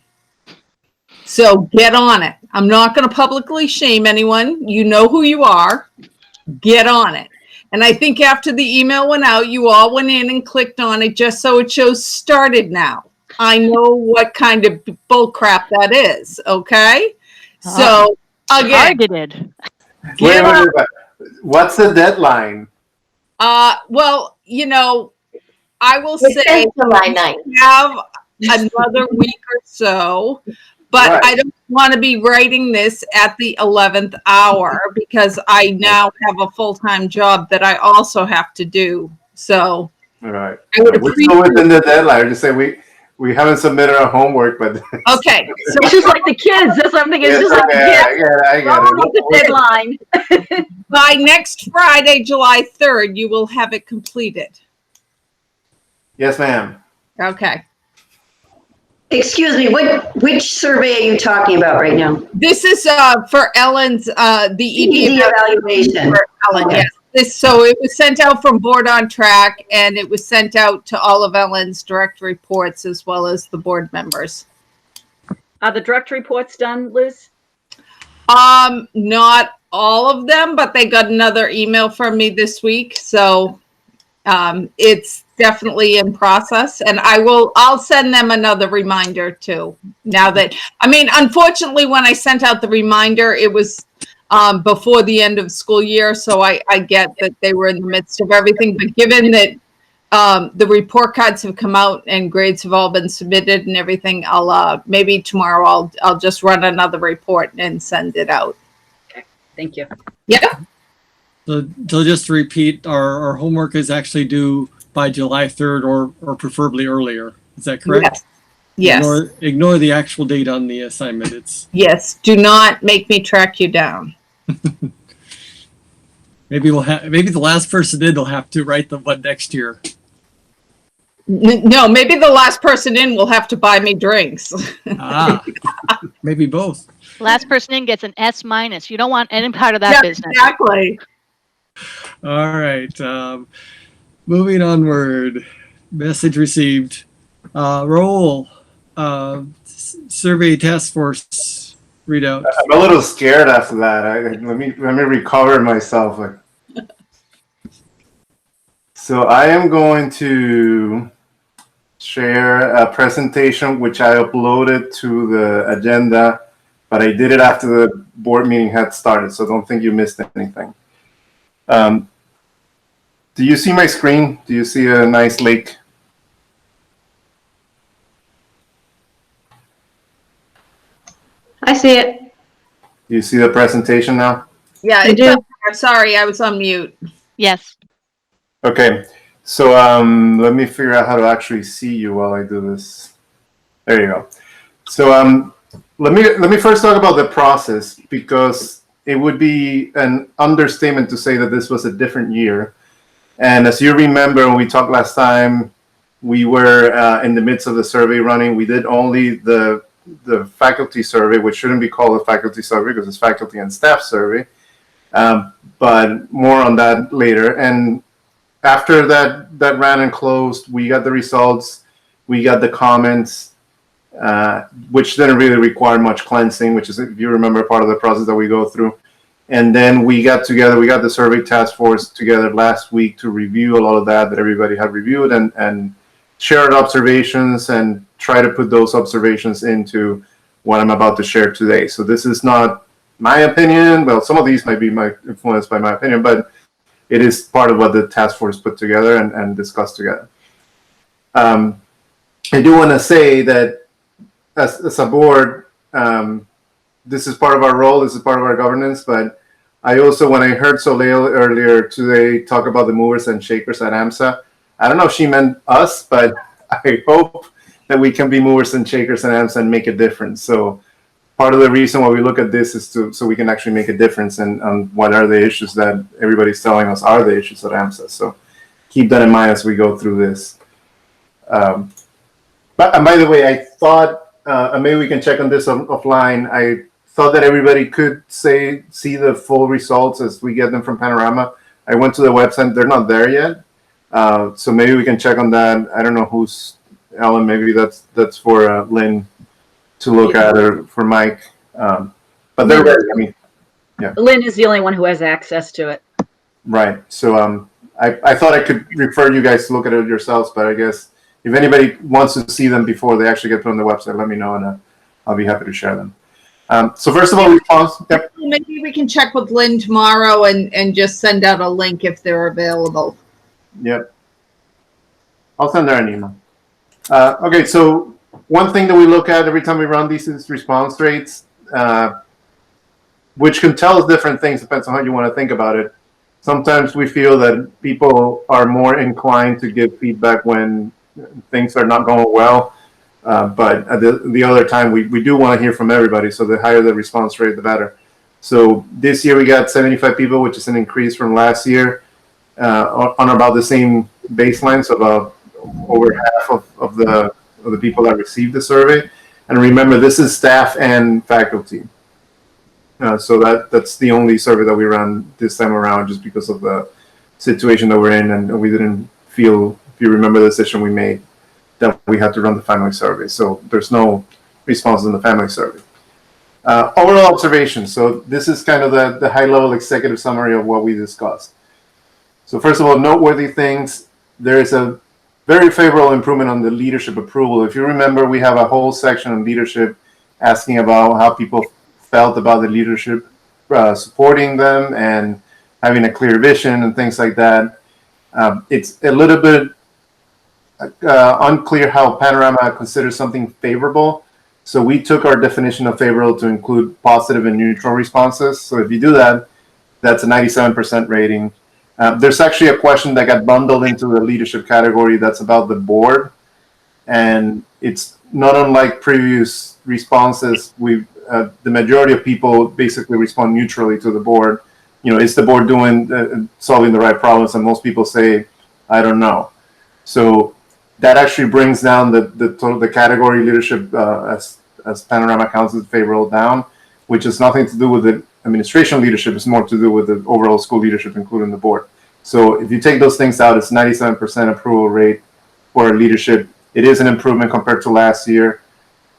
So get on it. I'm not going to publicly shame anyone. You know who you are. Get on it. And I think after the email went out, you all went in and clicked on it just so it shows started now. I know what kind of bull crap that is. Okay. So again, targeted. Wait. What's the deadline? Well, you know, I will say July 9th. we have another week or so, but Right. I don't want to be writing this at the 11th hour because I now have a full-time job that I also have to do. So All right. I would We're still within the deadline. Just say we haven't submitted our homework, but okay. So it's just like the kids. That's what I'm thinking. It's just like the kids. I get Oh, it. the deadline. By next Friday, July 3rd, you will have it completed. Yes, ma'am. Okay. Excuse me, which survey are you talking about right now? This is for Ellen's the ED evaluation for Ellen. Okay. Yes. So it was sent out from Board on Track, and it was sent out to all of Ellen's direct reports as well as the board members. Are the direct reports done, Liz? Not all of them, but they got another email from me this week, so it's definitely in process, and I'll send them another reminder too. Now that, I mean, unfortunately, when I sent out the reminder, it was before the end of school year, so I get that they were in the midst of everything, but given that the report cards have come out and grades have all been submitted and everything, I'll maybe tomorrow I'll just run another report and send it out. Okay, thank you. Yeah. So just to repeat, our homework is actually due by July 3rd or preferably earlier. Is that correct? Yes. Ignore the actual date on the assignment. It's yes. Do not make me track you down. maybe the last person in will have to write the one next year. No, maybe the last person in will have to buy me drinks. Maybe both. Last person in gets an S-. You don't want any part of that business. Exactly. All right. Moving onward. Message received. Roll. Survey task force read out. I'm a little scared after that. Let me recover myself. So I am going to share a presentation which I uploaded to the agenda, but I did it after the board meeting had started, so don't think you missed anything. Do you see my screen? Do you see a nice lake? I see it. Do you see the presentation now? Yeah, I do. Sorry, I was on mute. Yes. Okay, so let me figure out how to actually see you while I do this. There you go. So let me first talk about the process, because it would be an understatement to say that this was a different year. And as you remember, when we talked last time, we were in the midst of the survey running. We did only the faculty survey, which shouldn't be called a faculty survey because it's faculty and staff survey. But more on that later. And after that ran and closed, we got the results, we got the comments, which didn't really require much cleansing, which is, if you remember, part of the process that we go through. And then we got together, we got the survey task force together last week to review a lot of that everybody had reviewed, and shared observations and try to put those observations into what I'm about to share today. So this is not my opinion. Well, some of these might be influenced by my opinion, but it is part of what the task force put together and discussed together. I do want to say that as a board, this is part of our role, this is part of our governance, but I also, when I heard Soleil earlier today talk about the movers and shakers at AMSA, I don't know if she meant us, but I hope that we can be movers and shakers at AMSA and make a difference. So part of the reason why we look at this is so we can actually make a difference on what are the issues that everybody's telling us are the issues at AMSA. So keep that in mind as we go through this. And by the way, I thought, and maybe we can check on this offline, I thought that everybody could see the full results as we get them from Panorama. I went to the website, they're not there yet. So maybe we can check on that. I don't know who's, Ellen, maybe that's for Lynn to look at, or for Mike. But they're ready. I mean, yeah. Lynn is the only one who has access to it. Right. So I thought I could refer you guys to look at it yourselves, but I guess if anybody wants to see them before they actually get put on the website, let me know, and I'll be happy to share them. So first of all, response. Yep. Maybe we can check with Lynn tomorrow and just send out a link if they're available. Yep. I'll send her an email. Okay, so one thing that we look at every time we run these is response rates, which can tell us different things, depends on how you want to think about it. Sometimes we feel that people are more inclined to give feedback when things are not going well. But at the other time, we do want to hear from everybody. So the higher the response rate, the better. So this year we got 75 people, which is an increase from last year on about the same baseline. So about over half of the people that received the survey. And remember, this is staff and faculty. So that's the only survey that we ran this time around, just because of the situation that we're in, and we didn't feel, if you remember the decision we made, that we had to run the family survey. So there's no responses in the family survey. Overall observations. So this is kind of the high-level executive summary of what we discussed. So first of all, noteworthy things. There is a very favorable improvement on the leadership approval. If you remember, we have a whole section on leadership asking about how people felt about the leadership supporting them and having a clear vision and things like that. It's a little bit unclear how Panorama considers something favorable. So we took our definition of favorable to include positive and neutral responses. So if you do that, that's a 97% rating. There's actually a question that got bundled into the leadership category that's about the board. And it's not unlike previous responses. The majority of people basically respond neutrally to the board. You know, is the board doing solving the right problems? And most people say, I don't know. So that actually brings down the category leadership as Panorama counts as favorable down, which has nothing to do with the administration leadership. It's more to do with the overall school leadership, including the board. So if you take those things out, it's 97% approval rate for leadership. It is an improvement compared to last year.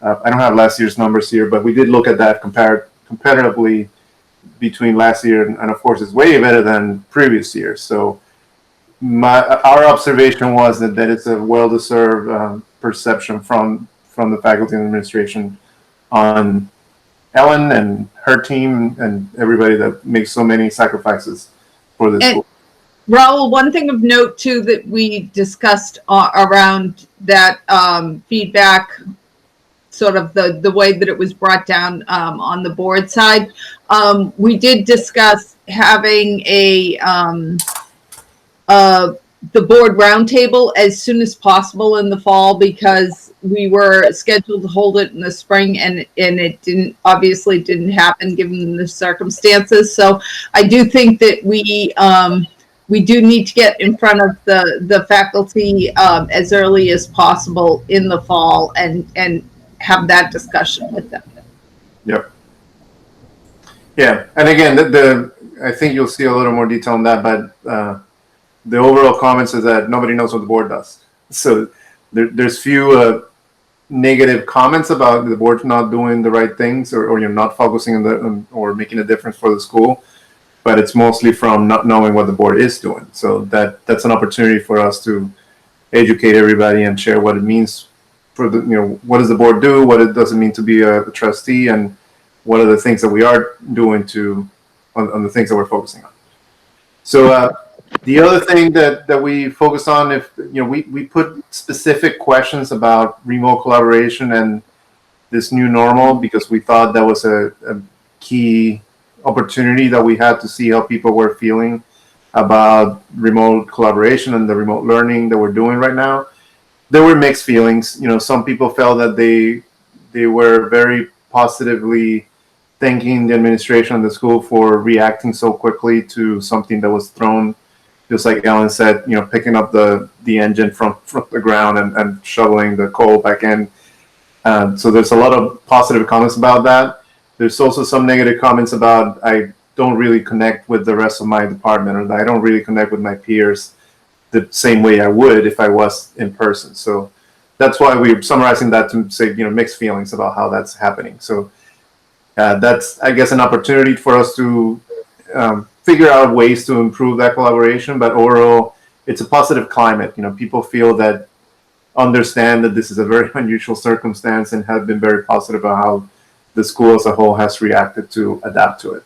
I don't have last year's numbers here, but we did look at that comparatively between last year, and of course, it's way better than previous years. So our observation was that it's a well-deserved perception from the faculty and administration on Ellen and her team and everybody that makes so many sacrifices for this school. Raul, one thing of note too that we discussed around that feedback, sort of the way that it was brought down on the board side, we did discuss having the board roundtable as soon as possible in the fall, because we were scheduled to hold it in the spring and it didn't happen given the circumstances. So I do think that we do need to get in front of the faculty as early as possible in the fall and have that discussion with them. Yep. Yeah, and again, I think you'll see a little more detail on that, but the overall comments is that nobody knows what the board does. So there's few negative comments about the board not doing the right things or you're not focusing on or making a difference for the school, but it's mostly from not knowing what the board is doing. So that's an opportunity for us to educate everybody and share what it means for what does the board do, what it does it mean to be a trustee, and what are the things that we are doing on the things that we're focusing on. So the other thing that we focus on, if we put specific questions about remote collaboration and this new normal, because we thought that was a key opportunity that we had to see how people were feeling about remote collaboration and the remote learning that we're doing right now. There were mixed feelings. Some people felt that they were very positively thanking the administration and the school for reacting so quickly to something that was thrown, just like Ellen said, picking up the engine from the ground and shoveling the coal back in. So there's a lot of positive comments about that. There's also some negative comments about I don't really connect with the rest of my department, or I don't really connect with my peers the same way I would if I was in person. So that's why we're summarizing that to say, mixed feelings about how that's happening. So that's, I guess, an opportunity for us to figure out ways to improve that collaboration. But overall, it's a positive climate. People feel that, understand that this is a very unusual circumstance and have been very positive about how the school as a whole has reacted to adapt to it.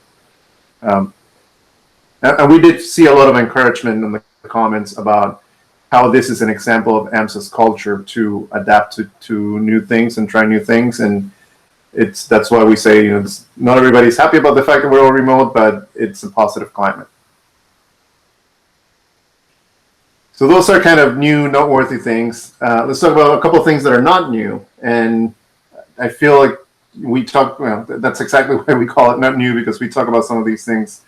And we did see a lot of encouragement in the comments about how this is an example of AMSA's culture to adapt to new things and try new things. And that's why we say, not everybody's happy about the fact that we're all remote, but it's a positive climate. So those are kind of new, noteworthy things. Let's talk about a couple of things that are not new. And I feel like that's exactly why we call it not new, because we talk about some of these things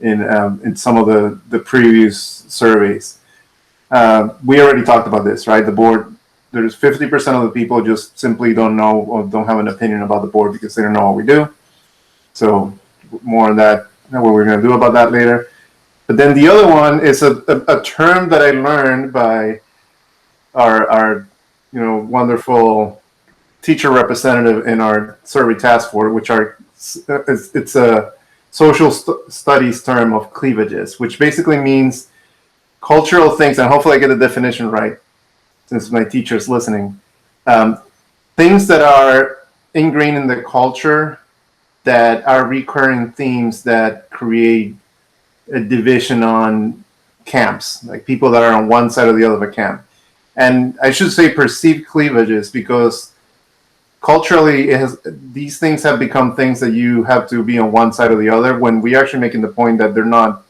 in some of the previous surveys. We already talked about this, right? The board, there's 50% of the people just simply don't know or don't have an opinion about the board because they don't know what we do. So more on that, what we're going to do about that later. But then the other one is a term that I learned by our wonderful teacher representative in our survey task force, which it's a social studies term of cleavages, which basically means cultural things, and hopefully I get the definition right since my teacher's listening. Things that are ingrained in the culture that are recurring themes that create a division on camps, like people that are on one side or the other of a camp. And I should say perceived cleavages, because culturally these things have become things that you have to be on one side or the other, when we're actually making the point that they're not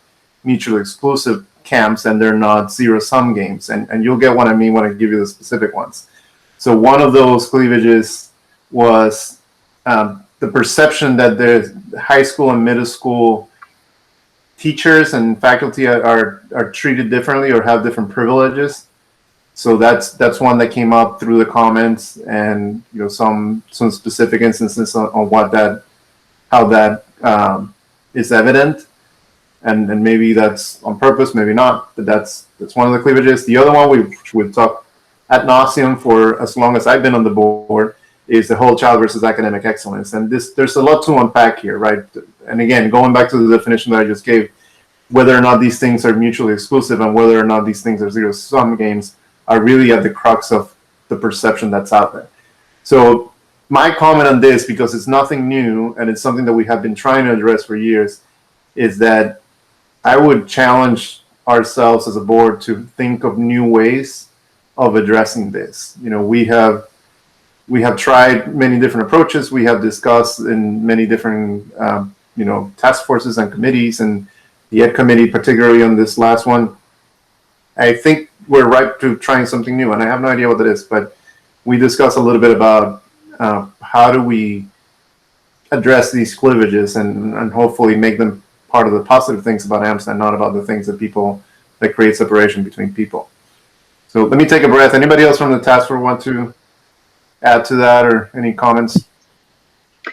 mutually exclusive camps and they're not zero-sum games. And you'll get what I mean when I give you the specific ones. So one of those cleavages was the perception that the high school and middle school teachers and faculty are treated differently or have different privileges. So that's one that came up through the comments, and some specific instances on how that is evident, and maybe that's on purpose, maybe not, but that's one of the cleavages. The other one, which we've talked ad nauseum for as long as I've been on the board, is the whole child versus academic excellence. And there's a lot to unpack here, right? And again, going back to the definition that I just gave, whether or not these things are mutually exclusive and whether or not these things are zero-sum games are really at the crux of the perception that's out there. So my comment on this, because it's nothing new and it's something that we have been trying to address for years, is that I would challenge ourselves as a board to think of new ways of addressing this. You know, we have tried many different approaches. We have discussed in many different, task forces and committees, and the Ed committee, particularly on this last one. I think we're ripe to trying something new, and I have no idea what that is, but we discussed a little bit about how do we address these cleavages and hopefully make them part of the positive things about AMSA and not about the things that create separation between people. So let me take a breath. Anybody else from the task force want to add to that or any comments?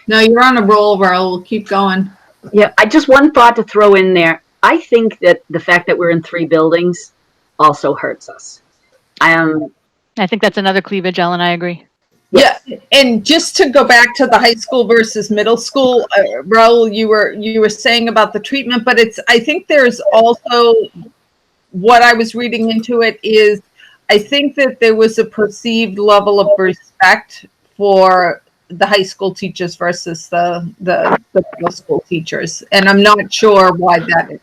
No, you're on a roll, Raul. We'll keep going. Yeah, I just one thought to throw in there. I think that the fact that we're in 3 buildings also hurts us. I think that's another cleavage, Ellen. I agree. Yeah, and just to go back to the high school versus middle school, Raul, you were saying about the treatment, but I think there's also, what I was reading into it is, I think that there was a perceived level of respect for the high school teachers versus the middle school teachers, and I'm not sure why that is.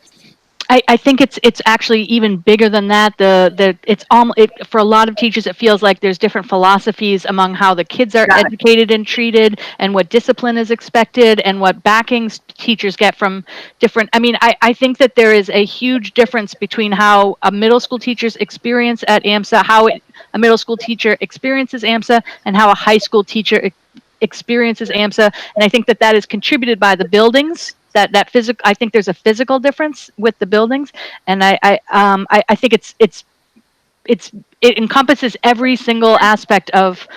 I think it's actually even bigger than that. For a lot of teachers, it feels like there's different philosophies among how the kids are educated and treated, and what discipline is expected, and what backings teachers get from different. I mean, I think that there is a huge difference between how a middle school teacher's experience at AMSA, a middle school teacher experiences AMSA, and how a high school teacher experiences AMSA, and I think that is contributed by the buildings. That physical, I think there's a physical difference with the buildings, and I think it encompasses every single aspect of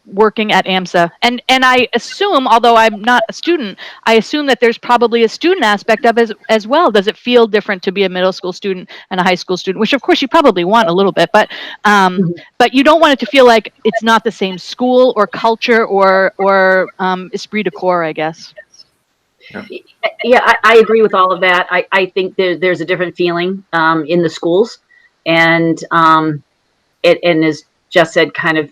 working at AMSA, and I assume, although I'm not a student, I assume that there's probably a student aspect of it as well. Does it feel different to be a middle school student and a high school student? Which of course you probably want a little bit, but you don't want it to feel like it's not the same school or culture or esprit de corps, I guess. Yeah, I agree with all of that. I think there's a different feeling in the schools, and as Jess said, kind of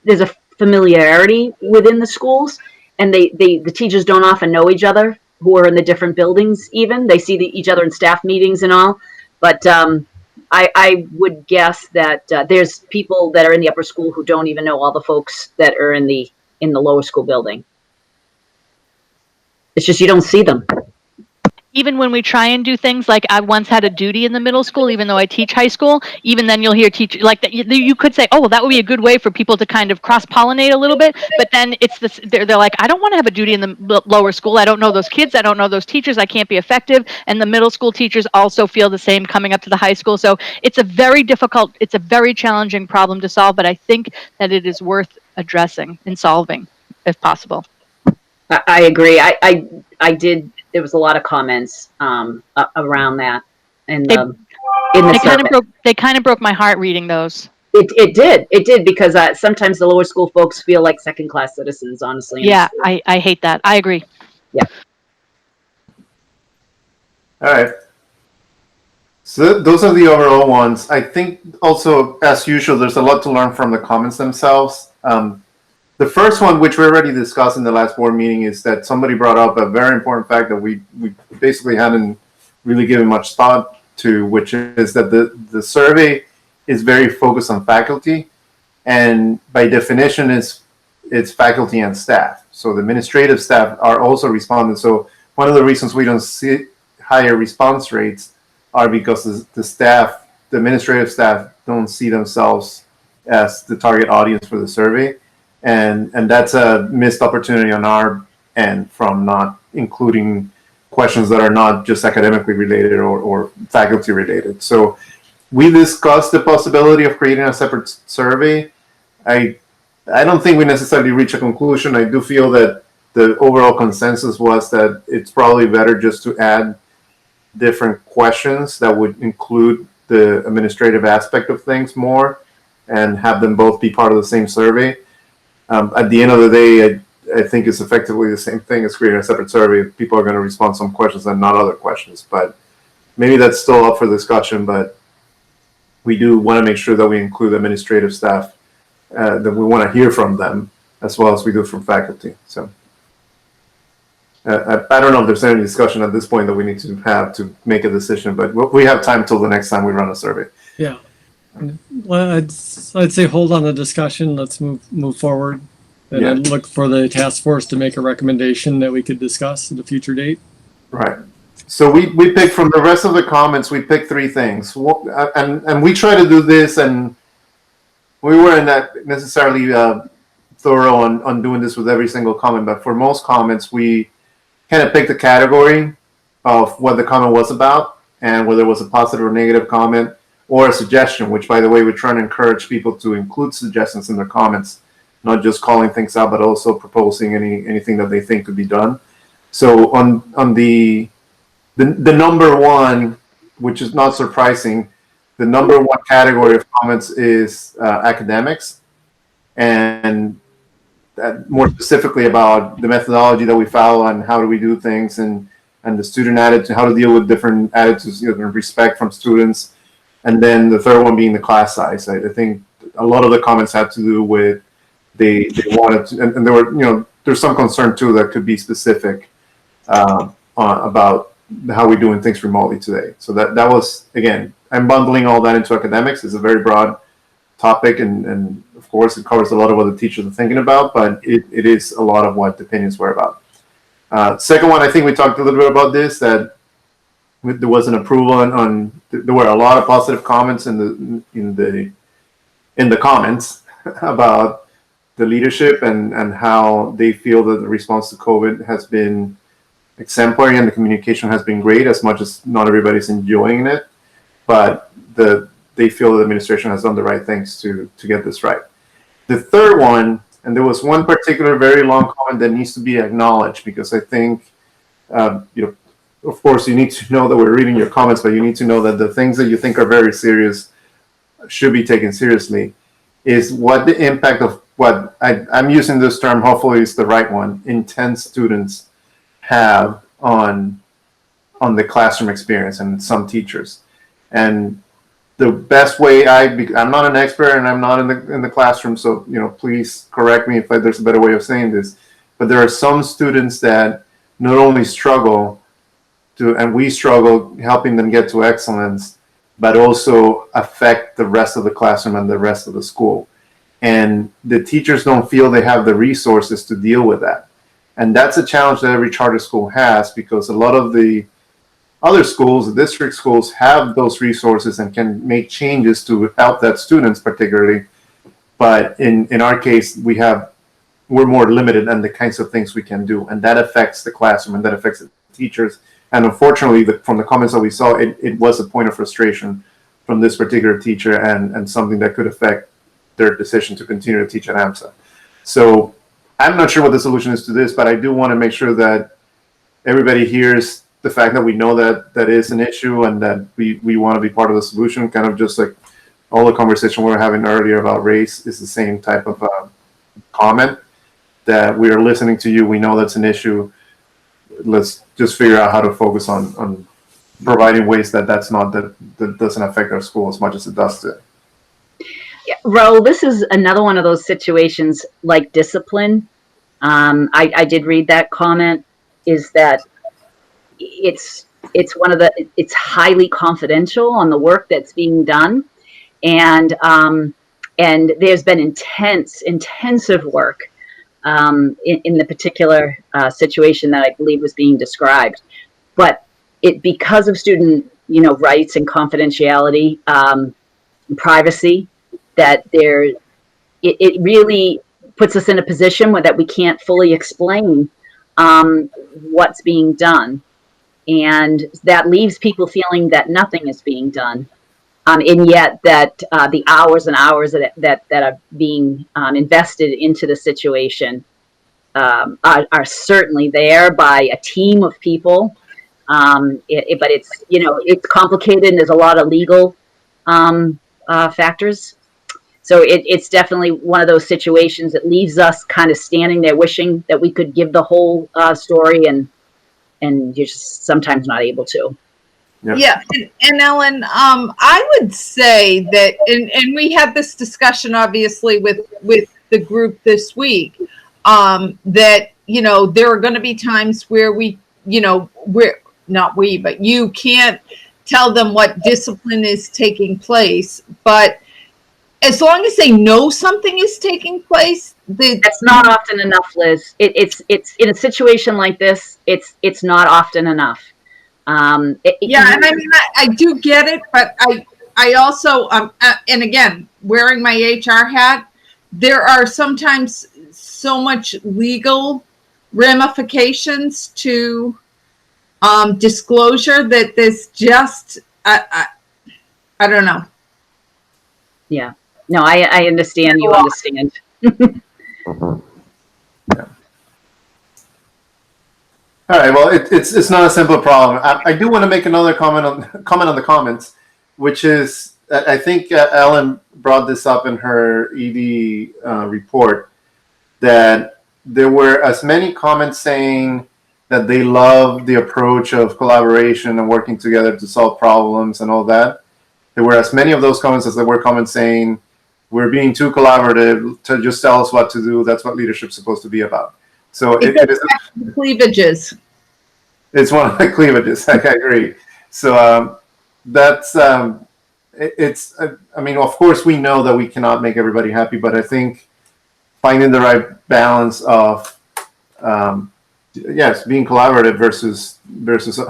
there's a familiarity within the schools, and the teachers don't often know each other who are in the different buildings. Even they see each other in staff meetings and all, but I would guess that there's people that are in the upper school who don't even know all the folks that are in the lower school building. It's just you don't see them. Even when we try and do things like I once had a duty in the middle school, even though I teach high school, even then you'll hear teachers like that. You could say, oh, well, that would be a good way for people to kind of cross-pollinate a little bit. But then it's this, they're like, I don't want to have a duty in the lower school. I don't know those kids. I don't know those teachers. I can't be effective. And the middle school teachers also feel the same coming up to the high school. So it's a very difficult, it's a very challenging problem to solve. But I think that it is worth addressing and solving if possible. I agree. I did. There was a lot of comments around that, and they kind of broke my heart reading those. It did because sometimes the lower school folks feel like second-class citizens. Honestly, yeah, I hate that. I agree. Yeah. All right. So those are the overall ones. I think also, as usual, there's a lot to learn from the comments themselves. The first one, which we already discussed in the last board meeting, is that somebody brought up a very important fact that we basically hadn't really given much thought to, which is that the survey is very focused on faculty, and by definition it's faculty and staff. So the administrative staff are also responding. So one of the reasons we don't see higher response rates are because the administrative staff don't see themselves as the target audience for the survey. And that's a missed opportunity on our end from not including questions that are not just academically related or faculty related. So we discussed the possibility of creating a separate survey. I don't think we necessarily reach a conclusion. I do feel that the overall consensus was that it's probably better just to add different questions that would include the administrative aspect of things more. and have them both be part of the same survey. At the end of the day, I think it's effectively the same thing as creating a separate survey. People are going to respond to some questions and not other questions, but maybe that's still up for discussion. But we do want to make sure that we include administrative staff, that we want to hear from them as well as we do from faculty. So I don't know if there's any discussion at this point that we need to have to make a decision, but we have time till the next time we run a survey. Yeah. Well, I'd say hold on the discussion. Let's move forward, and then look for the task force to make a recommendation that we could discuss at a future date. Right. So we picked from the rest of the comments. We picked 3 things, and we try to do this, and we weren't that necessarily thorough on doing this with every single comment. But for most comments, we kind of picked a category of what the comment was about, and whether it was a positive or negative comment or a suggestion. Which, by the way, we're trying to encourage people to include suggestions in their comments, not just calling things out, but also proposing anything that they think could be done. So on the number one, which is not surprising, the number one category of comments is academics, and more specifically about the methodology that we follow and how do we do things, and the student attitude, how to deal with different attitudes, respect from students. And then the third one being the class size. I think a lot of the comments had to do with they wanted to, and there were, there's some concern too that could be specific about how we're doing things remotely today. So that was, again, I'm bundling all that into academics. It's a very broad topic, and of course it covers a lot of what the teachers are thinking about, but it is a lot of what the opinions were about. Second one, I think we talked a little bit about this, that there was an approval on there were a lot of positive comments in the comments about the leadership and how they feel that the response to COVID has been exemplary and the communication has been great, as much as not everybody's enjoying it, but they feel the administration has done the right things to get this right. The third one, and there was one particular very long comment that needs to be acknowledged, because I think, of course, you need to know that we're reading your comments, but you need to know that the things that you think are very serious should be taken seriously, is what the impact of what I'm using this term, hopefully it's the right one, intense students have on the classroom experience and some teachers. And the best way, I'm not an expert and I'm not in the classroom, so please correct me if there's a better way of saying this, but there are some students that not only struggle and we struggle helping them get to excellence, but also affect the rest of the classroom and the rest of the school. And the teachers don't feel they have the resources to deal with that. And that's a challenge that every charter school has, because a lot of the other schools, the district schools, have those resources and can make changes to help that students particularly. But in our case, we're more limited in the kinds of things we can do. And that affects the classroom and that affects the teachers. And unfortunately, from the comments that we saw, it was a point of frustration from this particular teacher and something that could affect their decision to continue to teach at AMSA. So I'm not sure what the solution is to this, but I do want to make sure that everybody hears the fact that we know that is an issue and that we want to be part of the solution, kind of just like all the conversation we were having earlier about race is the same type of comment, that we are listening to you. We know that's an issue. Let's just figure out how to focus on providing ways that doesn't affect our school as much as it does today. Yeah, Ro, this is another one of those situations like discipline. I did read that comment, is that it's highly confidential on the work that's being done. And there's been intensive work in the particular situation that I believe was being described. But because of student rights and confidentiality, privacy, that it really puts us in a position that we can't fully explain what's being done, and that leaves people feeling that nothing is being done, and yet that the hours and hours that are being invested into the situation are certainly there by a team of people, but it's complicated and there's a lot of legal factors. So it's definitely one of those situations that leaves us kind of standing there wishing that we could give the whole story, and you're just sometimes not able to. Yeah, and Ellen, I would say that, and we had this discussion obviously with the group this week, that there are going to be times where we're not we, but you can't tell them what discipline is taking place, but as long as they know something is taking place, that's not often enough, Liz. It's in a situation like this, it's not often enough. And I mean, I do get it, but I also, and again, wearing my HR hat, there are sometimes so much legal ramifications to disclosure that there's just, I don't know. Yeah. No, I understand. You understand. All right. Well, it's not a simple problem. I do want to make another comment on the comments, which is I think Ellen brought this up in her ED report, that there were as many comments saying that they love the approach of collaboration and working together to solve problems and all that. There were as many of those comments as there were comments saying we're being too collaborative to just tell us what to do. That's what leadership's supposed to be about. So it is cleavages. It's one of the cleavages. I agree. So that's it's. I mean, of course, we know that we cannot make everybody happy, but I think finding the right balance of yes, being collaborative versus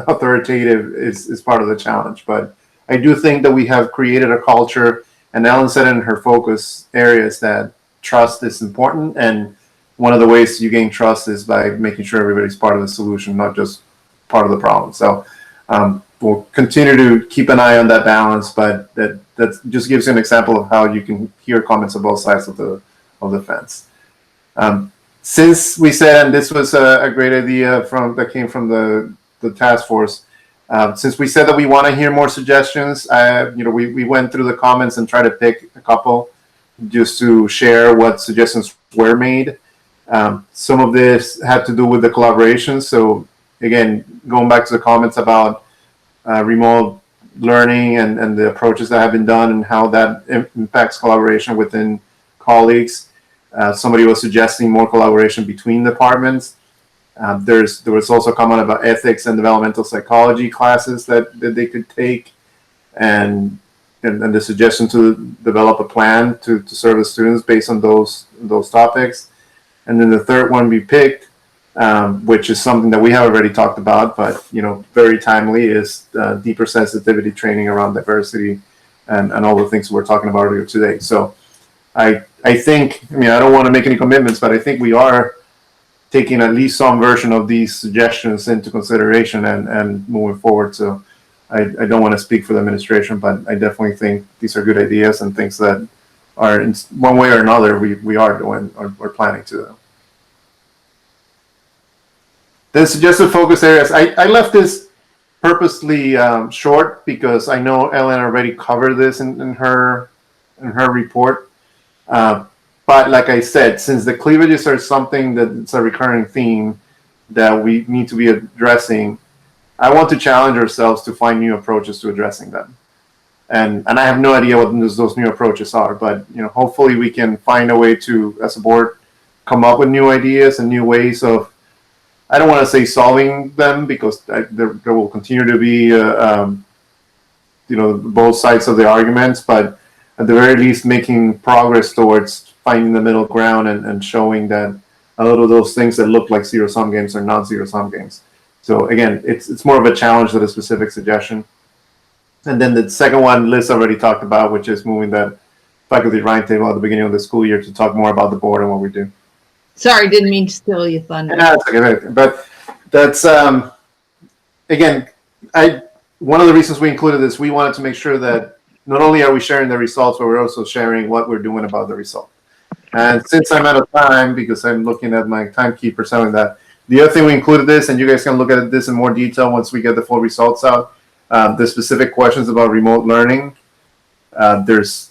authoritative is part of the challenge. But I do think that we have created a culture, and Ellen said in her focus areas that trust is important, and one of the ways you gain trust is by making sure everybody's part of the solution, not just part of the problem. So we'll continue to keep an eye on that balance, but that just gives you an example of how you can hear comments on both sides of the fence. Since we said, and this was a great idea that came from the task force, since we said that we want to hear more suggestions, we went through the comments and tried to pick a couple just to share what suggestions were made. Some of this had to do with the collaboration. So again, going back to the comments about remote learning and the approaches that have been done and how that impacts collaboration within colleagues. Somebody was suggesting more collaboration between departments. There was also a comment about ethics and developmental psychology classes that they could take, and the suggestion to develop a plan to serve the students based on those topics. And then the third one we picked, which is something that we have already talked about, but very timely, is deeper sensitivity training around diversity and all the things we were talking about earlier today. So I think, I don't want to make any commitments, but I think we are taking at least some version of these suggestions into consideration and moving forward. So I don't want to speak for the administration, but I definitely think these are good ideas and things that are, in one way or another, we are doing or planning to do. The suggested focus areas, I left this purposely short because I know Ellen already covered this in her report. But like I said, since the cleavages are something that's a recurring theme that we need to be addressing, I want to challenge ourselves to find new approaches to addressing them. And I have no idea what those new approaches are, but hopefully we can find a way to, as a board, come up with new ideas and new ways of, I don't want to say solving them, because there will continue to be both sides of the arguments, but at the very least making progress towards finding the middle ground and showing that a lot of those things that look like zero-sum games are not zero-sum games. So again, it's more of a challenge than a specific suggestion. And then the second one Liz already talked about, which is moving that faculty roundtable at the beginning of the school year to talk more about the board and what we do. Sorry, didn't mean to steal your thunder. No, it's okay, but that's again, one of the reasons we included this, we wanted to make sure that not only are we sharing the results, but we're also sharing what we're doing about the result. And since I'm out of time, because I'm looking at my timekeeper saying that, the other thing we included this, and you guys can look at this in more detail once we get the full results out, the specific questions about remote learning. There's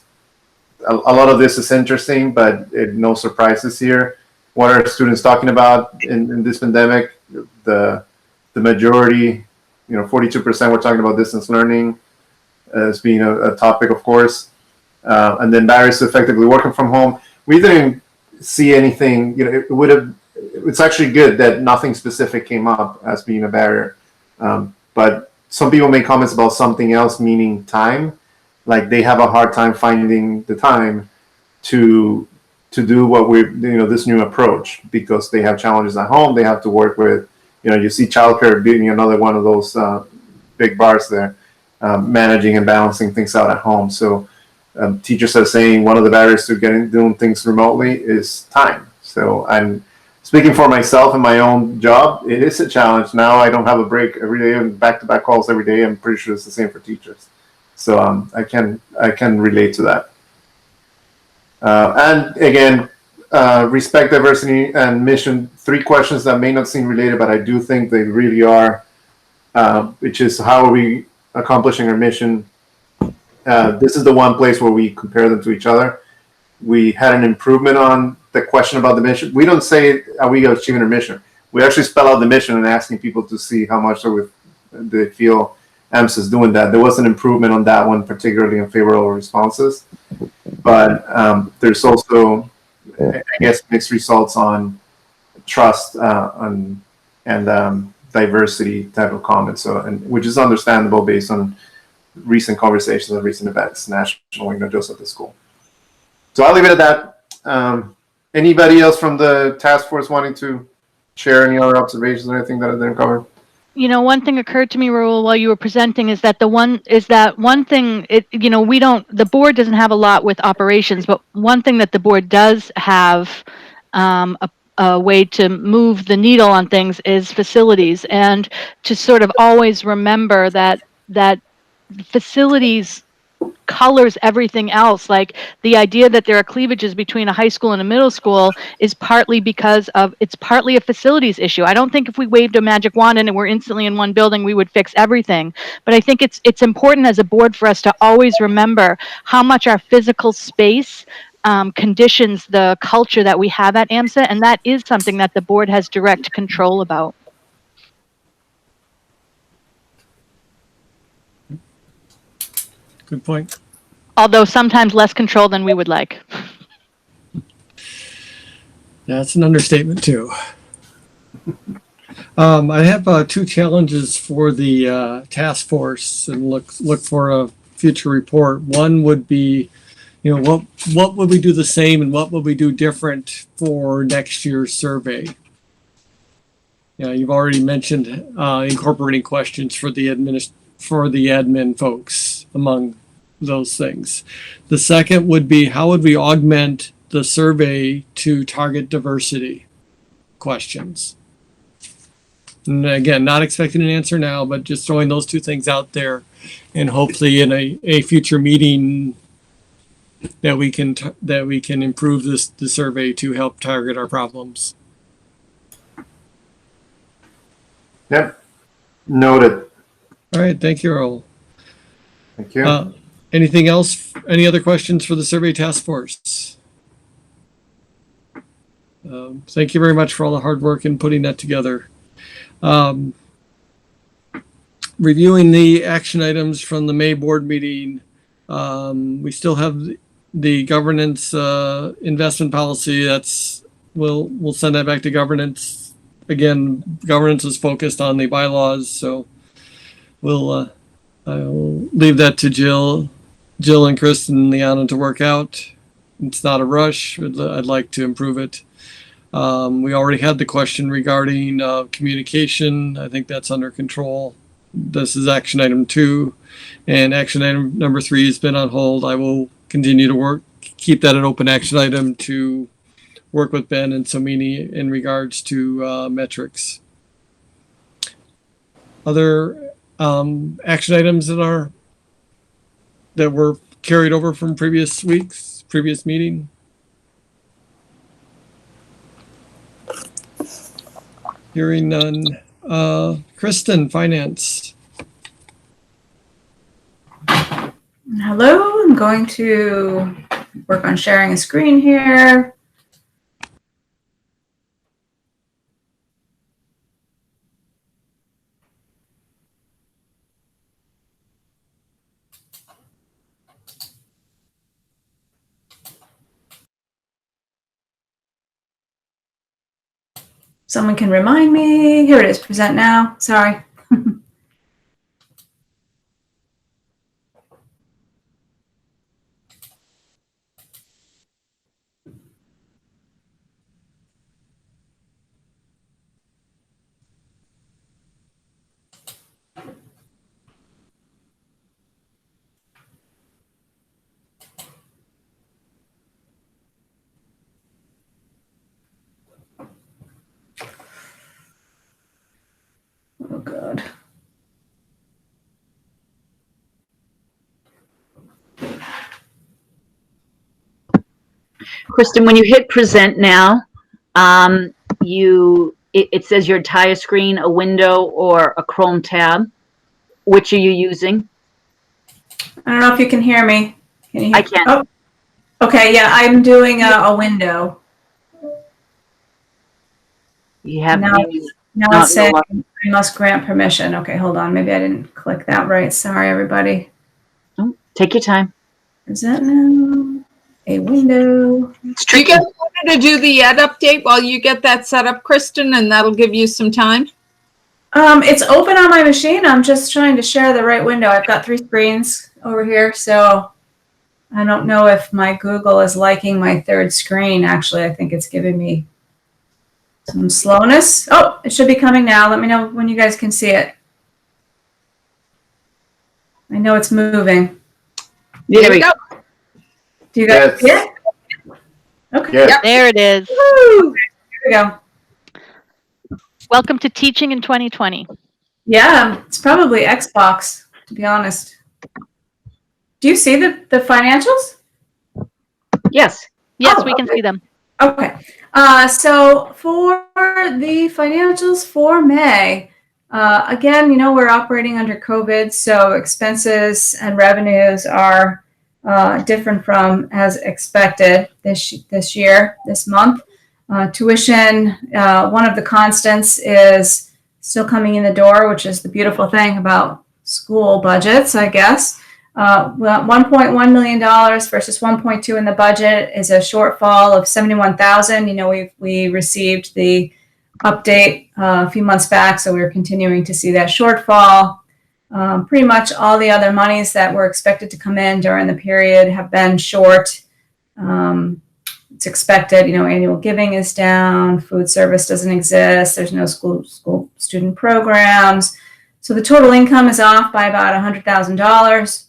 a lot of this is interesting, but no surprises here. What are students talking about in this pandemic? The majority, 42% we're talking about distance learning as being a topic, of course. And then barriers to effectively working from home. We didn't see anything, it's actually good that nothing specific came up as being a barrier. But some people make comments about something else, meaning time. Like they have a hard time finding the time to do what this new approach, because they have challenges at home. They have to work with, you see childcare being another one of those big bars there, managing and balancing things out at home. So teachers are saying one of the barriers to doing things remotely is time. So I'm speaking for myself and my own job. It is a challenge. Now I don't have a break every day and back-to-back calls every day. I'm pretty sure it's the same for teachers. So I can relate to that. And again, respect, diversity, and mission. 3 questions that may not seem related, but I do think they really are, which is how are we accomplishing our mission? This is the one place where we compare them to each other. We had an improvement on the question about the mission. We don't say, are we achieving our mission? We actually spell out the mission and asking people to see how much they feel AMSA is doing that. There was an improvement on that one, particularly in favorable responses. But there's also, I guess, mixed results on trust and diversity type of comments. So, which is understandable based on recent conversations and recent events, nationally, not just at the school. So I'll leave it at that. Anybody else from the task force wanting to share any other observations or anything that I didn't cover? One thing occurred to me, Raul, while you were presenting is that one thing, the board doesn't have a lot with operations, but one thing that the board does have a way to move the needle on things is facilities, and to sort of always remember that facilities colors everything else. Like the idea that there are cleavages between a high school and a middle school is partly it's partly a facilities issue. I don't think if we waved a magic wand and we're instantly in one building, we would fix everything. But I think it's important as a board for us to always remember how much our physical space conditions the culture that we have at AMSA, and that is something that the board has direct control about. Good point. Although sometimes less control than we would like. That's an understatement too. I have 2 challenges for the task force, and look for a future report. One would be, what would we do the same and what would we do different for next year's survey? You've already mentioned incorporating questions for the admin folks among those things. The second would be, how would we augment the survey to target diversity questions? And again, not expecting an answer now, but just throwing those 2 things out there, and hopefully in a future meeting that we can improve the survey to help target our problems. Yep. Noted. All right. Thank you, Earl. Thank you. Anything else? Any other questions for the survey task force? Thank you very much for all the hard work in putting that together. Reviewing the action items from the May board meeting, we still have the governance investment policy. We'll send that back to governance. Again, governance is focused on the bylaws, so I'll leave that to Jill and Kristen and Liana to work out. It's not a rush. I'd like to improve it. We already had the question regarding communication. I think that's under control. This is action item 2, and action item number 3 has been on hold. I will continue to keep that an open action item to work with Ben and Somini in regards to metrics. Other action items that were carried over from previous meeting. Hearing none. Kristen, finance. Hello, I'm going to work on sharing a screen here. Someone can remind me. Here it is, present now. Sorry. Oh, God. Kristen, when you hit present now, it says your entire screen, a window, or a Chrome tab. Which are you using? I don't know if you can hear me. Can you hear? I can. Oh, okay. Yeah, I'm doing a window. You have now it's saying I must grant permission. Okay, hold on. Maybe I didn't click that right. Sorry, everybody. Oh, take your time. Is that now a window? Do you guys want to do the ed update while you get that set up, Kristen, and that'll give you some time? It's open on my machine. I'm just trying to share the right window. I've got 3 screens over here, so I don't know if my Google is liking my 3rd screen. Actually, I think it's giving me some slowness. Oh, it should be coming now. Let me know when you guys can see it. I know it's moving. There we go. Do you guys see it? Okay. Yep. There it is. Woo! Here we go. Welcome to teaching in 2020. Yeah, it's probably Xbox, to be honest. Do you see the financials? Yes. Yes, Oh, we can see them. Okay. So for the financials for May, again, you know, we're operating under COVID, so expenses and revenues are different from as expected this year, this month. Tuition, one of the constants is still coming in the door, which is the beautiful thing about school budgets, I guess. $1.1 million versus 1.2 in the budget is a shortfall of 71,000. You know, we received the update a few months back, so we're continuing to see that shortfall. Pretty much all the other monies that were expected to come in during the period have been short. It's expected, you know, annual giving is down, food service doesn't exist, there's no school student programs. So the total income is off by about $100,000.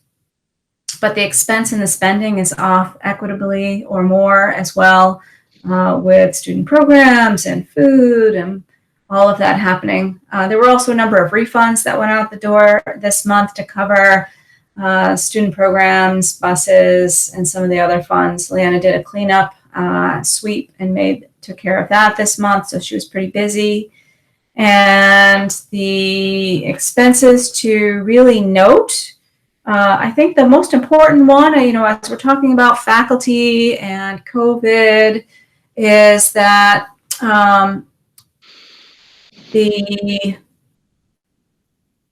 But the expense and the spending is off equitably or more as well, with student programs and food and all of that happening. There were also a number of refunds that went out the door this month to cover student programs, buses, and some of the other funds. Leanna did a cleanup sweep and took care of that this month, so she was pretty busy. And the expenses to really note, I think the most important one, you know, as we're talking about faculty and COVID, is that the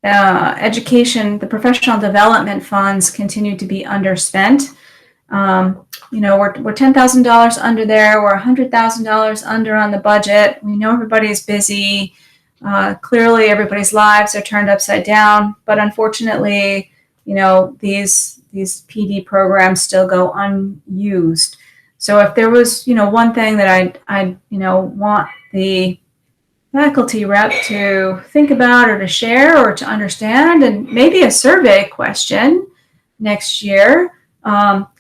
education, the professional development funds continue to be underspent. You know, we're $10,000 under there. We're $100,000 under on the budget. We know everybody's busy. Clearly, everybody's lives are turned upside down. But unfortunately, you know, these PD programs still go unused. So if there was, you know, one thing that I'd you know, want the faculty rep to think about or to share or to understand, and maybe a survey question next year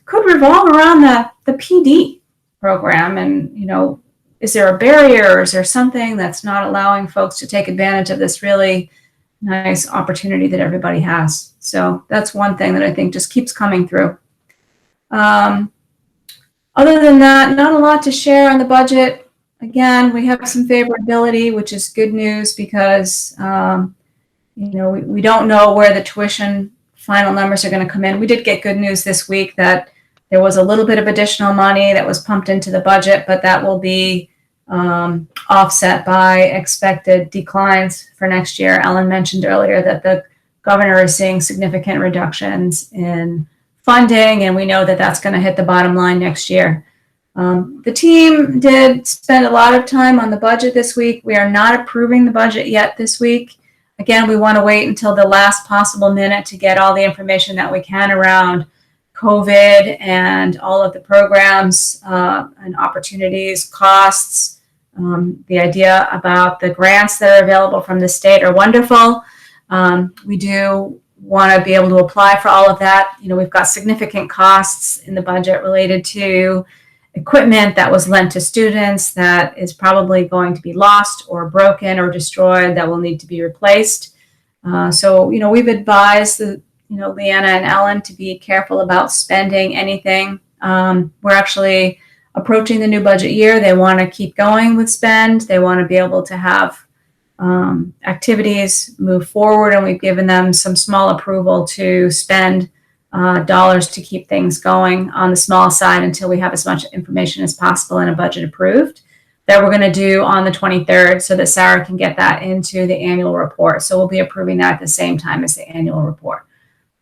could revolve around the PD program. And, you know, is there a barrier, or is there something that's not allowing folks to take advantage of this really nice opportunity that everybody has? So that's one thing that I think just keeps coming through. Other than that, not a lot to share on the budget. Again, we have some favorability, which is good news because, you know, we don't know where the tuition final numbers are going to come in. We did get good news this week that There was a little bit of additional money that was pumped into the budget, but that will be offset by expected declines for next year. Ellen mentioned earlier that the governor is seeing significant reductions in funding, and we know that that's going to hit the bottom line next year. The team did spend a lot of time on the budget this week. We are not approving the budget yet this week. Again, we want to wait until the last possible minute to get all the information that we can around COVID and all of the programs and opportunities, costs. The idea about the grants that are available from the state are wonderful. We do want to be able to apply for all of that. You know, we've got significant costs in the budget related to equipment that was lent to students that is probably going to be lost or broken or destroyed that will need to be replaced. So, you know, we've advised Leanna and Ellen to be careful about spending anything. We're actually approaching the new budget year. They want to keep going with spend. They want to be able to have activities move forward, and we've given them some small approval to spend dollars to keep things going on the small side until we have as much information as possible and a budget approved that we're going to do on the 23rd so that Sarah can get that into the annual report. So we'll be approving that at the same time as the annual report.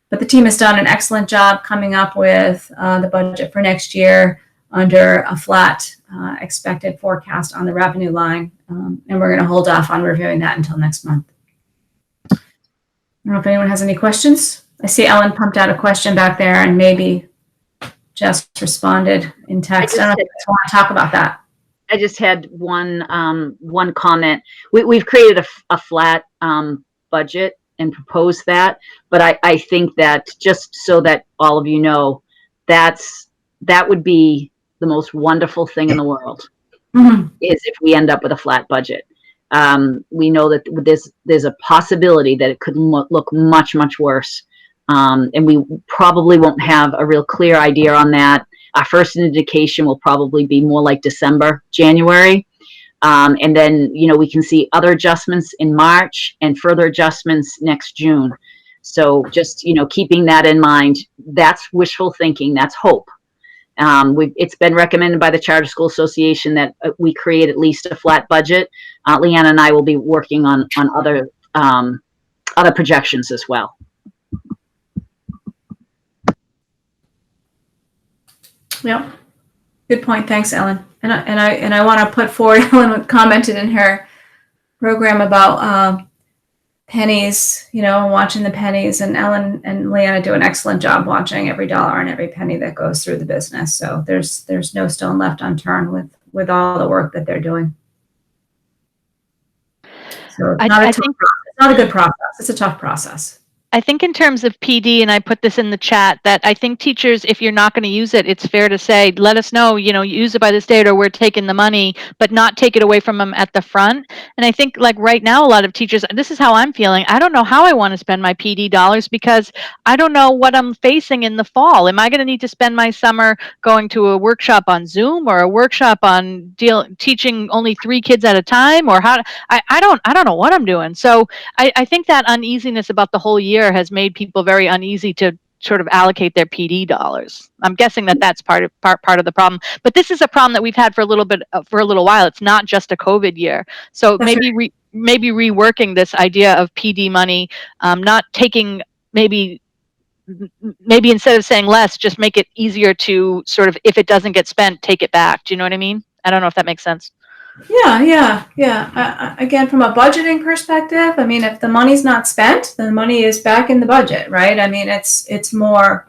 But the team has done an excellent job coming up with the budget for next year under a flat expected forecast on the revenue line. And we're going to hold off on reviewing that until next month. I don't know if anyone has any questions. I see Ellen pumped out a question back there and maybe just responded in text. I don't know if you guys want to talk about that. I just had one comment. We've created a flat budget and proposed that, but I think that just so that all of you know, that would be the most wonderful thing in the world, is if we end up with a flat budget. We know that there's a possibility that it could look much, much worse. And we probably won't have a real clear idea on that. Our first indication will probably be more like December, January. And then, you know, we can see other adjustments in March and further adjustments next June. So just, you know, keeping that in mind, that's wishful thinking, that's hope. It's been recommended by the Charter School Association that we create at least a flat budget. Leanna and I will be working on other projections as well. Yeah, good point. Thanks, Ellen. And I want to put forward, Ellen commented in her program about pennies, you know, watching the pennies, and Ellen and Leanna do an excellent job watching every dollar and every penny that goes through the business. So there's no stone left unturned with all the work that they're doing. So it's not a good process. It's a tough process. I think in terms of PD, and I put this in the chat, that I think teachers, if you're not going to use it, it's fair to say, let us know, you know, use it by this date or we're taking the money, but not take it away from them at the front. And I think like right now, a lot of teachers, this is how I'm feeling. I don't know how I want to spend my PD dollars because I don't know what I'm facing in the fall. Am I going to need to spend my summer going to a workshop on Zoom or a workshop on teaching only 3 kids at a time, or how? I don't know what I'm doing. So I think that uneasiness about the whole year has made people very uneasy to sort of allocate their PD dollars. I'm guessing that that's part of the problem. But this is a problem that we've had for a little while. It's not just a COVID year. So maybe reworking this idea of PD money, not taking maybe instead of saying less, just make it easier to sort of, if it doesn't get spent, take it back. Do you know what I mean? I don't know if that makes sense. Yeah. Again, from a budgeting perspective, I mean, if the money's not spent, then the money is back in the budget, right? I mean, it's more,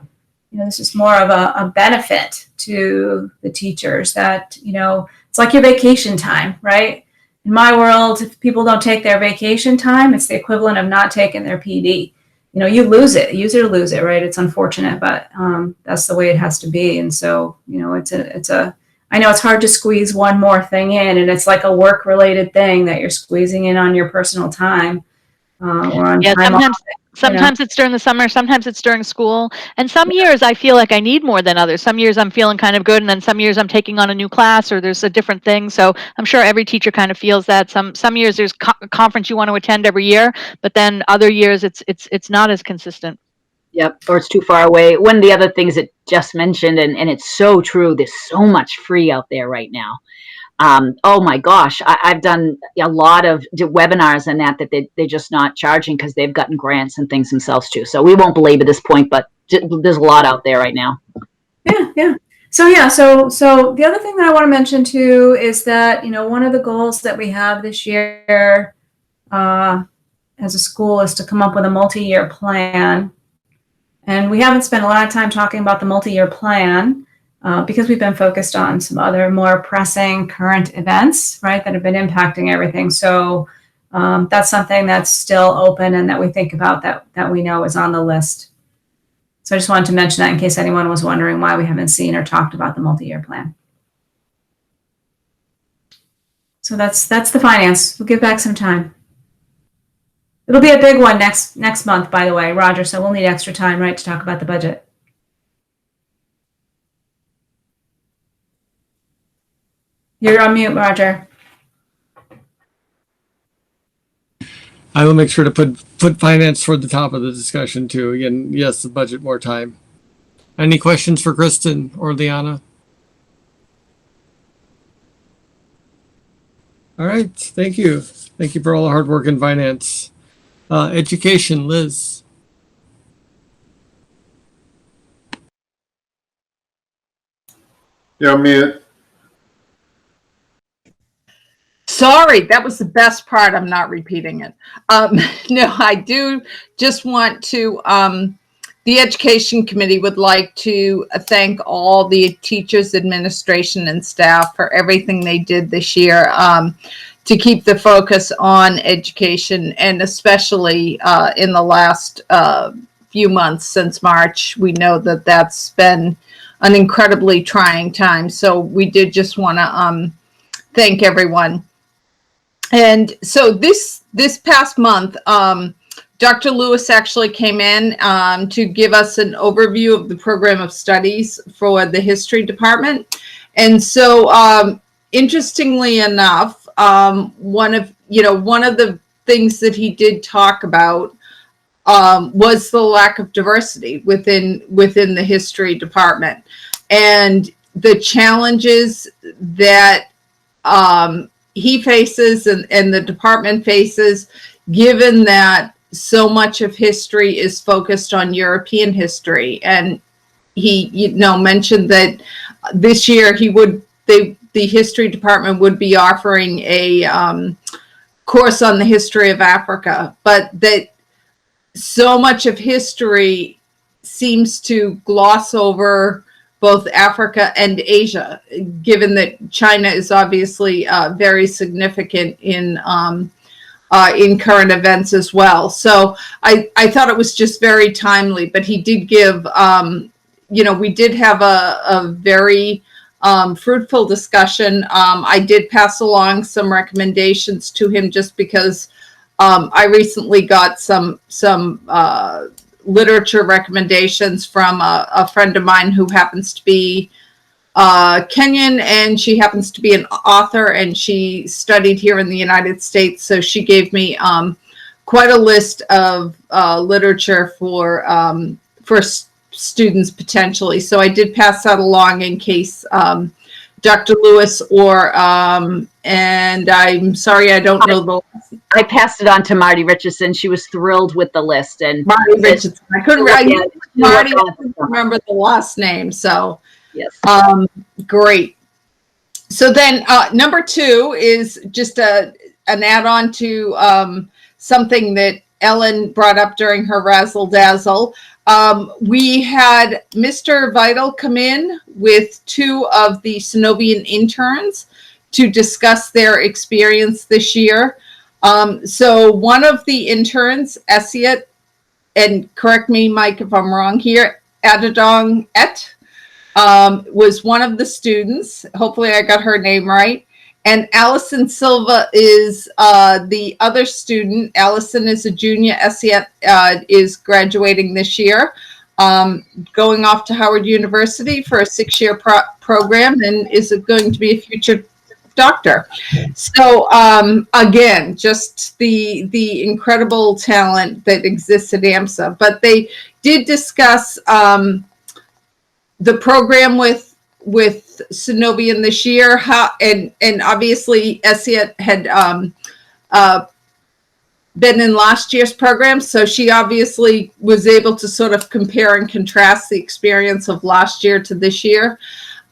you know, this is more of a benefit to the teachers that, you know, it's like your vacation time, right? In my world, if people don't take their vacation time, it's the equivalent of not taking their PD. You know, you lose it, use it or lose it, right? It's unfortunate, but that's the way it has to be. And so, you know, I know it's hard to squeeze one more thing in, and it's like a work-related thing that you're squeezing in on your personal time or on time off. Sometimes it's during the summer, sometimes it's during school. And some years I feel like I need more than others. Some years I'm feeling kind of good, and then some years I'm taking on a new class or there's a different thing. So I'm sure every teacher kind of feels that. Some years there's a conference you want to attend every year, but then other years it's not as consistent. Yep, or it's too far away. One of the other things that Jess mentioned, and it's so true, there's so much free out there right now. Oh my gosh, I've done a lot of webinars and that they're just not charging because they've gotten grants and things themselves too. So we won't belabor this point, but there's a lot out there right now. Yeah. So the other thing that I want to mention too is that, one of the goals that we have this year as a school is to come up with a multi-year plan. And we haven't spent a lot of time talking about the multi-year plan because we've been focused on some other more pressing current events, right, that have been impacting everything. So that's something that's still open and that we think about that we know is on the list. So I just wanted to mention that in case anyone was wondering why we haven't seen or talked about the multi-year plan. So that's the finance. We'll give back some time. It'll be a big one next month, by the way, Roger. So we'll need extra time, right, to talk about the budget. You're on mute, Roger. I will make sure to put finance toward the top of the discussion too. Again, yes, the budget, more time. Any questions for Kristen or Liana? All right, thank you. Thank you for all the hard work in finance. Education, Liz. You're mute. Sorry, that was the best part. I'm not repeating it. No, I do just want to, the Education Committee would like to thank all the teachers, administration, and staff for everything they did this year to keep the focus on education, and especially in the last few months since March. We know that that's been an incredibly trying time. So we did just want to thank everyone. And so this past month, Dr. Lewis actually came in to give us an overview of the program of studies for the history department. And so interestingly enough, one of the things that he did talk about was the lack of diversity within the history department and the challenges that he faces and the department faces, given that so much of history is focused on European history. And he, mentioned that this year the history department would be offering a course on the history of Africa, but that so much of history seems to gloss over both Africa and Asia, given that China is obviously very significant in current events as well. So I thought it was just very timely, but he did give, we did have a very fruitful discussion. I did pass along some recommendations to him just because I recently got some literature recommendations from a friend of mine who happens to be Kenyan, and she happens to be an author, and she studied here in the United States. So she gave me quite a list of literature for students potentially. So I did pass that along in case Dr. Lewis or and I'm sorry, I don't know the. I passed it on to Marty Richardson. She was thrilled with the list. And Marty Richardson. I couldn't remember the last name. So yes, great. So then number 2 is just an add-on to something that Ellen brought up during her razzle dazzle. We had Mr. Vital come in with 2 of the Synovian interns to discuss their experience this year. So one of the interns, Esiet, and correct me, Mike, if I'm wrong here, Adadong Et, was one of the students. Hopefully I got her name right. And Allison Silva is the other student. Allison is a junior. Esiet is graduating this year, going off to Howard University for a 6-year program, and is going to be a future doctor. So again, just the incredible talent that exists at AMSA. But they did discuss the program with Synovian this year, how and obviously Essia had been in last year's program, so she obviously was able to sort of compare and contrast the experience of last year to this year.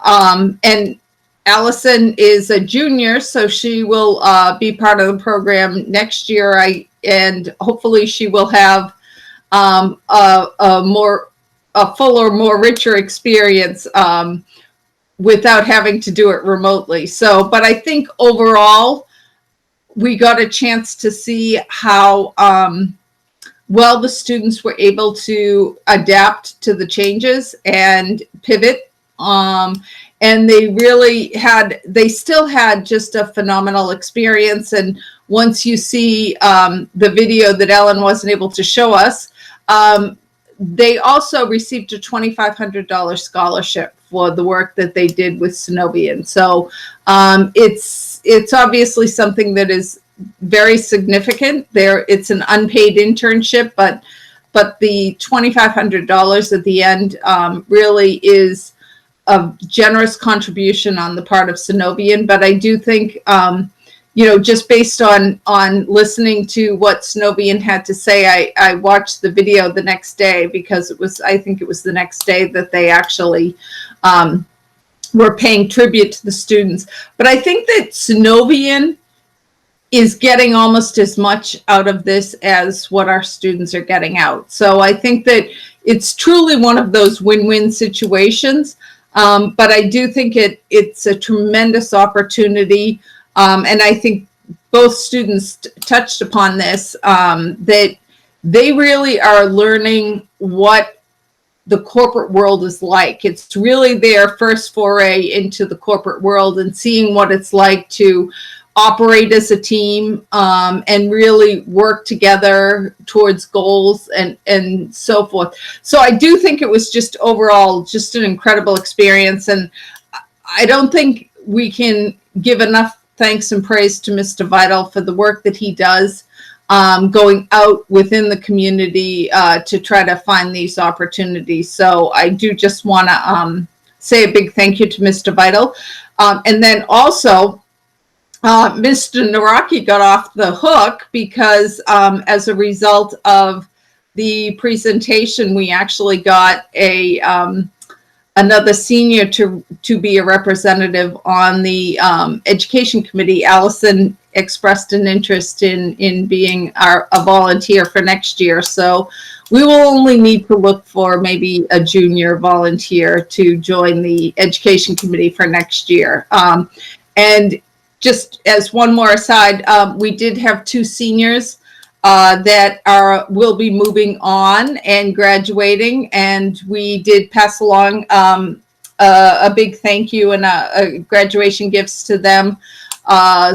And Allison is a junior, so she will be part of the program next year. And hopefully she will have a fuller, more richer experience without having to do it remotely. So, but I think overall, we got a chance to see how well the students were able to adapt to the changes and pivot. And they still had just a phenomenal experience. And once you see the video that Ellen wasn't able to show us, they also received a $2,500 scholarship for the work that they did with Synovian. So it's obviously something that is very significant. It's an unpaid internship, but the $2,500 at the end really is a generous contribution on the part of Synovian. But I do think, just based on listening to what Synovian had to say, I watched the video the next day because I think it was the next day that they actually were paying tribute to the students. But I think that Synovian is getting almost as much out of this as what our students are getting out. So I think that it's truly one of those win-win situations. But I do think it's a tremendous opportunity. And I think both students touched upon this, that they really are learning what the corporate world is like. It's really their first foray into the corporate world and seeing what it's like to operate as a team and really work together towards goals and so forth. So I do think it was just overall just an incredible experience. And I don't think we can give enough thanks and praise to Mr. Vital for the work that he does going out within the community to try to find these opportunities. So I do just want to say a big thank you to Mr. Vital. And then also, Mr. Naraki got off the hook because as a result of the presentation, we actually got another senior to be a representative on the education committee. Allison expressed an interest in being a volunteer for next year. So we will only need to look for maybe a junior volunteer to join the education committee for next year. And just as one more aside, we did have 2 seniors that will be moving on and graduating, and we did pass along a big thank you and a graduation gifts to them.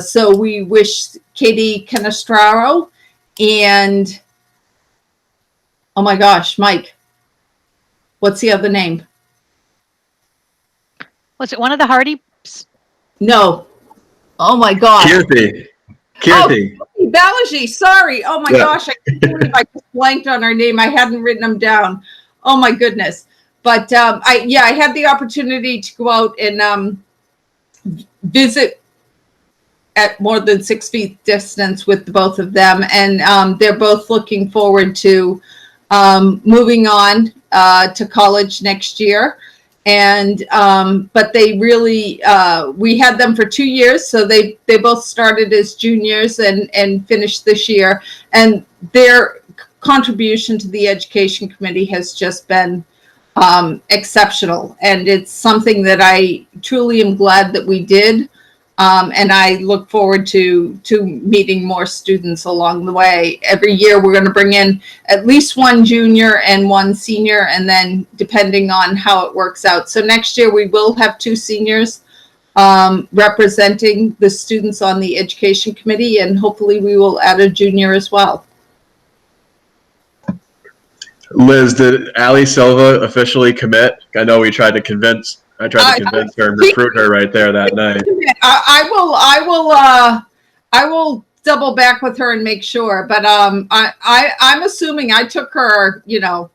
So we wish Katie Canestraro and, oh my gosh, Mike, what's the other name? Was it one of the Hardy? No. Oh my gosh. Kirti. Oh, Balaji, sorry. Oh my gosh, I can't believe I just blanked on her name. I hadn't written them down. Oh my goodness. But I had the opportunity to go out and visit at more than 6 feet distance with the both of them, and they're both looking forward to moving on to college next year. And but they really we had them for 2 years, so they both started as juniors and finished this year, and their contribution to the education committee has just been exceptional, and it's something that I truly am glad that we did. And I look forward to meeting more students along the way. Every year we're going to bring in at least 1 junior and 1 senior, and then depending on how it works out. So next year we will have 2 seniors representing the students on the education committee, and hopefully we will add a junior as well. Liz, did Ali Silva officially commit? I know we tried to convince her and recruit her right there that night. I will double back with her and make sure. But I'm assuming I took her. Yeah.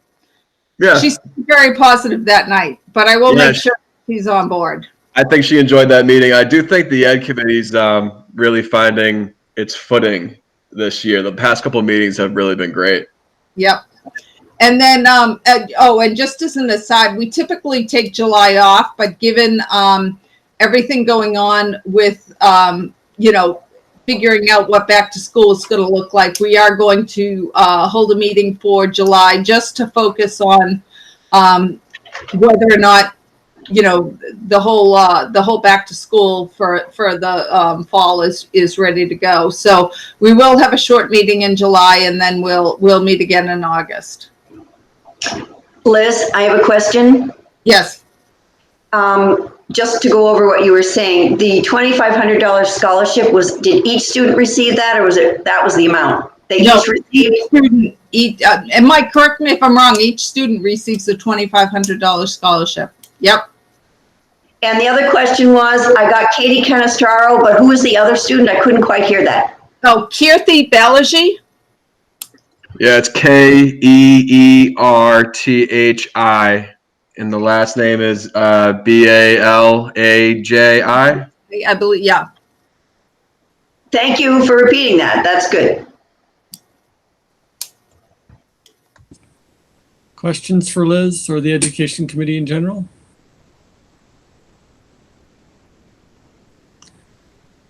She's very positive that night. But I will Yeah, make sure she's on board. I think she enjoyed that meeting. I do think the Ed Committee's really finding its footing this year. The past couple of meetings have really been great. Yep. And then, and just as an aside, we typically take July off, but given everything going on with, figuring out what back to school is going to look like, we are going to hold a meeting for July just to focus on whether or not, the whole back to school for the fall is ready to go. So we will have a short meeting in July, and then we'll meet again in August. Liz, I have a question. Yes. Just to go over what you were saying, the $2,500 scholarship did each student receive that, or that was the amount they each received? And Mike, correct me if I'm wrong, each student receives a $2,500 scholarship. Yep. And the other question was, I got Katie Canestraro, but who was the other student? I couldn't quite hear that. Oh, Kirthi Balaji. Yeah, it's Keerthi, and the last name is Balaji. I believe, yeah. Thank you for repeating that. That's good. Questions for Liz or the Education Committee in general?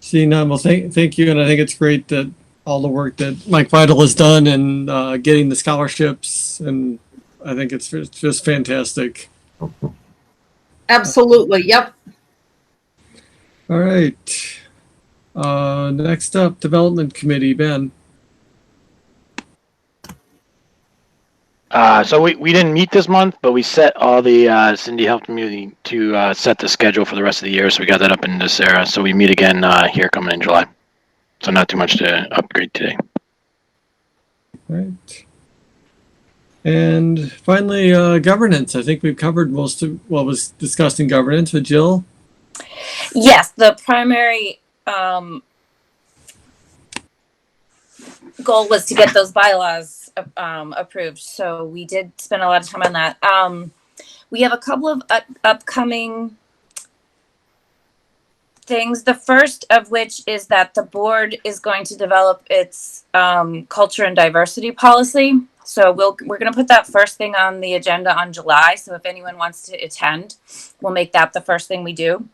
Seeing none, well, thank you, and I think it's great that all the work that Mike Vital has done and getting the scholarships, and I think it's just fantastic. Absolutely, yep. All right. Next up, Development Committee, Ben. So we didn't meet this month, but we set all the Cindy helped me to set the schedule for the rest of the year. So we got that up in this era. So we meet again here coming in July. So not too much to upgrade today. All right. And finally, governance. I think we've covered most of what was discussed in governance with Jill. Yes, the primary goal was to get those bylaws approved. So we did spend a lot of time on that. We have a couple of upcoming things. The first of which is that the board is going to develop its culture and diversity policy. So we're going to put that first thing on the agenda on July. So if anyone wants to attend, we'll make that the first thing we do.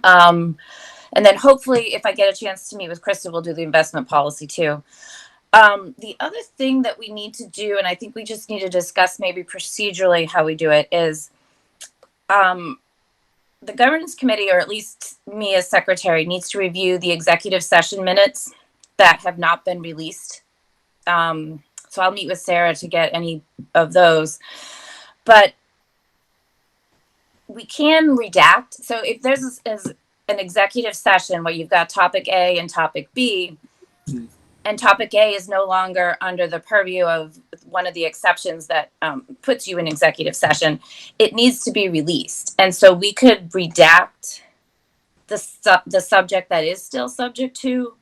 And then hopefully, if I get a chance to meet with Krista, we'll do the investment policy too. The other thing that we need to do, and I think we just need to discuss maybe procedurally how we do it, is the governance committee, or at least me as secretary, needs to review the executive session minutes that have not been released. So I'll meet with Sarah to get any of those. But we can redact. So if there's an executive session where you've got topic A and topic B, and topic A is no longer under the purview of one of the exceptions that puts you in executive session, it needs to be released. And so we could redact the subject that is still subject to.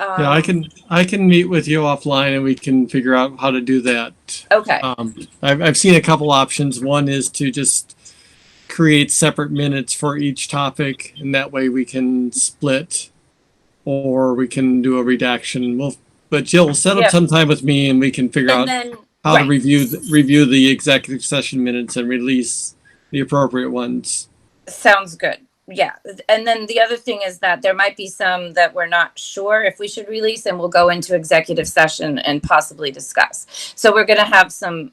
Yeah, I can meet with you offline and we can figure out how to do that. Okay. I've seen a couple options. One is to just create separate minutes for each topic, and that way we can split, or we can do a redaction. But Jill, set up some time with me and we can figure out how to review the executive session minutes and release the appropriate ones. Sounds good. Yeah. And then the other thing is that there might be some that we're not sure if we should release, and we'll go into executive session and possibly discuss. So we're going to have some,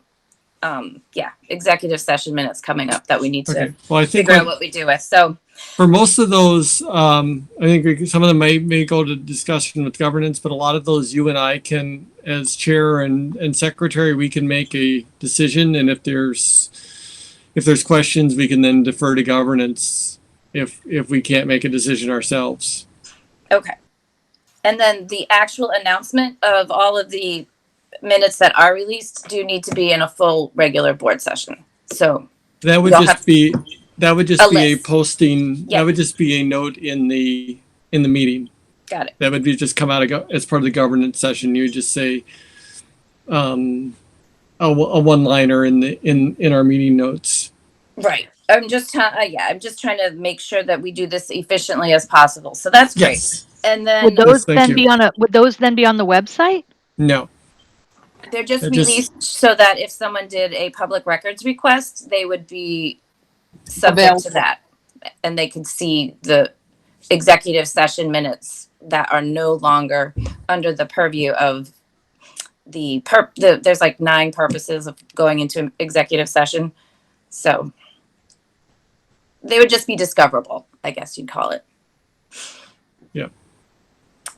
executive session minutes coming up that we need to figure out what we do with. So for most of those, I think some of them may go to discussion with governance, but a lot of those you and I can, as chair and secretary, we can make a decision. And if there's questions, we can then defer to governance if we can't make a decision ourselves. Okay. And then the actual announcement of all of the minutes that are released do need to be in a full regular board session. So that would just be That would just be a list. posting. Yeah. That would just be a note in the meeting. Got it. That would be just come out of as part of the governance session. You would just say a one-liner in our meeting notes. Right. I'm just trying to make sure that we do this efficiently as possible. So that's great. Yes. And then Would those then be on the website? No. they're just They're just- released so that if someone did a public records request, they would be subject Available. to that, and they could see the executive session minutes that are no longer under the purview of there's like 9 purposes of going into executive session. So they would just be discoverable, I guess you'd call it. Yeah.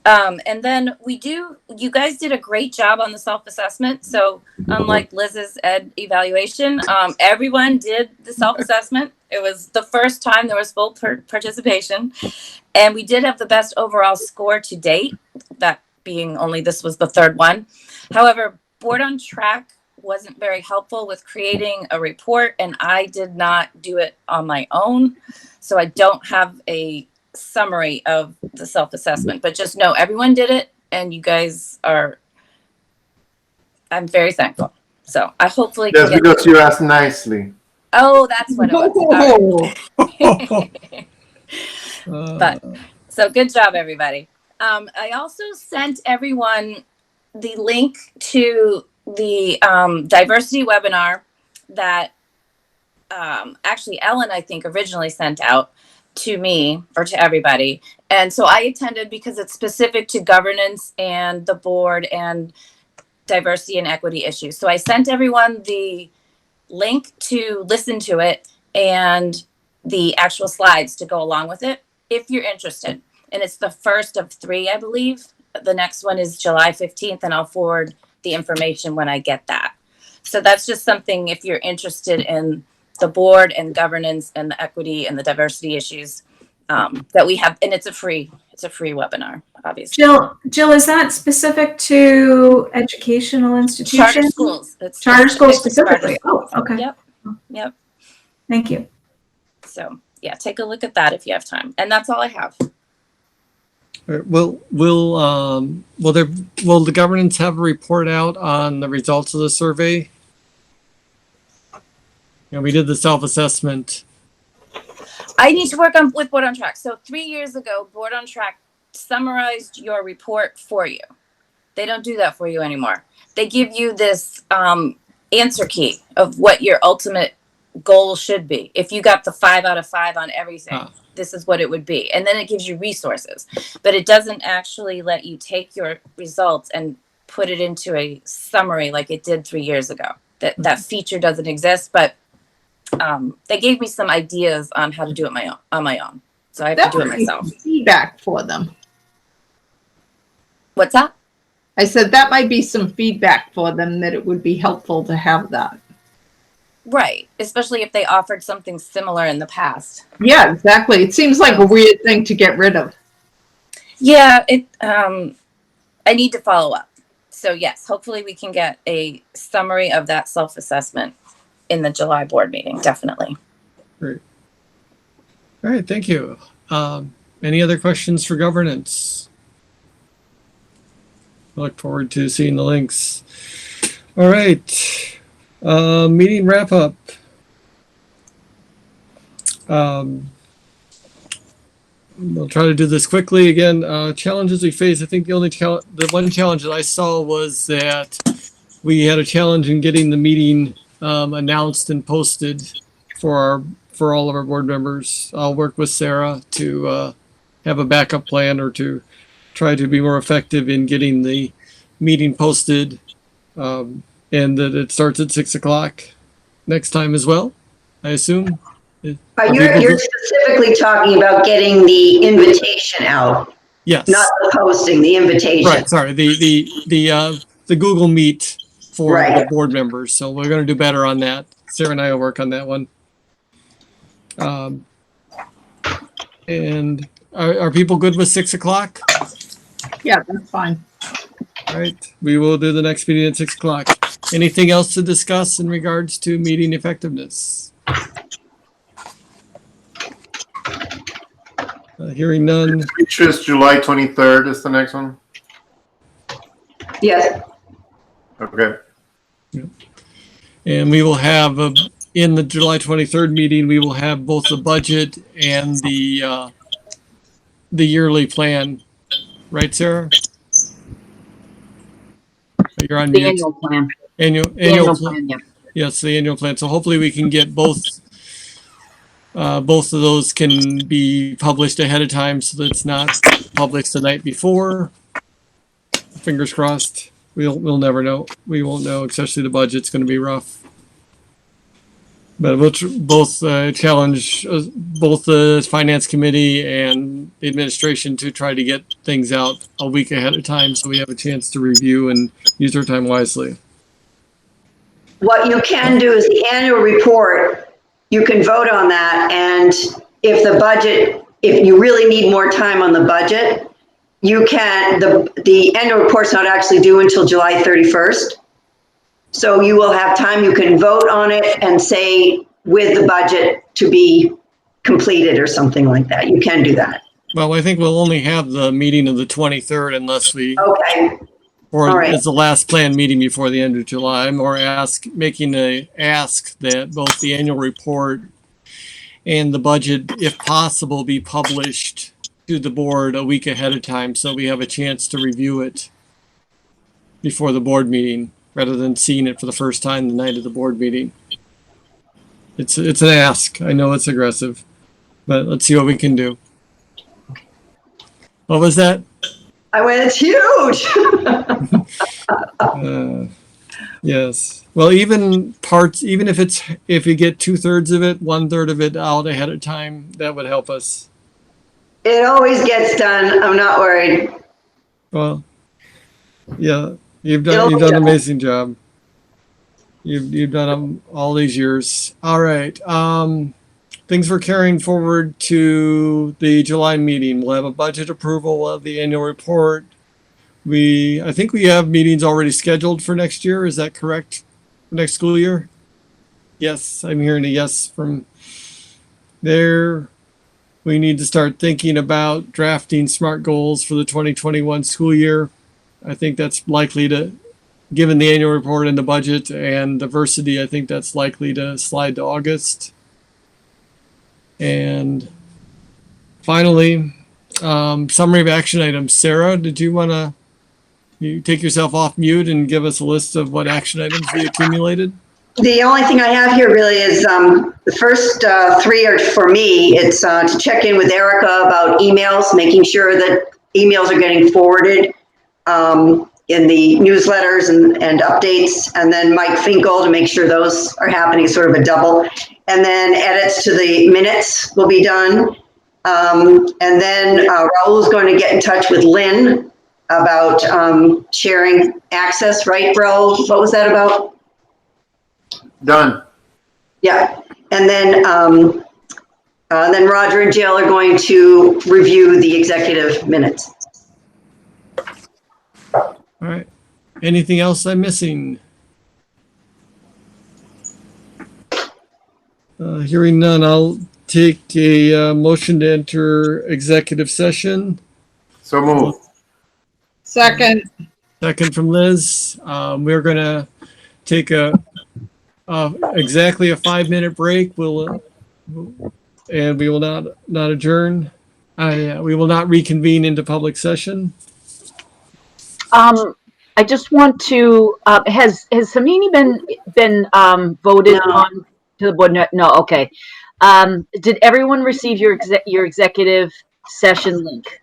And then you guys did a great job on the self-assessment. So unlike Liz's ed evaluation, everyone did the self-assessment. It was the first time there was full participation. And we did have the best overall score to date, that being only this was the 3rd one. However, Board on Track wasn't very helpful with creating a report, and I did not do it on my own. So I don't have a summary of the self-assessment, but just know everyone did it, and you guys I'm very thankful. So I hopefully Just can get because you asked nicely. Oh, that's what it was. All right. But so good job, everybody. I also sent everyone the link to the diversity webinar that actually Ellen, I think, originally sent out to me or to everybody. And so I attended because it's specific to governance and the board and diversity and equity issues. So I sent everyone the link to listen to it and the actual slides to go along with it if you're interested. And it's the first of 3, I believe. The next one is July 15th, and I'll forward the information when I get that. So that's just something if you're interested in the board and governance and the equity and the diversity issues that we have. And it's a free webinar, obviously. Jill, is that specific to educational institutions? Charter schools. It's Charter schools specific to specifically. charter schools. Oh, okay. Yep. Thank you. So yeah, take a look at that if you have time. And that's all I have. All right, will the governance have a report out on the results of the survey? We did the self-assessment. I need to work with Board on Track. So 3 years ago, Board on Track summarized your report for you. They don't do that for you anymore. They give you this answer key of what your ultimate goal should be. If you got the 5 out of 5 on everything, this is what it would be. And then it gives you resources, but it doesn't actually let you take your results and put it into a summary like it did 3 years ago. That feature doesn't exist, but they gave me some ideas on how to do it on my own. So I have to do it myself. Feedback for them. What's that? I said that might be some feedback for them, that it would be helpful to have that. Right. Especially if they offered something similar in the past. Yeah, exactly. It seems like a weird thing to get rid of. Yeah, I need to follow up. So yes, hopefully we can get a summary of that self-assessment in the July board meeting. Definitely. Great. All right, thank you. Any other questions for governance? I look forward to seeing the links. All right, meeting wrap up. We'll try to do this quickly again. Challenges we face. I think the one challenge that I saw was that we had a challenge in getting the meeting announced and posted for all of our board members. I'll work with Sarah to have a backup plan or to try to be more effective in getting the meeting posted, and that it starts at 6 o'clock next time as well, I assume. You're specifically talking about getting the invitation out. Yes. Not the posting, the invitation. Right. Sorry. The Google Meet for the board members. So we're going to do better on that. Sarah and I will work on that one. And are people good with 6 o'clock? Yeah, that's fine. All right. We will do the next meeting at 6 o'clock. Anything else to discuss in regards to meeting effectiveness? Hearing none. Just July 23rd is the next one. Yes. Okay. And we will have, in the July 23rd meeting, we will have both the budget and the yearly plan. Right, Sarah? You're on The mute. annual plan. Annual Plan, yeah. Yes, the annual plan. So hopefully we can get both of those can be published ahead of time so that it's not published the night before. Fingers crossed. We'll never know. We won't know, especially the budget's going to be rough. But we'll both challenge both the finance committee and the administration to try to get things out a week ahead of time so we have a chance to review and use our time wisely. What you can do is the annual report, you can vote on that, and if you really need more time on the budget, you can, the annual report's not actually due until July 31st. So you will have time, you can vote on it and say with the budget to be completed or something like that. You can do that. Well, I think we'll only have the meeting of the 23rd unless we, okay, or all right. it's the last planned meeting before the end of July. I'm more making a ask that both the annual report and the budget, if possible, be published to the board a week ahead of time so we have a chance to review it before the board meeting rather than seeing it for the first time the night of the board meeting. It's an ask. I know it's aggressive, but let's see what we can do. What was that? I went, it's huge. Yes. Well, even if you get 2/3 of it, 1/3 of it out ahead of time, that would help us. It always gets done. I'm not worried. Well, yeah, you've done an amazing job. You've done them all these years. All right. Things we're carrying forward to the July meeting. We'll have a budget approval of the annual report. I think we have meetings already scheduled for next year. Is that correct? Next school year? Yes, I'm hearing a yes from there. We need to start thinking about drafting SMART goals for the 2021 school year. I think that's likely to, given the annual report and the budget and diversity, I think that's likely to slide to August. And finally, summary of action items. Sarah, did you want to take yourself off mute and give us a list of what action items we accumulated? The only thing I have here really is the first three are for me. It's to check in with Erica about emails, making sure that emails are getting forwarded in the newsletters and updates, and then Mike Finkel to make sure those are happening, sort of a double. And then edits to the minutes will be done. And then Raul's going to get in touch with Lynn about sharing access, right, Raul? What was that about? Done. Yeah, and then Roger and Jill are going to review the executive minutes. All right. Anything else I'm missing? Hearing none, I'll take a motion to enter executive session. So moved. Second. Second from Liz. We're going to take exactly a 5-minute break. And we will not adjourn. We will not reconvene into public session. I just want to, has Samini been voted on to the board? No, okay. Did everyone receive your executive session link?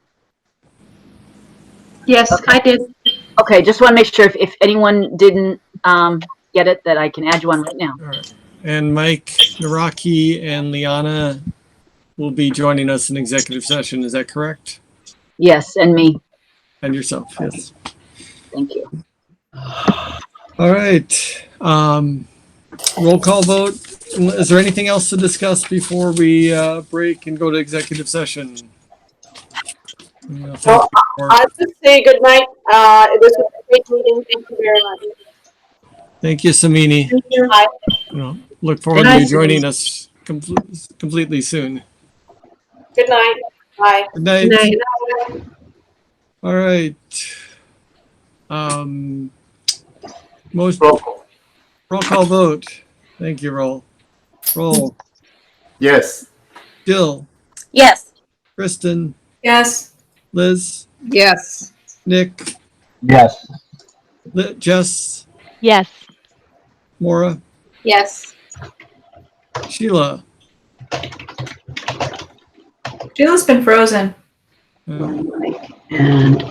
Yes, okay. I did. Okay, just want to make sure if anyone didn't get it, that I can add you on right now. All right. And Mike Naraki and Liana will be joining us in executive session. Is that correct? Yes, and me. And yourself, yes. Thank you. All right. Roll call vote. Is there anything else to discuss before we break and go to executive session? Well, I'll just say good night. This was a great meeting. Thank you very much. Thank you, Samini. Thank you. Look forward to you joining us completely soon. Good night. Bye. Good night. Night. All right. Most roll call vote. Thank you, roll. Roll. Yes. Jill, Yes. Kristen, Yes. Liz, Yes. Nick, Yes. Jess, Yes. Maura, Yes. Sheila. Sheila's been frozen. And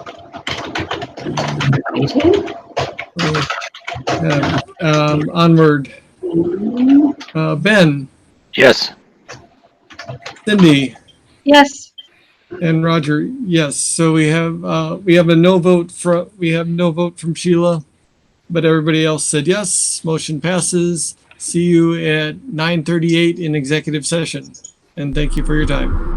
Onward. Ben, Yes. Cindy, Yes. and Roger. Yes. So we have a no vote from Sheila, but everybody else said yes. Motion passes. See you at 9:38 in executive session. And thank you for your time.